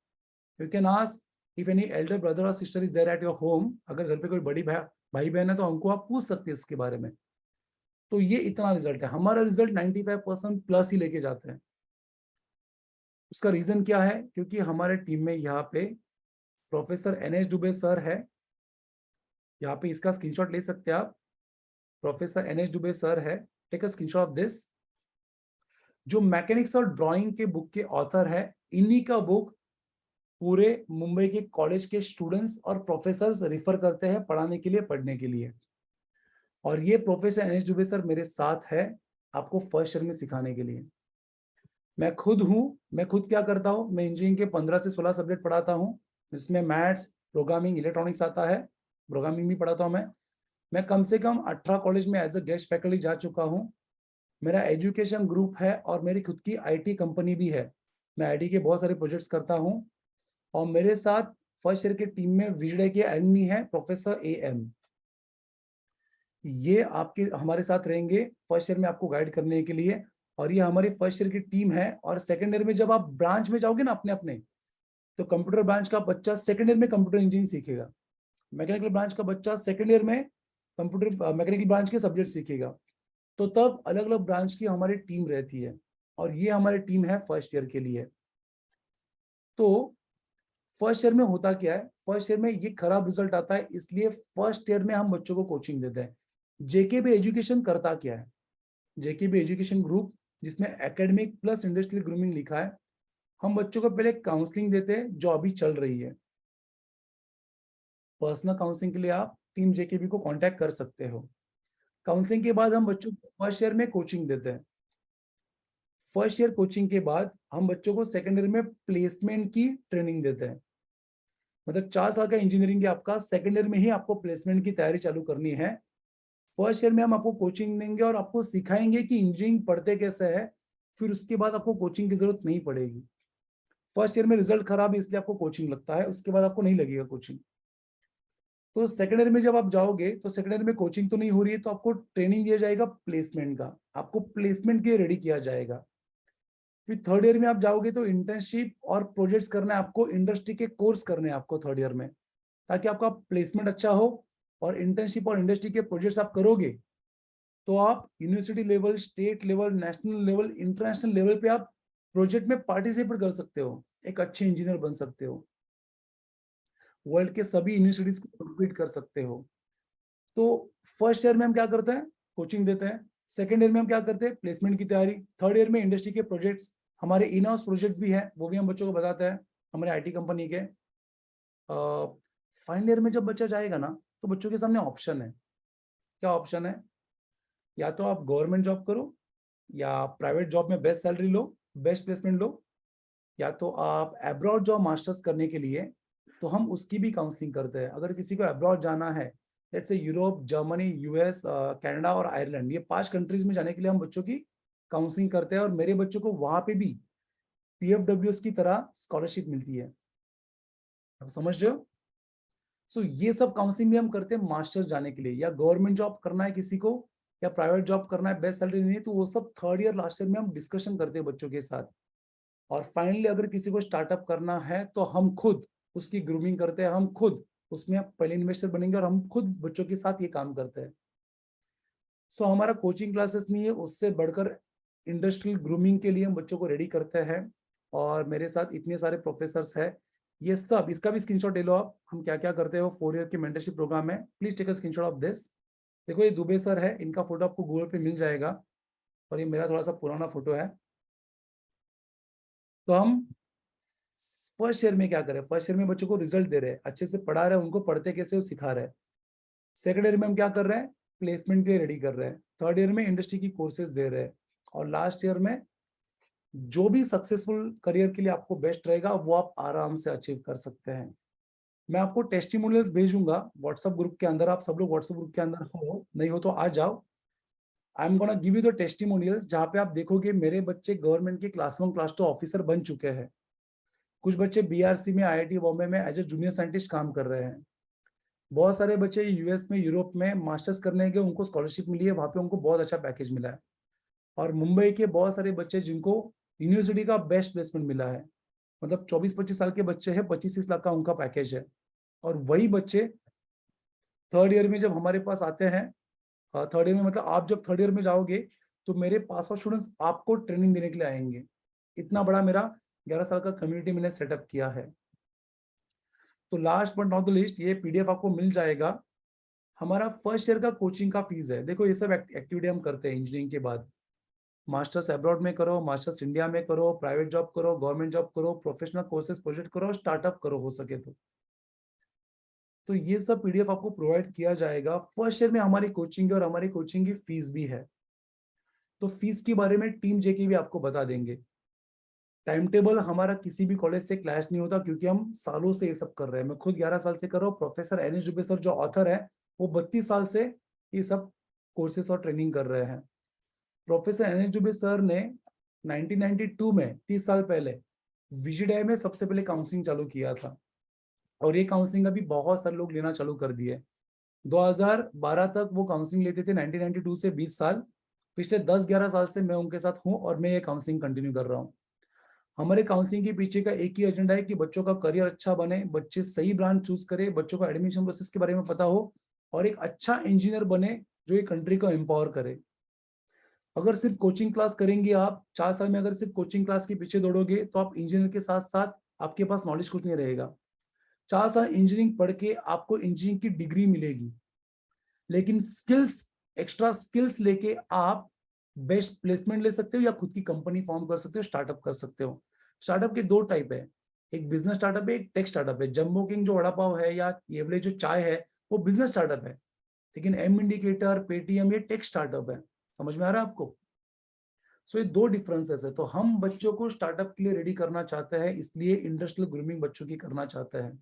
you can ask if any elder brother और sister is there at your home. अगर घर पे कोई बड़ी भाई बहन है तो हमको आप पूछ सकते हैं इसके बारे में। तो ये इतना रिजल्ट है, हमारा रिजल्ट 95% प्लस ही लेके जाते हैं। उसका रीजन क्या है? क्योंकि हमारे टीम में यहाँ पे प्रोफेसर NH दुबे सर है, यहाँ पे इसका स्क्रीनशॉट ले सकते हैं आप। प्रोफेसर NH दुबे सर है, take a screenshot of this. जो मैकेनिक्स और ड्राइंग के बुक के ऑथर है, इन्हीं का बुक पूरे मुंबई के कॉलेज के स्टूडेंट्स और प्रोफेसर्स रेफर करते हैं पढ़ाने के लिए, पढ़ने के लिए। और ये प्रोफेसर NH दुबे सर मेरे साथ है आपको फर्स्ट ईयर में सिखाने के लिए। मैं खुद क्या करता हूँ, मैं इंजीनियरिंग के 15 से 16 सब्जेक्ट पढ़ाता हूँ, जिसमें मैथ्स, प्रोग्रामिंग, इलेक्ट्रॉनिक्स आता है। प्रोग्रामिंग भी पढ़ाता हूँ मैं कम से कम 18 कॉलेज में एज अ गेस्ट फैकल्टी जा चुका हूँ। मेरा एजुकेशन ग्रुप है और मेरी खुद की IT कंपनी भी है। मैं IT के बहुत सारे प्रोजेक्ट्स करता हूँ, और मेरे साथ फर्स्ट ईयर के टीम में विजय के एडमी है प्रोफेसर AM। ये आपके हमारे साथ रहेंगे फर्स्ट ईयर में आपको गाइड करने के लिए, और ये हमारी फर्स्ट ईयर की टीम है। और सेकंड ईयर में जब आप ब्रांच में जाओगे ना अपने अपने, तो कंप्यूटर ब्रांच का बच्चा सेकंड ईयर में कंप्यूटर इंजीनियरिंग सीखेगा, मैकेनिकल ब्रांच का बच्चा सेकंड ईयर में कंप्यूटर मैकेनिकल ब्रांच के सब्जेक्ट सीखेगा। तो तब अलग अलग ब्रांच की हमारी टीम रहती है, और ये हमारी टीम है फर्स्ट ईयर के लिए। तो फर्स्ट ईयर में होता क्या है, फर्स्ट ईयर में ये खराब रिजल्ट आता है, इसलिए फर्स्ट ईयर में हम बच्चों को कोचिंग देते हैं। JKB एजुकेशन करता क्या है? JKB एजुकेशन ग्रुप, जिसमें एकेडमिक प्लस इंडस्ट्रियल ग्रूमिंग लिखा है, हम बच्चों को पहले काउंसलिंग देते हैं जो अभी चल रही है। पर्सनल काउंसलिंग के लिए आप टीम JKB को कांटेक्ट कर सकते हो। काउंसलिंग के बाद हम बच्चों को फर्स्ट ईयर में कोचिंग देते हैं। फर्स्ट ईयर कोचिंग के बाद हम बच्चों को सेकेंड ईयर में प्लेसमेंट की ट्रेनिंग देते हैं। मतलब 4 साल का इंजीनियरिंग है आपका, सेकेंड ईयर में ही आपको प्लेसमेंट की तैयारी चालू करनी है। फर्स्ट ईयर में हम आपको कोचिंग देंगे और आपको सिखाएंगे कि इंजीनियरिंग पढ़ते कैसे है, फिर उसके बाद आपको कोचिंग की जरूरत नहीं पड़ेगी। फर्स्ट ईयर में रिजल्ट खराब है इसलिए आपको कोचिंग लगता है, उसके बाद आपको नहीं लगेगा कोचिंग। तो सेकेंड ईयर में जब आप जाओगे तो सेकेंड ईयर में कोचिंग तो नहीं हो रही है, तो आपको ट्रेनिंग दिया जाएगा प्लेसमेंट का, आपको प्लेसमेंट के लिए रेडी किया जाएगा। फिर थर्ड ईयर में आप जाओगे तो इंटर्नशिप और प्रोजेक्ट्स करना है आपको, इंडस्ट्री के कोर्स करने हैं आपको थर्ड ईयर में, ताकि आपका प्लेसमेंट अच्छा हो। और इंटर्नशिप और इंडस्ट्री के प्रोजेक्ट्स आप करोगे तो आप university level, state level, national level, international level पे आप प्रोजेक्ट में पार्टिसिपेट कर सकते हो, एक अच्छे इंजीनियर बन सकते हो, वर्ल्ड के सभी यूनिवर्सिटीज को कम्पीट कर सकते हो। तो फर्स्ट ईयर में हम क्या करते हैं, कोचिंग देते हैं। सेकेंड ईयर में हम क्या करते हैं, प्लेसमेंट की तैयारी। थर्ड ईयर में इंडस्ट्री के प्रोजेक्ट्स, हमारे इन हाउस प्रोजेक्ट्स भी हैं, वो भी हम बच्चों को बताते हैं, हमारे IT कंपनी के। फाइनल ईयर में जब बच्चा जाएगा ना, तो बच्चों के सामने ऑप्शन है। क्या ऑप्शन है? या तो आप गवर्नमेंट जॉब करो, या प्राइवेट जॉब में बेस्ट सैलरी लो, बेस्ट प्लेसमेंट लो, या तो आप अब्रॉड जाओ मास्टर्स करने के लिए, तो हम उसकी भी काउंसलिंग करते हैं। अगर किसी को अब्रॉड जाना है, let's say Europe, Germany, US, Canada और आयरलैंड, ये 5 कंट्रीज में जाने के लिए हम बच्चों की काउंसलिंग करते हैं, और मेरे बच्चों को वहां पे भी PFWS की तरह स्कॉलरशिप मिलती है। आप समझ रहे हो? सो ये सब काउंसलिंग भी हम करते हैं मास्टर्स जाने के लिए, या गवर्नमेंट जॉब करना है किसी को, या प्राइवेट जॉब करना है, बेस्ट सैलरी नहीं है, तो वो सब थर्ड ईयर लास्ट ईयर में हम डिस्कशन करते हैं बच्चों के साथ। और फाइनली अगर किसी को स्टार्टअप करना है तो हम खुद उसकी ग्रूमिंग करते हैं, हम खुद उसमें पहले इन्वेस्टर बनेंगे, और हम खुद बच्चों के साथ ये काम करते हैं। सो हमारा कोचिंग क्लासेस नहीं है, उससे बढ़कर इंडस्ट्रियल ग्रूमिंग के लिए हम बच्चों को रेडी करते हैं। और मेरे साथ इतने सारे प्रोफेसर्स हैं, ये सब, इसका भी स्क्रीनशॉट ले लो आप, हम क्या क्या करते हैं वो 4 ईयर की मेंटरशिप प्रोग्राम है। Please take a screenshot of this. देखो ये दुबे सर है, इनका फोटो आपको गूगल पे मिल जाएगा, और ये मेरा थोड़ा सा पुराना फोटो है। तो हम फर्स्ट ईयर में क्या करें, फर्स्ट ईयर में बच्चों को रिजल्ट दे रहे हैं, अच्छे से पढ़ा रहे हैं, उनको पढ़ते कैसे वो सिखा रहे हैं। सेकेंड ईयर में हम क्या कर रहे हैं, प्लेसमेंट के लिए रेडी कर रहे हैं। थर्ड ईयर में इंडस्ट्री की कोर्सेज दे रहे हैं। और लास्ट ईयर में जो भी सक्सेसफुल करियर के लिए आपको बेस्ट रहेगा वो आप आराम से अचीव कर सकते हैं। मैं आपको टेस्टिमोनियल्स भेजूंगा व्हाट्सएप ग्रुप के अंदर, आप सब लोग व्हाट्सएप ग्रुप के अंदर हो, नहीं हो तो आ जाओ। I am gonna give you the testimonials, जहाँ पे आप देखोगे मेरे बच्चे गवर्नमेंट के क्लास 1 क्लास 2 ऑफिसर बन चुके हैं। कुछ बच्चे बीआरसी में, आईआईटी बॉम्बे में एज ए जूनियर साइंटिस्ट काम कर रहे हैं। बहुत सारे बच्चे यूएस में, यूरोप में मास्टर्स करने के उनको स्कॉलरशिप मिली है, वहाँ पे उनको बहुत अच्छा पैकेज मिला है। और मुंबई के बहुत सारे बच्चे जिनको यूनिवर्सिटी का बेस्ट प्लेसमेंट मिला है, मतलब 24-25 साल के बच्चे हैं, 25-30 लाख का उनका पैकेज है। और वही बच्चे थर्ड ईयर में जब हमारे पास आते हैं, थर्ड ईयर में मतलब आप जब थर्ड ईयर में जाओगे तो मेरे पास आउट स्टूडेंट्स आपको ट्रेनिंग देने के लिए आएंगे। इतना बड़ा मेरा 11 साल का कम्युनिटी मैंने सेटअप किया है। तो last but not the list, ये पीडीएफ आपको मिल जाएगा। हमारा फर्स्ट ईयर का कोचिंग का फीस है। देखो ये सब एक्टिविटी हम करते हैं इंजीनियरिंग के बाद। मास्टर्स अब्रॉड में करो, मास्टर्स इंडिया में करो, प्राइवेट जॉब करो, गवर्नमेंट जॉब करो, प्रोफेशनल कोर्सेज प्रोजेक्ट करो, स्टार्टअप करो हो सके तो ये सब पीडीएफ आपको प्रोवाइड किया जाएगा। फर्स्ट ईयर में हमारी कोचिंग और हमारी कोचिंग की फीस भी है। तो फीस के बारे में टीम जेके भी आपको बता देंगे। टाइम टेबल हमारा किसी भी कॉलेज से क्लैश नहीं होता, क्योंकि हम सालों से ये सब कर रहे हैं। मैं खुद 11 साल से कर रहा हूँ। Professor N S Dubey sir जो ऑथर है, वो 32 साल से ये सब कोर्सेस और ट्रेनिंग कर रहे हैं। Professor N S Dubey sir ने 1992 में, 30 साल पहले, विजिडाई में सबसे पहले काउंसलिंग चालू किया था। और ये काउंसलिंग अभी बहुत सारे लोग लेना चालू कर दिए। 2012 तक वो काउंसलिंग लेते थे, 1992 से 20 साल। पिछले 10-11 साल से मैं उनके साथ हूँ और मैं ये काउंसलिंग कंटिन्यू कर रहा हूँ। हमारे काउंसलिंग के पीछे का एक ही एजेंडा है कि बच्चों का करियर अच्छा बने, बच्चे सही ब्रांच चूज करें, बच्चों को एडमिशन प्रोसेस के बारे में पता हो और एक अच्छा इंजीनियर बने जो ये कंट्री को एम्पावर करे। अगर सिर्फ कोचिंग क्लास करेंगे आप 4 साल में, अगर सिर्फ कोचिंग क्लास के पीछे दौड़ोगे तो आप इंजीनियर के साथ साथ आपके पास नॉलेज कुछ नहीं रहेगा। 4 साल इंजीनियरिंग पढ़ के आपको इंजीनियरिंग की डिग्री मिलेगी, लेकिन स्किल्स, एक्स्ट्रा स्किल्स लेके आप बेस्ट प्लेसमेंट ले सकते हो या खुद की कंपनी फॉर्म कर सकते हो, स्टार्टअप कर सकते हो। स्टार्टअप के 2 टाइप है, एक बिजनेस स्टार्टअप है, एक टेक स्टार्टअप है। जम्बो किंग जो वड़ा पाव है या ये वाले जो चाय है वो बिजनेस स्टार्टअप है, लेकिन एम इंडिकेटर, पेटीएम ये टेक स्टार्टअप है। समझ में आ रहा है आपको? सो ये 2 डिफरेंसेस है। तो हम बच्चों को स्टार्टअप के लिए रेडी करना चाहते हैं, इसलिए इंडस्ट्रियल ग्रूमिंग बच्चों की करना चाहते हैं।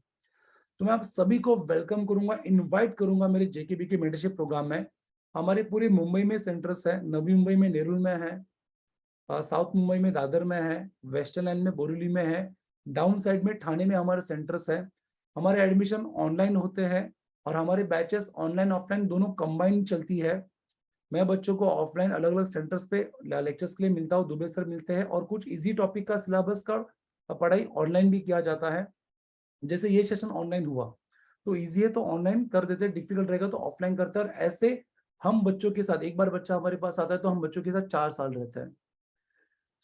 तो मैं आप सभी को वेलकम करूंगा, इनवाइट करूंगा मेरे जेकेबी के मेंटरशिप प्रोग्राम में। हमारे पूरे मुंबई में सेंटर्स है, नवी मुंबई में नेरुल में है, साउथ मुंबई में दादर में है, वेस्टर्न लाइन में बोरीवली में है, डाउन साइड में ठाणे में हमारे सेंटर्स है। हमारे एडमिशन ऑनलाइन होते हैं और हमारे बैचेस ऑनलाइन ऑफलाइन दोनों कंबाइन चलती है। मैं बच्चों को ऑफलाइन अलग अलग सेंटर्स पे लेक्चर्स के लिए मिलता हूँ, दुबे सर मिलते हैं, और कुछ इजी टॉपिक का सिलेबस का पढ़ाई ऑनलाइन भी किया जाता है। जैसे ये सेशन ऑनलाइन हुआ तो इजी है तो ऑनलाइन कर देते हैं, डिफिकल्ट रहेगा तो ऑफलाइन करते हैं। और ऐसे हम बच्चों के साथ, एक बार बच्चा हमारे पास आता है तो हम बच्चों के साथ 4 साल रहते हैं।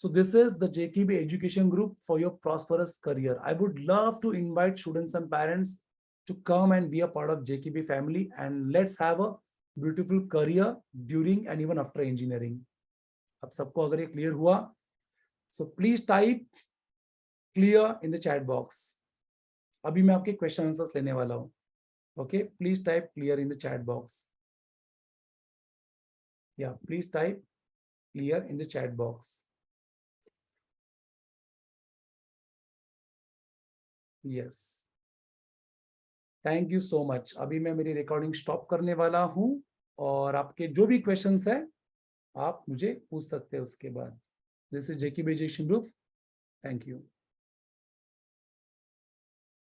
So this is the JKB Education Group for your prosperous career. I would love to invite students and parents to come and be a part of JKB family, and let's have a beautiful career during and even after engineering. अब सबको अगर ये clear हुआ, so please type clear in the chat box. अभी मैं आपके question answers लेने वाला हूँ। Okay, please type clear in the chat box. Yeah, please type clear in the chat box. Yes. Thank you so much. अभी मैं मेरी recording stop करने वाला हूँ और आपके जो भी क्वेश्चंस है आप मुझे पूछ सकते हैं उसके बाद। This is JK education group. Thank you.